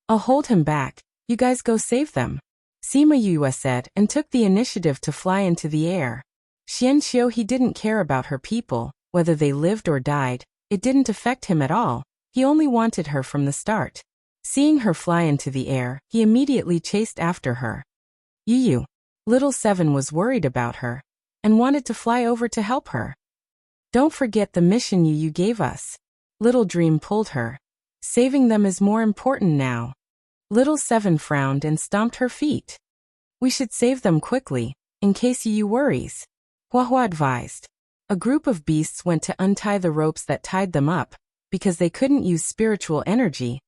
"I'll hold him back, you guys go save them," Sima Yue said and took the initiative to fly into the air. Xianqiu he didn't care about her people, whether they lived or died, it didn't affect him at all, he only wanted her from the start. Seeing her fly into the air, he immediately chased after her. Yu, little Seven was worried about her, and wanted to fly over to help her. "Don't forget the mission Yu gave us." Little Dream pulled her. "Saving them is more important now." Little Seven frowned and stomped her feet. "We should save them quickly, in case Yu worries," Huahua advised. A group of beasts went to untie the ropes that tied them up, because they couldn't use spiritual energy.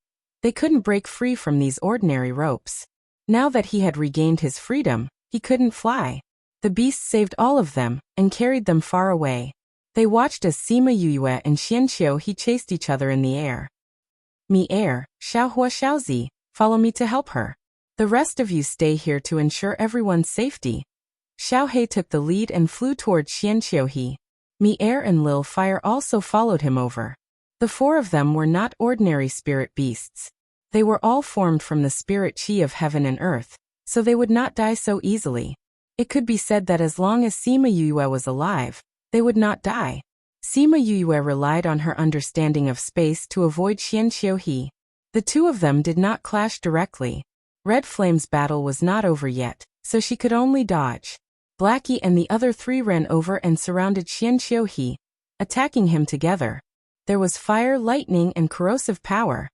They couldn't break free from these ordinary ropes. Now that he had regained his freedom, he couldn't fly. The beasts saved all of them, and carried them far away. They watched as Sima Yue and Xianqiu he chased each other in the air. "Me air, Xiaohua Xiaozi, follow me to help her. The rest of you stay here to ensure everyone's safety." Xiao He took the lead and flew towards Xianqiu he. Me air and Lil Fire also followed him over. The four of them were not ordinary spirit beasts. They were all formed from the spirit chi of heaven and earth, so they would not die so easily. It could be said that as long as Sima Yue was alive, they would not die. Sima Yue relied on her understanding of space to avoid Xianqiu he. The two of them did not clash directly. Red Flame's battle was not over yet, so she could only dodge. Blackie and the other three ran over and surrounded Xianqiu he, attacking him together. There was fire, lightning, and corrosive power.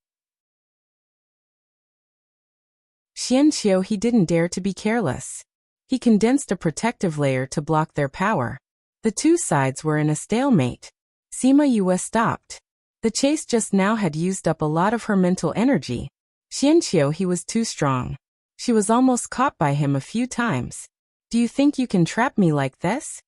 Xianqiu he didn't dare to be careless. He condensed a protective layer to block their power. The two sides were in a stalemate. Sima Yue stopped. The chase just now had used up a lot of her mental energy. Xianqiu he was too strong. She was almost caught by him a few times. "Do you think you can trap me like this?"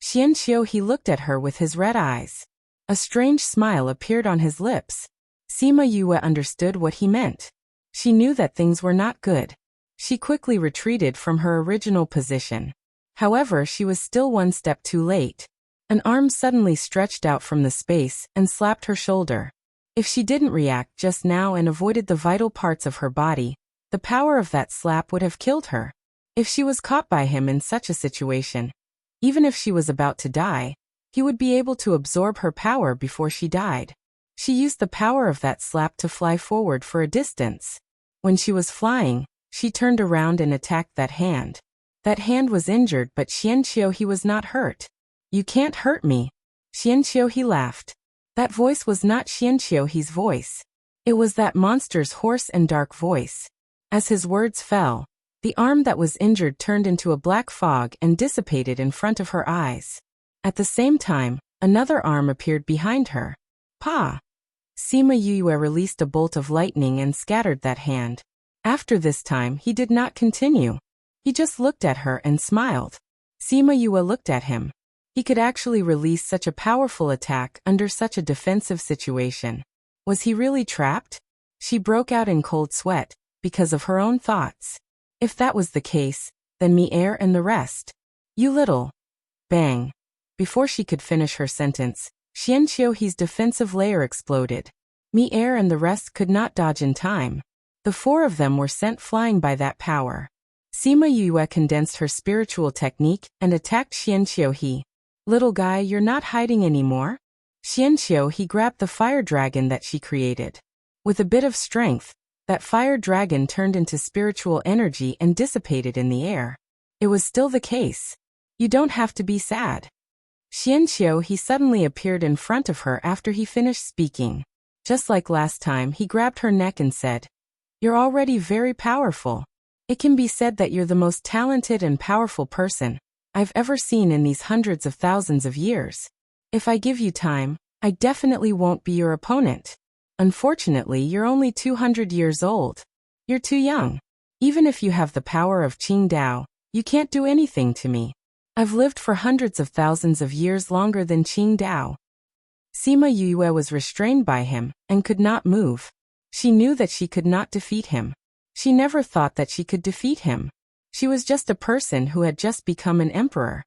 Xianqiu he looked at her with his red eyes. A strange smile appeared on his lips. Sima Yue understood what he meant. She knew that things were not good. She quickly retreated from her original position. However, she was still one step too late. An arm suddenly stretched out from the space and slapped her shoulder. If she didn't react just now and avoided the vital parts of her body, the power of that slap would have killed her. If she was caught by him in such a situation, even if she was about to die, he would be able to absorb her power before she died. She used the power of that slap to fly forward for a distance. When she was flying, she turned around and attacked that hand. That hand was injured, but Xianqiu he was not hurt. "You can't hurt me." Xianqiu he laughed. That voice was not Xianqiu he's voice. It was that monster's hoarse and dark voice. As his words fell, the arm that was injured turned into a black fog and dissipated in front of her eyes. At the same time, another arm appeared behind her. Pa! Sima Yue released a bolt of lightning and scattered that hand. After this time, he did not continue. He just looked at her and smiled. Sima Yue looked at him. He could actually release such a powerful attack under such a defensive situation. Was he really trapped? She broke out in cold sweat, because of her own thoughts. If that was the case, then me air and the rest. "You little..." Bang. Before she could finish her sentence, Xian Xiuhe's defensive layer exploded. Mi-air and the rest could not dodge in time. The four of them were sent flying by that power. Sima Yue condensed her spiritual technique and attacked Xian Xiuhe. Little guy, you're not hiding anymore? Xian Xiuhe grabbed the fire dragon that she created. With a bit of strength, that fire dragon turned into spiritual energy and dissipated in the air. It was still the case. You don't have to be sad. Xian Xiuhe suddenly appeared in front of her after he finished speaking. Just like last time, he grabbed her neck and said, "You're already very powerful. It can be said that you're the most talented and powerful person I've ever seen in these hundreds of thousands of years. If I give you time, I definitely won't be your opponent. Unfortunately, you're only 200 years old. You're too young. Even if you have the power of Qingdao, you can't do anything to me. I've lived for hundreds of thousands of years longer than Qingdao." Sima Yue was restrained by him and could not move. She knew that she could not defeat him. She never thought that she could defeat him. She was just a person who had just become an emperor.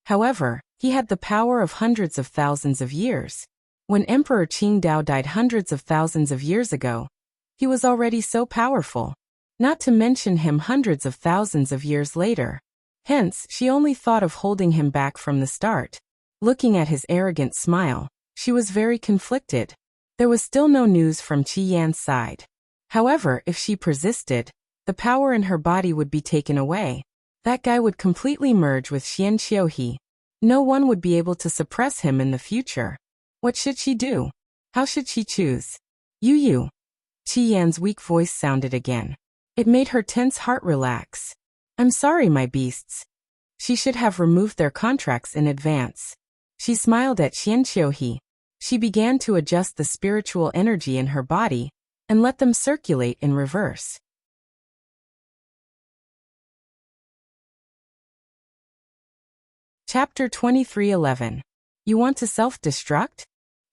However, he had the power of hundreds of thousands of years. When Emperor Qingdao died hundreds of thousands of years ago, he was already so powerful. Not to mention him hundreds of thousands of years later. Hence, she only thought of holding him back from the start. Looking at his arrogant smile, she was very conflicted. There was still no news from Qi Yan's side. However, if she persisted, the power in her body would be taken away. That guy would completely merge with Xian Xiuhe. No one would be able to suppress him in the future. What should she do? How should she choose? Yu. Qi Yan's weak voice sounded again. It made her tense heart relax. "I'm sorry, my beasts." She should have removed their contracts in advance. She smiled at Xian Xiuhe. She began to adjust the spiritual energy in her body and let them circulate in reverse. Chapter 23:11. You want to self-destruct?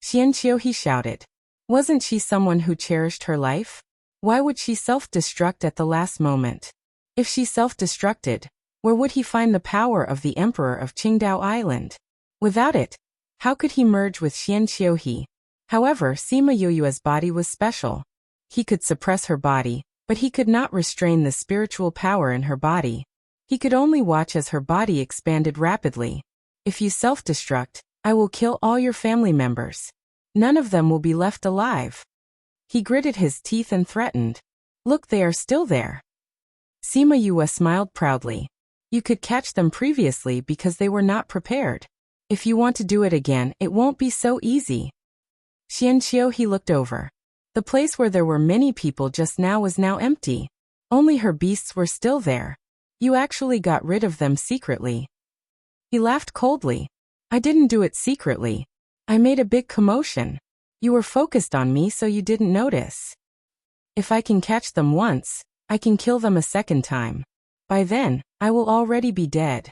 Xian Xiuhe shouted. Wasn't she someone who cherished her life? Why would she self-destruct at the last moment? If she self-destructed, where would he find the power of the Emperor of Qingdao Island? Without it, how could he merge with Xian Xiuhe? However, Sima Yue's body was special. He could suppress her body, but he could not restrain the spiritual power in her body. He could only watch as her body expanded rapidly. If you self-destruct, I will kill all your family members. None of them will be left alive. He gritted his teeth and threatened. Look, they are still there. Sima Yue smiled proudly. You could catch them previously because they were not prepared. If you want to do it again, it won't be so easy. Xian Xiuhe looked over. The place where there were many people just now was now empty. Only her beasts were still there. You actually got rid of them secretly. He laughed coldly. I didn't do it secretly. I made a big commotion. You were focused on me, so you didn't notice. If I can catch them once, I can kill them a second time. By then, I will already be dead.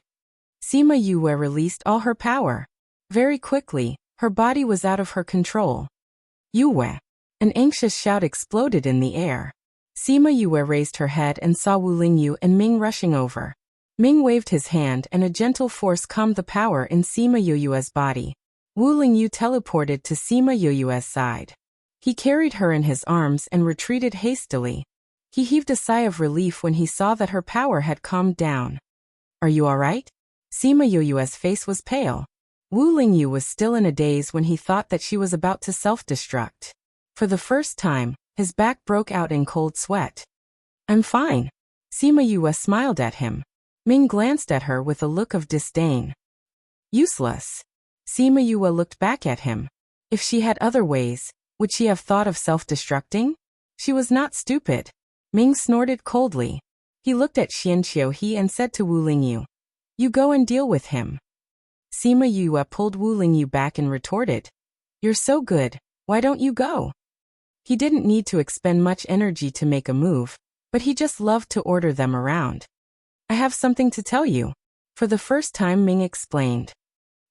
Sima Yue released all her power. Very quickly, her body was out of her control. Yue! An anxious shout exploded in the air. Sima Yue raised her head and saw Wu Lingyu and Ming rushing over. Ming waved his hand and a gentle force calmed the power in Sima Yue's body. Wu Lingyu teleported to Sima Yue's side. He carried her in his arms and retreated hastily. He heaved a sigh of relief when he saw that her power had calmed down. Are you alright? Sima Yue's face was pale. Wu Lingyu was still in a daze when he thought that she was about to self-destruct. For the first time, his back broke out in cold sweat. I'm fine. Sima Yue smiled at him. Ming glanced at her with a look of disdain. Useless. Sima Yue looked back at him. If she had other ways, would she have thought of self-destructing? She was not stupid. Ming snorted coldly. He looked at Xian Xiuhe and said to Wu Lingyu, You go and deal with him. Sima Yue pulled Wu Lingyu back and retorted, You're so good, why don't you go? He didn't need to expend much energy to make a move, but he just loved to order them around. I have something to tell you. For the first time, Ming explained.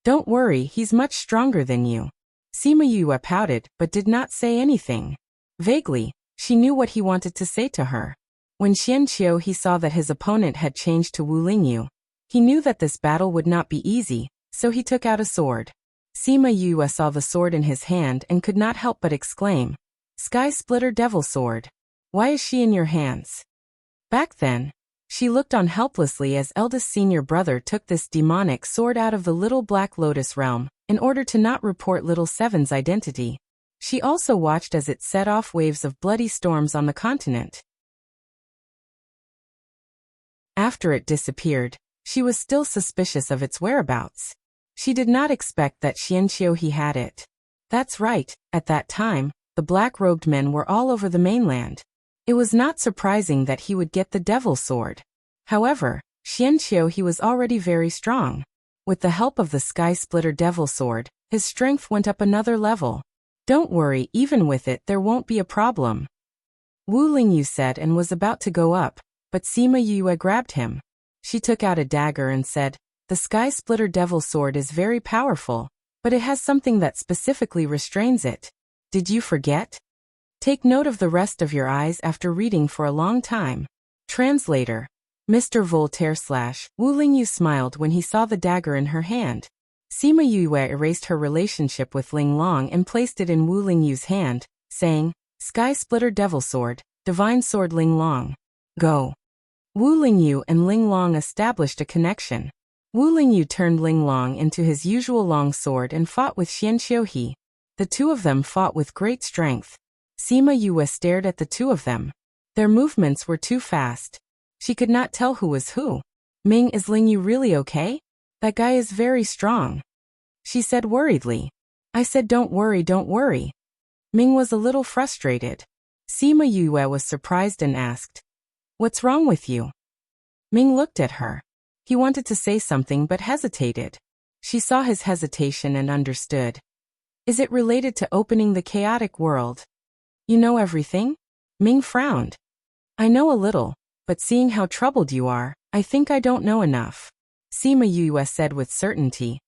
Don't worry, he's much stronger than you. Sima Yue pouted but did not say anything. Vaguely, she knew what he wanted to say to her. When Xian Xiuhe saw that his opponent had changed to Wu Lingyu, he knew that this battle would not be easy, So he took out a sword. Sima Yue saw the sword in his hand and could not help but exclaim, "Sky Splitter Devil Sword. Why is she in your hands?" Back then, she looked on helplessly as eldest senior brother took this demonic sword out of the Little Black Lotus realm, in order to not report Little Seven's identity. She also watched as it set off waves of bloody storms on the continent. After it disappeared, she was still suspicious of its whereabouts. She did not expect that Xianqiuhe had it. That's right, at that time, the black-robed men were all over the mainland. It was not surprising that he would get the devil sword. However, Xianqiuhe was already very strong. With the help of the Sky Splitter Devil Sword, his strength went up another level. "Don't worry, even with it there won't be a problem," Wu Lingyu said and was about to go up, but Sima Yue grabbed him. She took out a dagger and said, "The Sky Splitter Devil Sword is very powerful, but it has something that specifically restrains it. Did you forget? Take note of the rest of your eyes after reading for a long time." Translator. Mr. Voltaire / Wu Lingyu smiled when he saw the dagger in her hand. Sima Yue erased her relationship with Ling Long and placed it in Wu Lingyu's hand, saying, "Sky Splitter Devil Sword, Divine Sword Ling Long. Go." Wu Lingyu and Ling Long established a connection. Wu Lingyu turned Ling Long into his usual long sword and fought with Xianqiuhe. The two of them fought with great strength. Sima Yue stared at the two of them. Their movements were too fast. She could not tell who was who. "Ming, is Lingyu really okay? That guy is very strong," she said worriedly. "I said don't worry, don't worry." Ming was a little frustrated. Sima Yue was surprised and asked, "What's wrong with you?" Ming looked at her. He wanted to say something but hesitated. She saw his hesitation and understood. "Is it related to opening the chaotic world? You know everything?" Ming frowned. "I know a little, but seeing how troubled you are, I think I don't know enough," Sima Yue said with certainty.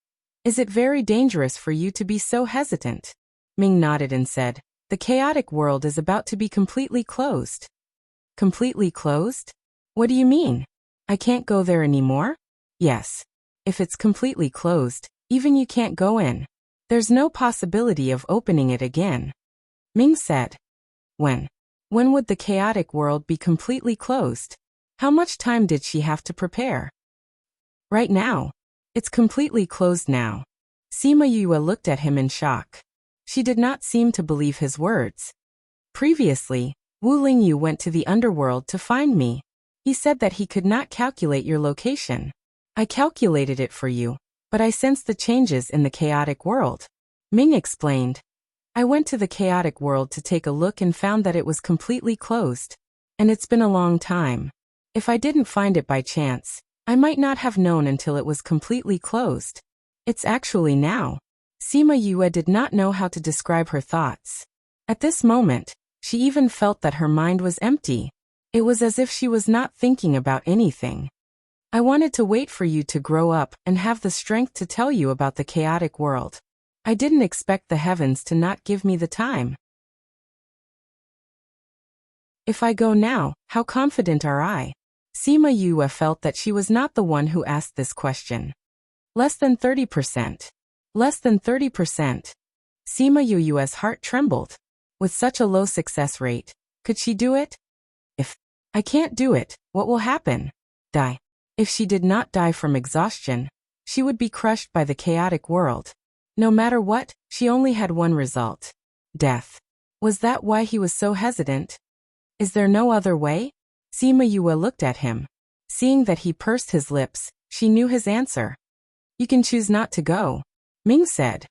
"Is it very dangerous for you to be so hesitant?" Ming nodded and said, "The chaotic world is about to be completely closed." "Completely closed? What do you mean? I can't go there anymore?" "Yes. If it's completely closed, even you can't go in. There's no possibility of opening it again," Ming said. When would the chaotic world be completely closed? How much time did she have to prepare? "Right now. It's completely closed now." Sima Yue looked at him in shock. She did not seem to believe his words. "Previously, Wu Lingyu went to the underworld to find me. He said that he could not calculate your location. I calculated it for you, but I sensed the changes in the chaotic world," Ming explained. "I went to the chaotic world to take a look and found that it was completely closed. And it's been a long time. If I didn't find it by chance, I might not have known until it was completely closed. It's actually now." Sima Yue did not know how to describe her thoughts. At this moment, she even felt that her mind was empty. It was as if she was not thinking about anything. "I wanted to wait for you to grow up and have the strength to tell you about the chaotic world. I didn't expect the heavens to not give me the time. If I go now, how confident are I?" Sima Yue felt that she was not the one who asked this question. Less than 30%. Less than 30%. Sima Yue's heart trembled. With such a low success rate, could she do it? "If I can't do it, what will happen? Die." If she did not die from exhaustion, she would be crushed by the chaotic world. No matter what, she only had one result: death. Was that why he was so hesitant? Is there no other way? Sima Yue looked at him. Seeing that he pursed his lips, she knew his answer. "You can choose not to go," Ming said.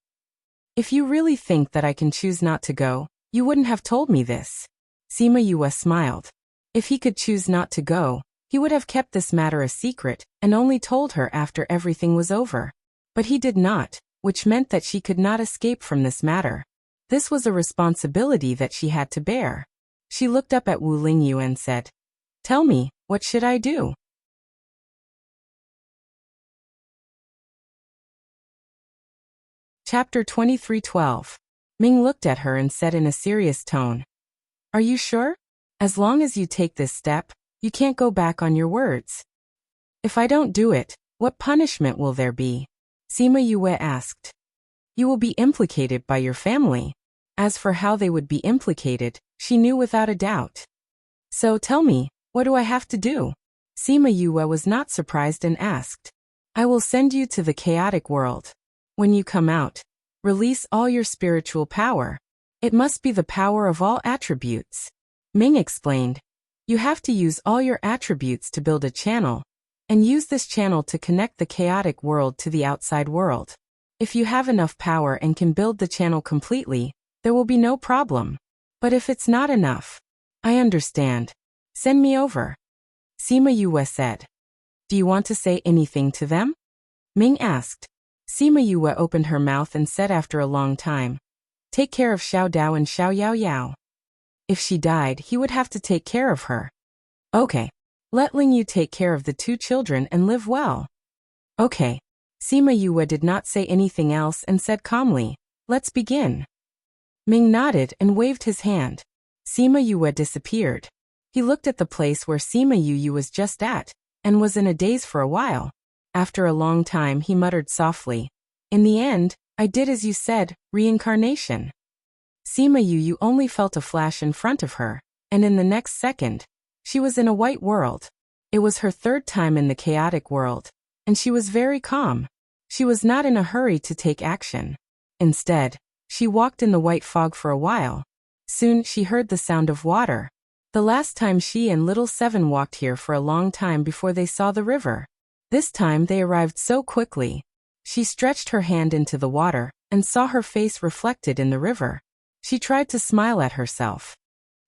"If you really think that I can choose not to go, you wouldn't have told me this." Sima Yue smiled. If he could choose not to go, he would have kept this matter a secret and only told her after everything was over. But he did not, which meant that she could not escape from this matter. This was a responsibility that she had to bear. She looked up at Wu Lingyu and said, "Tell me, what should I do?" Chapter 23:12. Ming looked at her and said in a serious tone, "Are you sure? As long as you take this step, you can't go back on your words. If I don't do it, what punishment will there be?" Sima Yue asked. You will be implicated by your family. As for how they would be implicated, she knew without a doubt. So tell me, what do I have to do? Sima Yue was not surprised and asked. I will send you to the chaotic world. When you come out, release all your spiritual power. It must be the power of all attributes. Ming explained. You have to use all your attributes to build a channel, and use this channel to connect the chaotic world to the outside world. If you have enough power and can build the channel completely, there will be no problem. But if it's not enough, I understand. Send me over. Sima Yue said. Do you want to say anything to them? Ming asked. Sima Yue opened her mouth and said after a long time. Take care of Xiao Dao and Xiao Yao Yao. If she died, he would have to take care of her. Okay. Let Ling Yu take care of the two children and live well. Okay. Sima Yue did not say anything else and said calmly, let's begin. Ming nodded and waved his hand. Sima Yue disappeared. He looked at the place where Sima Yue was just at, and was in a daze for a while. After a long time he muttered softly, in the end, I did as you said, reincarnation. Sima Yue only felt a flash in front of her, and in the next second, she was in a white world. It was her third time in the chaotic world, and she was very calm. She was not in a hurry to take action. Instead, she walked in the white fog for a while. Soon she heard the sound of water. The last time she and little Seven walked here for a long time before they saw the river. This time they arrived so quickly. She stretched her hand into the water and saw her face reflected in the river. She tried to smile at herself.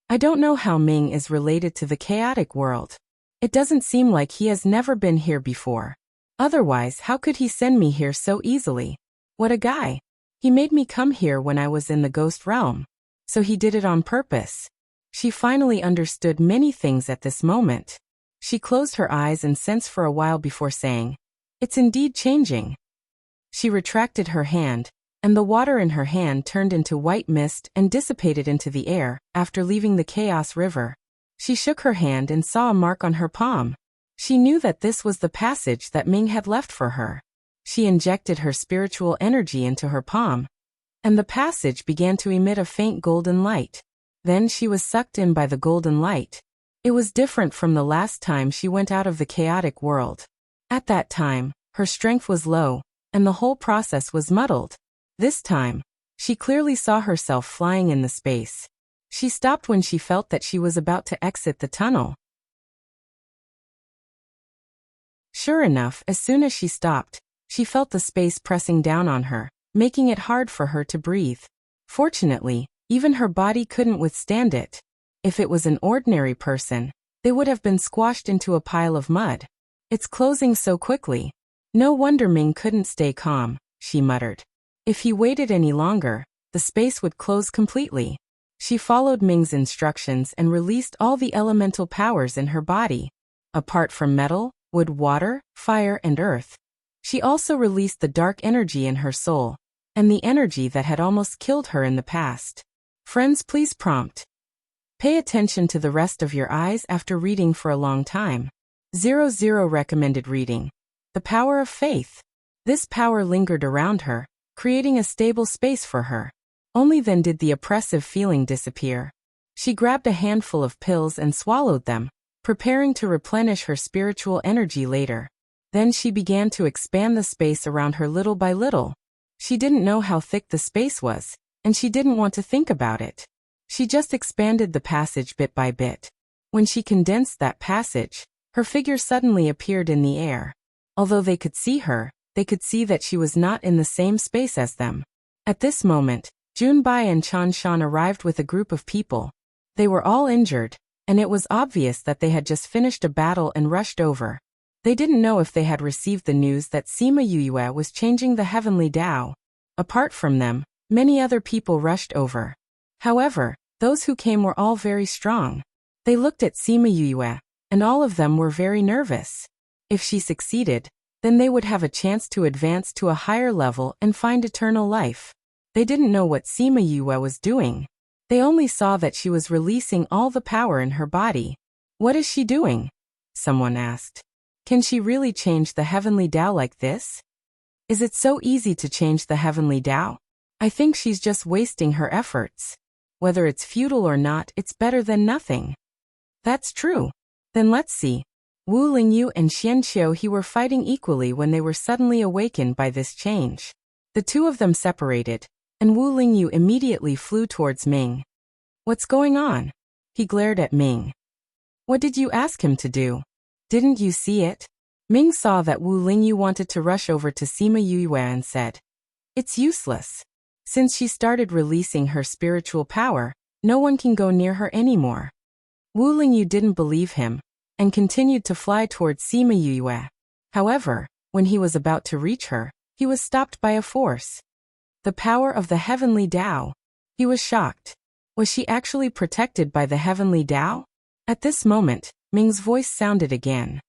I don't know how Ming is related to the chaotic world. It doesn't seem like he has never been here before. Otherwise, how could he send me here so easily? What a guy. He made me come here when I was in the ghost realm. So he did it on purpose. She finally understood many things at this moment. She closed her eyes and sensed for a while before saying, it's indeed changing. She retracted her hand, and the water in her hand turned into white mist and dissipated into the air after leaving the chaos river. She shook her hand and saw a mark on her palm. She knew that this was the passage that Ming had left for her. She injected her spiritual energy into her palm, and the passage began to emit a faint golden light. Then she was sucked in by the golden light. It was different from the last time she went out of the chaotic world. At that time, her strength was low, and the whole process was muddled. This time, she clearly saw herself flying in the space. She stopped when she felt that she was about to exit the tunnel. Sure enough, as soon as she stopped, she felt the space pressing down on her, making it hard for her to breathe. Fortunately, even her body couldn't withstand it. If it was an ordinary person, they would have been squashed into a pile of mud. It's closing so quickly. No wonder Ming couldn't stay calm, she muttered. If he waited any longer, the space would close completely. She followed Ming's instructions and released all the elemental powers in her body. Apart from metal, wood, water, fire, and earth, she also released the dark energy in her soul, and the energy that had almost killed her in the past. Friends, please prompt. Pay attention to the rest of your eyes after reading for a long time. 00 recommended reading. The power of faith. This power lingered around her, creating a stable space for her. Only then did the oppressive feeling disappear. She grabbed a handful of pills and swallowed them, preparing to replenish her spiritual energy later. Then she began to expand the space around her little by little. She didn't know how thick the space was, and she didn't want to think about it. She just expanded the passage bit by bit. When she condensed that passage, her figure suddenly appeared in the air. Although they could see her, they could see that she was not in the same space as them. At this moment, Junbai and Chanshan arrived with a group of people. They were all injured, and it was obvious that they had just finished a battle and rushed over. They didn't know if they had received the news that Sima Yue was changing the heavenly Tao. Apart from them, many other people rushed over. However, those who came were all very strong. They looked at Sima Yue, and all of them were very nervous. If she succeeded, then they would have a chance to advance to a higher level and find eternal life. They didn't know what Sima Yue was doing. They only saw that she was releasing all the power in her body. What is she doing? Someone asked. Can she really change the heavenly Tao like this? Is it so easy to change the heavenly Tao? I think she's just wasting her efforts. Whether it's futile or not, it's better than nothing. That's true. Then let's see. Wu Lingyu and Xian Qiuhe were fighting equally when they were suddenly awakened by this change. The two of them separated, and Wu Lingyu immediately flew towards Ming. What's going on? He glared at Ming. What did you ask him to do? Didn't you see it? Ming saw that Wu Lingyu wanted to rush over to Sima Yue and said, It's useless. Since she started releasing her spiritual power, no one can go near her anymore. Wu Lingyu didn't believe him, and continued to fly towards Sima Yue. However, when he was about to reach her, he was stopped by a force. The power of the heavenly Tao. He was shocked. Was she actually protected by the heavenly Tao? At this moment, Ming's voice sounded again.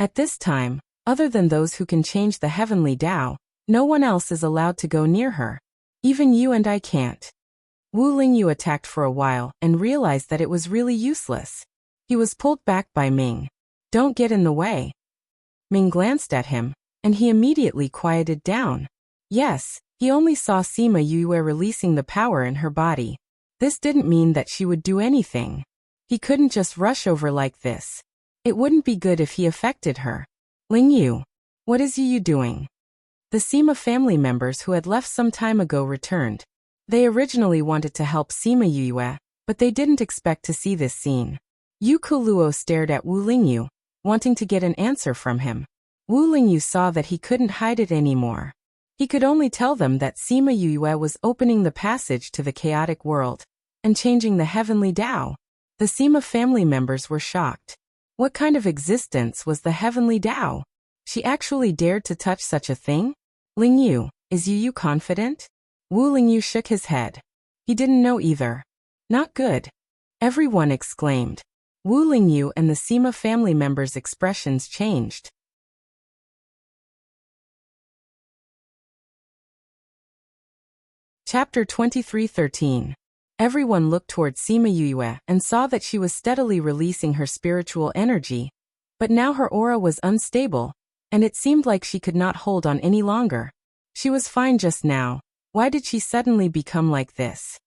At this time, other than those who can change the heavenly Tao, no one else is allowed to go near her. Even you and I can't. Wu Lingyu attacked for a while and realized that it was really useless. He was pulled back by Ming. Don't get in the way. Ming glanced at him, and he immediately quieted down. Yes, he only saw Sima Yue releasing the power in her body. This didn't mean that she would do anything. He couldn't just rush over like this. It wouldn't be good if he affected her. Lingyu, what is you doing? The Sima family members who had left some time ago returned. They originally wanted to help Sima Yue, but they didn't expect to see this scene. Yu Kuluo stared at Wu Lingyu, wanting to get an answer from him. Wu Lingyu saw that he couldn't hide it anymore. He could only tell them that Sima Yue was opening the passage to the chaotic world and changing the heavenly Tao. The Sima family members were shocked. What kind of existence was the heavenly Tao? She actually dared to touch such a thing? Lingyu, is Yu confident? Wu Lingyu shook his head. He didn't know either. Not good. Everyone exclaimed. Wu Lingyu and the Sima family members' expressions changed. Chapter 23:13. Everyone looked towards Sima Yue and saw that she was steadily releasing her spiritual energy, but now her aura was unstable, and it seemed like she could not hold on any longer. She was fine just now. Why did she suddenly become like this?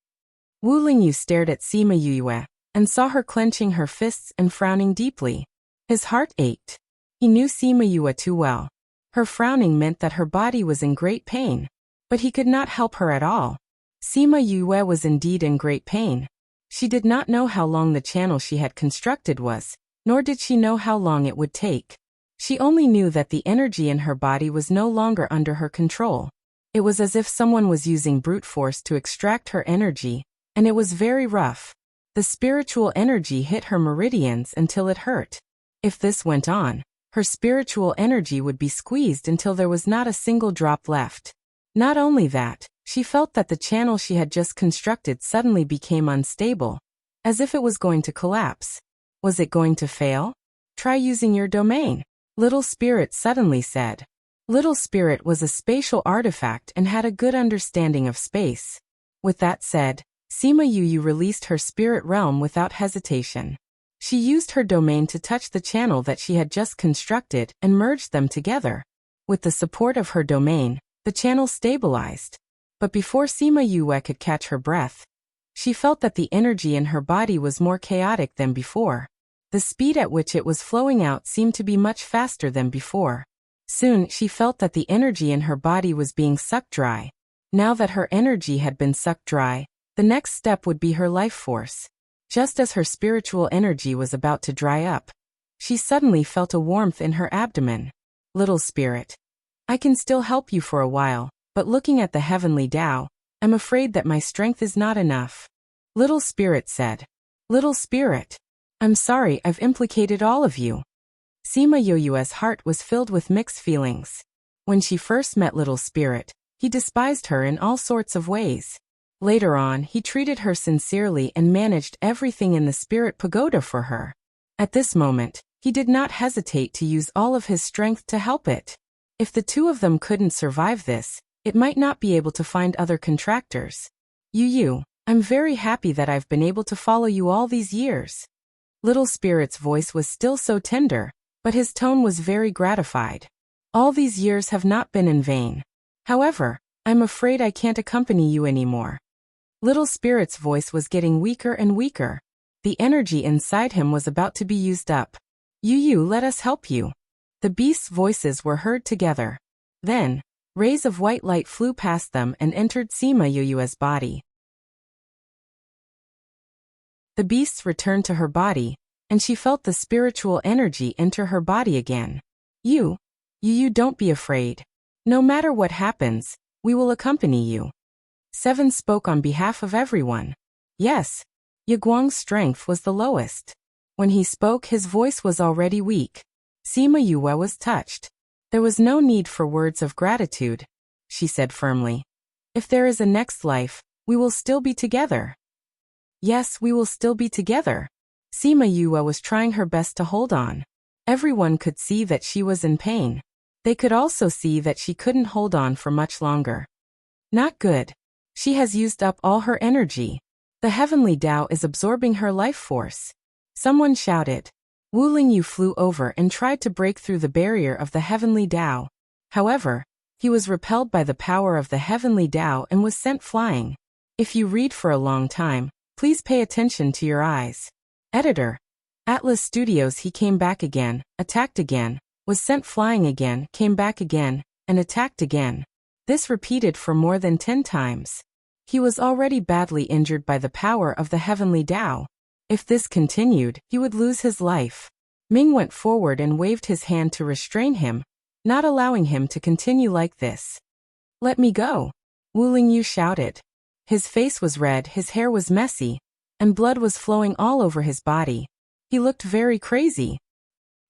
Wu Lingyu stared at Sima Yue and saw her clenching her fists and frowning deeply. His heart ached. He knew Sima Yue too well. Her frowning meant that her body was in great pain, but he could not help her at all. Sima Yue was indeed in great pain. She did not know how long the channel she had constructed was, nor did she know how long it would take. She only knew that the energy in her body was no longer under her control. It was as if someone was using brute force to extract her energy, and it was very rough. The spiritual energy hit her meridians until it hurt. If this went on, her spiritual energy would be squeezed until there was not a single drop left. Not only that, she felt that the channel she had just constructed suddenly became unstable, as if it was going to collapse. Was it going to fail? Try using your domain, Little Spirit suddenly said. Little Spirit was a spatial artifact and had a good understanding of space. With that said, Sima Yue released her spirit realm without hesitation. She used her domain to touch the channel that she had just constructed and merged them together. With the support of her domain, the channel stabilized. But before Sima Yue could catch her breath, she felt that the energy in her body was more chaotic than before. The speed at which it was flowing out seemed to be much faster than before. Soon she felt that the energy in her body was being sucked dry. Now that her energy had been sucked dry, the next step would be her life force. Just as her spiritual energy was about to dry up, she suddenly felt a warmth in her abdomen. Little Spirit, I can still help you for a while, but looking at the heavenly Tao, I'm afraid that my strength is not enough. Little Spirit said. Little Spirit, I'm sorry I've implicated all of you. Sima Yue's heart was filled with mixed feelings. When she first met Little Spirit, he despised her in all sorts of ways. Later on, he treated her sincerely and managed everything in the Spirit Pagoda for her. At this moment, he did not hesitate to use all of his strength to help it. If the two of them couldn't survive this, it might not be able to find other contractors. Yu, I'm very happy that I've been able to follow you all these years. Little Spirit's voice was still so tender, but his tone was very gratified. All these years have not been in vain. However, I'm afraid I can't accompany you anymore. Little Spirit's voice was getting weaker and weaker. The energy inside him was about to be used up. Yu, let us help you. The beasts' voices were heard together. Then, rays of white light flew past them and entered Sima Yu's body. The beasts returned to her body, and she felt the spiritual energy enter her body again. Yu, don't be afraid. No matter what happens, we will accompany you. Seven spoke on behalf of everyone. Yes, Yaguang's strength was the lowest. When he spoke, his voice was already weak. Sima Yue was touched. There was no need for words of gratitude, she said firmly. If there is a next life, we will still be together. Yes, we will still be together. Sima Yue was trying her best to hold on. Everyone could see that she was in pain. They could also see that she couldn't hold on for much longer. Not good. She has used up all her energy. The heavenly Tao is absorbing her life force. Someone shouted. Wu Lingyu flew over and tried to break through the barrier of the heavenly Tao. However, he was repelled by the power of the heavenly Tao and was sent flying. If you read for a long time, please pay attention to your eyes. Editor. Atlas Studios. He came back again, attacked again, was sent flying again, came back again, and attacked again. This repeated for more than 10 times. He was already badly injured by the power of the heavenly Tao. If this continued, he would lose his life. Ming went forward and waved his hand to restrain him, not allowing him to continue like this. Let me go. Wu Lingyu shouted. His face was red, his hair was messy, and blood was flowing all over his body. He looked very crazy.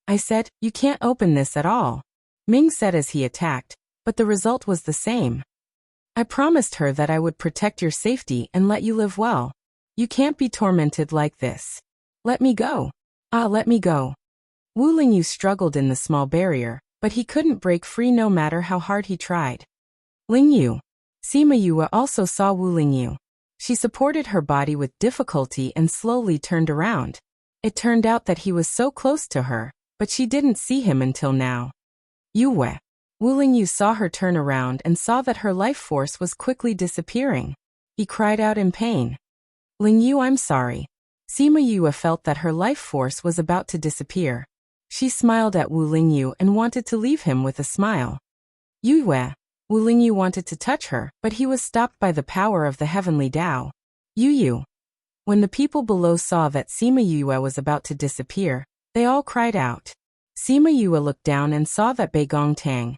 I said, you can't open this at all. Ming said as he attacked, but the result was the same. I promised her that I would protect your safety and let you live well. You can't be tormented like this. Let me go. Let me go. Wu Lingyu struggled in the small barrier, but he couldn't break free no matter how hard he tried. Lingyu. Sima Yue also saw Wu Lingyu. She supported her body with difficulty and slowly turned around. It turned out that he was so close to her, but she didn't see him until now. Yue. Wu Lingyu saw her turn around and saw that her life force was quickly disappearing. He cried out in pain. Lingyu, I'm sorry. Sima Yue felt that her life force was about to disappear. She smiled at Wu Lingyu and wanted to leave him with a smile. Yue. Wu Lingyu wanted to touch her, but he was stopped by the power of the heavenly Tao. Yu. When the people below saw that Sima Yue was about to disappear, they all cried out. Sima Yue looked down and saw that Bei Gongtang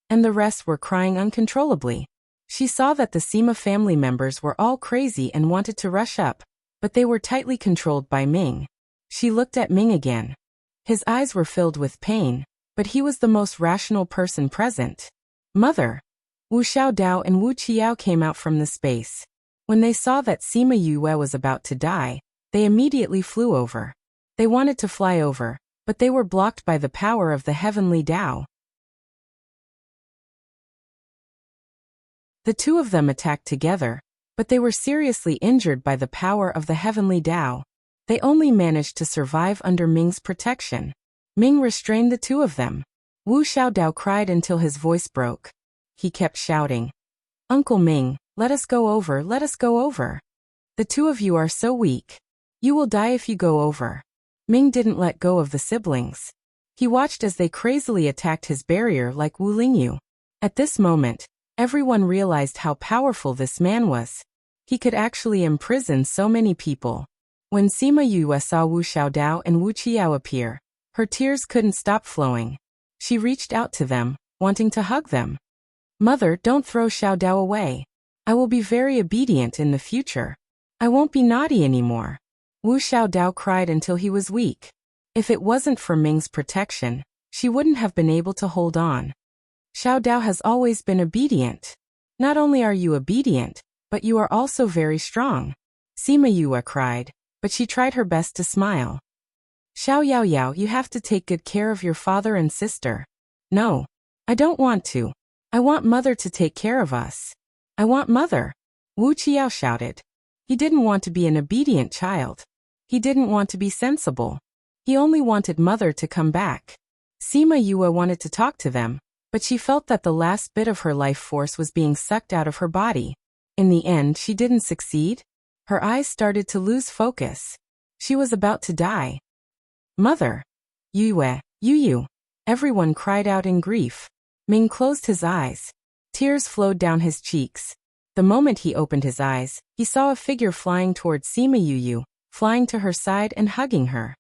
and the rest were crying uncontrollably. She saw that the Sima family members were all crazy and wanted to rush up, but they were tightly controlled by Ming. She looked at Ming again. His eyes were filled with pain, but he was the most rational person present. Mother. Wu Xiaodao and Wu Qiao came out from the space. When they saw that Sima Yue was about to die, they immediately flew over. They wanted to fly over, but they were blocked by the power of the heavenly Tao. The two of them attacked together, but they were seriously injured by the power of the heavenly Tao. They only managed to survive under Ming's protection. Ming restrained the two of them. Wu Xiaodao cried until his voice broke. He kept shouting, Uncle Ming, let us go over, let us go over. The two of you are so weak. You will die if you go over. Ming didn't let go of the siblings. He watched as they crazily attacked his barrier like Wu Lingyu. At this moment, everyone realized how powerful this man was. He could actually imprison so many people. When Sima Yue saw Wu Xiaodao and Wu Qiao appear, her tears couldn't stop flowing. She reached out to them, wanting to hug them. Mother, don't throw Xiaodao away. I will be very obedient in the future. I won't be naughty anymore. Wu Xiaodao cried until he was weak. If it wasn't for Ming's protection, she wouldn't have been able to hold on. Xiaodao has always been obedient. Not only are you obedient, but you are also very strong. Sima Yue cried, but she tried her best to smile. Xiao Yaoyao, you have to take good care of your father and sister. No, I don't want to. I want mother to take care of us. I want mother. Wu Qiao shouted. He didn't want to be an obedient child. He didn't want to be sensible. He only wanted mother to come back. Sima Yue wanted to talk to them, but she felt that the last bit of her life force was being sucked out of her body. In the end, she didn't succeed. Her eyes started to lose focus. She was about to die. Mother! Yue, Yu. Everyone cried out in grief. Ming closed his eyes. Tears flowed down his cheeks. The moment he opened his eyes, he saw a figure flying towards Sima Yu, flying to her side and hugging her.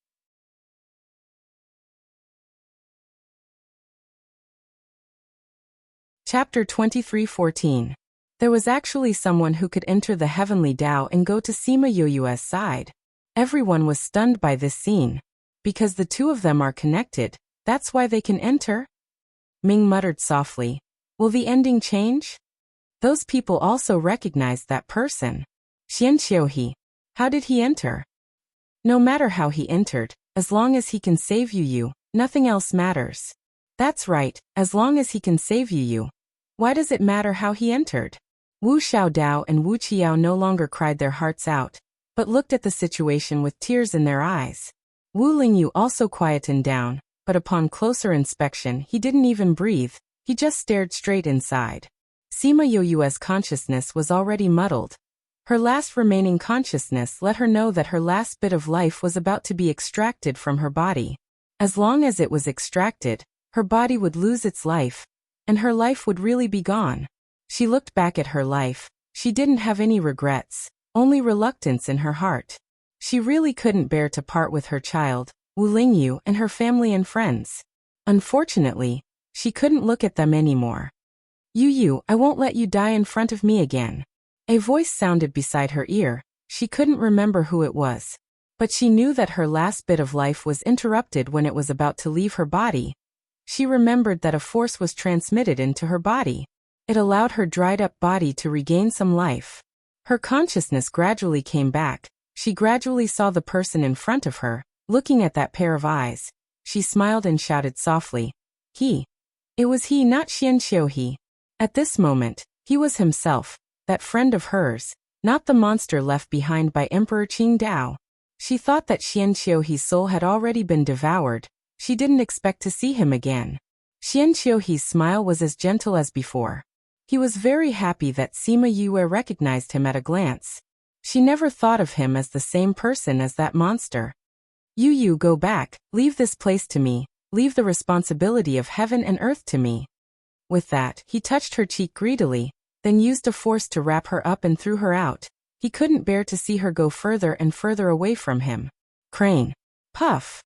Chapter 23:14. There was actually someone who could enter the heavenly Tao and go to Sima Yu's side. Everyone was stunned by this scene. Because the two of them are connected, that's why they can enter? Ming muttered softly. Will the ending change? Those people also recognized that person. Xian Xiuhe. How did he enter? No matter how he entered, as long as he can save Yu, nothing else matters. That's right, as long as he can save Yu. Why does it matter how he entered? Wu Xiaodao and Wu Qiao no longer cried their hearts out, but looked at the situation with tears in their eyes. Wu Lingyu also quietened down, but upon closer inspection he didn't even breathe, he just stared straight inside. Sima Yu's consciousness was already muddled. Her last remaining consciousness let her know that her last bit of life was about to be extracted from her body. As long as it was extracted, her body would lose its life, and her life would really be gone. She looked back at her life. She didn't have any regrets, only reluctance in her heart. She really couldn't bear to part with her child, Wu Lingyu, and her family and friends. Unfortunately, she couldn't look at them anymore. Yu, I won't let you die in front of me again. A voice sounded beside her ear. She couldn't remember who it was. But she knew that her last bit of life was interrupted when it was about to leave her body. She remembered that a force was transmitted into her body. It allowed her dried-up body to regain some life. Her consciousness gradually came back. She gradually saw the person in front of her, looking at that pair of eyes. She smiled and shouted softly. He. It was he, not Xian Xiuhe. At this moment, he was himself, that friend of hers, not the monster left behind by Emperor Qingdao. She thought that Xian Xiuhe's soul had already been devoured. She didn't expect to see him again. Xian Xiuhe's smile was as gentle as before. He was very happy that Sima Yue recognized him at a glance. She never thought of him as the same person as that monster. Yu, go back, leave this place to me, leave the responsibility of heaven and earth to me. With that, he touched her cheek greedily, then used a force to wrap her up and threw her out. He couldn't bear to see her go further and further away from him. Crane. Puff.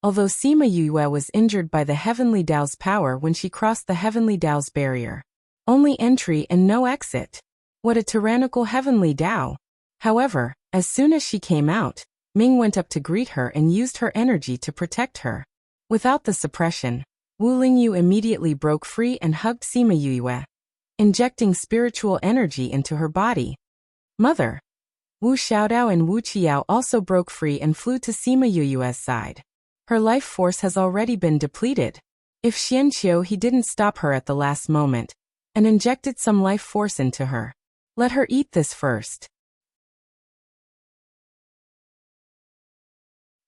Although Sima Yue was injured by the Heavenly Tao's power when she crossed the Heavenly Tao's barrier. Only entry and no exit. What a tyrannical Heavenly Tao. However, as soon as she came out, Ming went up to greet her and used her energy to protect her. Without the suppression, Wu Lingyu immediately broke free and hugged Sima Yue, injecting spiritual energy into her body. Mother. Wu Xiaodao and Wu Qiao also broke free and flew to Sima Yu's side. Her life force has already been depleted. If Xian Xiuhe didn't stop her at the last moment and injected some life force into her, let her eat this first.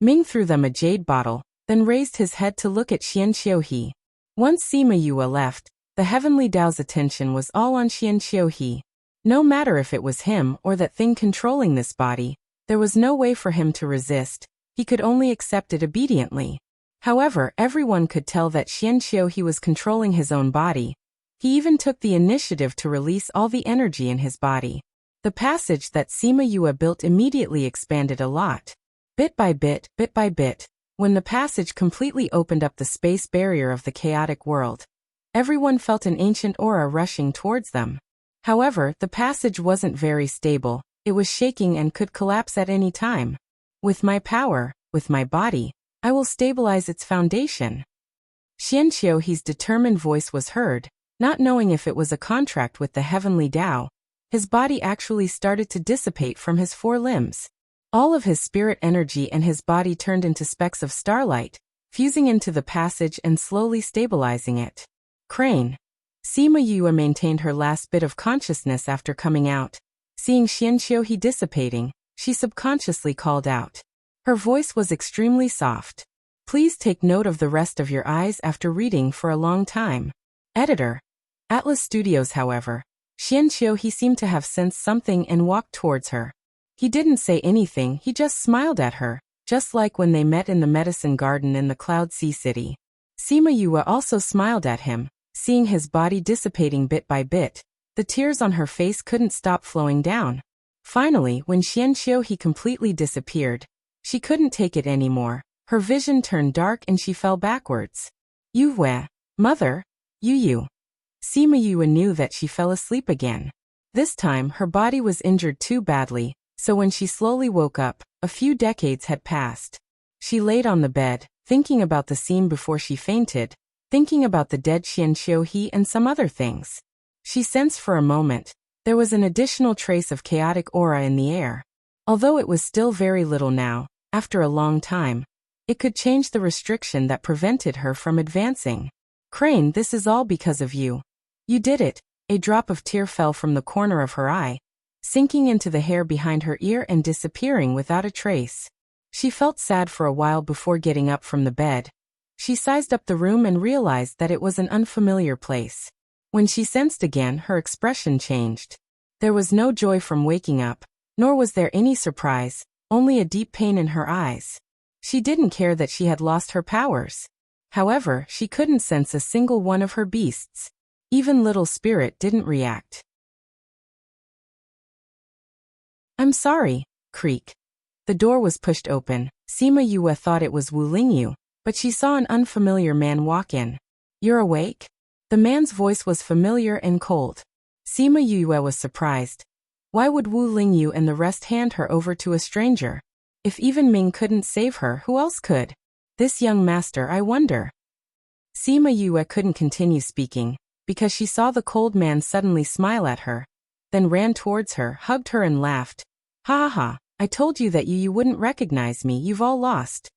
Ming threw them a jade bottle, then raised his head to look at Xian Xiuhe. Once Sima Yue left, the Heavenly Tao's attention was all on Xian Xiuhe. No matter if it was him or that thing controlling this body, there was no way for him to resist. He could only accept it obediently. However, everyone could tell that Xian Xiuhe was controlling his own body. He even took the initiative to release all the energy in his body. The passage that Sima Yue built immediately expanded a lot. Bit by bit, when the passage completely opened up the space barrier of the chaotic world, everyone felt an ancient aura rushing towards them. However, the passage wasn't very stable. It was shaking and could collapse at any time. With my power, with my body, I will stabilize its foundation. Xian Xiuhe's determined voice was heard. Not knowing if it was a contract with the Heavenly Tao, his body actually started to dissipate from his four limbs. All of his spirit energy and his body turned into specks of starlight, fusing into the passage and slowly stabilizing it. Crane. Sima Yue maintained her last bit of consciousness after coming out. Seeing Xian Xiuhe dissipating, she subconsciously called out. Her voice was extremely soft. Please take note of the rest of your eyes after reading for a long time. Editor. Atlas Studios. However, Xianqiu he seemed to have sensed something and walked towards her. He didn't say anything, he just smiled at her, just like when they met in the medicine garden in the Cloud Sea City. Sima Yue also smiled at him, seeing his body dissipating bit by bit. The tears on her face couldn't stop flowing down. Finally, when Xianqiu he completely disappeared, she couldn't take it anymore. Her vision turned dark and she fell backwards. Yue, mother, Yu. Sima Yue knew that she fell asleep again. This time her body was injured too badly, so when she slowly woke up, a few decades had passed. She laid on the bed, thinking about the scene before she fainted, thinking about the dead Xianqiu he and some other things. She sensed for a moment, there was an additional trace of chaotic aura in the air. Although it was still very little now, after a long time, it could change the restriction that prevented her from advancing. Crane, this is all because of you. You did it. A drop of tear fell from the corner of her eye, sinking into the hair behind her ear and disappearing without a trace. She felt sad for a while before getting up from the bed. She sized up the room and realized that it was an unfamiliar place. When she sensed again, her expression changed. There was no joy from waking up, nor was there any surprise, only a deep pain in her eyes. She didn't care that she had lost her powers. However, she couldn't sense a single one of her beasts. Even Little Spirit didn't react. I'm sorry, creak. The door was pushed open. Sima Yue thought it was Wu Lingyu, but she saw an unfamiliar man walk in. You're awake? The man's voice was familiar and cold. Sima Yue was surprised. Why would Wu Lingyu and the rest hand her over to a stranger? If even Ming couldn't save her, who else could? This young master, I wonder. Sima Yue couldn't continue speaking, because she saw the cold man suddenly smile at her, then ran towards her, hugged her and laughed. Ha ha ha, I told you that you wouldn't recognize me, you've all lost.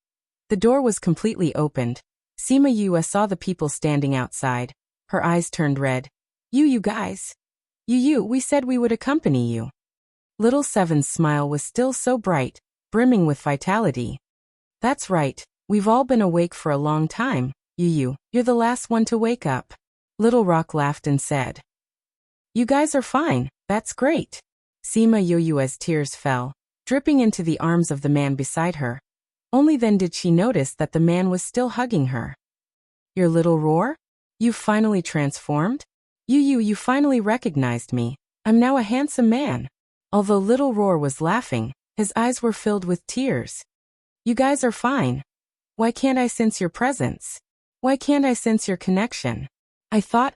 The door was completely opened. Sima Yue saw the people standing outside. Her eyes turned red. You guys. We said we would accompany you. Little Seven's smile was still so bright, brimming with vitality. That's right, we've all been awake for a long time, you're the last one to wake up. Little Rock laughed and said. You guys are fine, that's great. Sima Yue's tears fell, dripping into the arms of the man beside her. Only then did she notice that the man was still hugging her. Your little roar? You've finally transformed? You finally recognized me. I'm now a handsome man. Although Little Roar was laughing, his eyes were filled with tears. You guys are fine. Why can't I sense your presence? Why can't I sense your connection? I thought.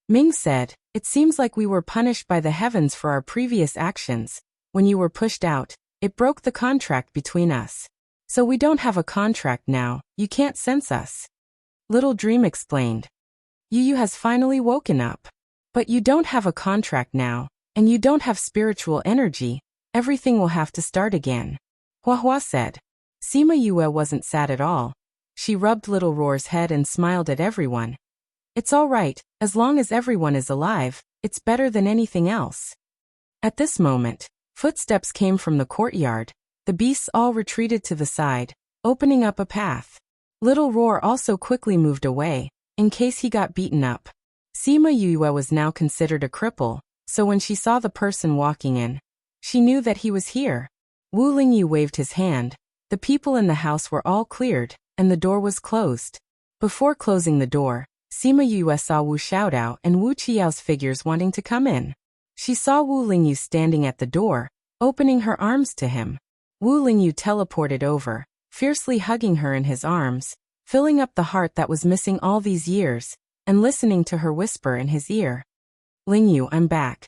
Ming said, it seems like we were punished by the heavens for our previous actions. When you were pushed out, it broke the contract between us. So we don't have a contract now, you can't sense us. Little Dream explained. Yu has finally woken up. But you don't have a contract now, and you don't have spiritual energy. Everything will have to start again. Hua Hua said. Sima Yue wasn't sad at all. She rubbed Little Roar's head and smiled at everyone. It's all right, as long as everyone is alive, it's better than anything else. At this moment, footsteps came from the courtyard. The beasts all retreated to the side, opening up a path. Little Roar also quickly moved away, in case he got beaten up. Sima Yue was now considered a cripple, so when she saw the person walking in, she knew that he was here. Wu Lingyu waved his hand. The people in the house were all cleared, and the door was closed. Before closing the door, Sima Yue saw Wu Xiaodao and Wu Qiao's figures wanting to come in. She saw Wu Lingyu standing at the door, opening her arms to him. Wu Lingyu teleported over, fiercely hugging her in his arms, filling up the heart that was missing all these years, and listening to her whisper in his ear. Lingyu, I'm back.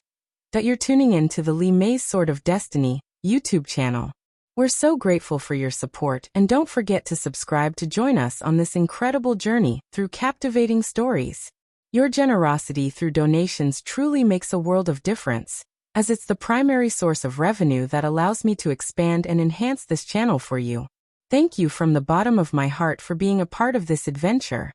That you're tuning in to the Li Mei's Sword of Destiny YouTube channel. We're so grateful for your support, and don't forget to subscribe to join us on this incredible journey through captivating stories. Your generosity through donations truly makes a world of difference, as it's the primary source of revenue that allows me to expand and enhance this channel for you. Thank you from the bottom of my heart for being a part of this adventure.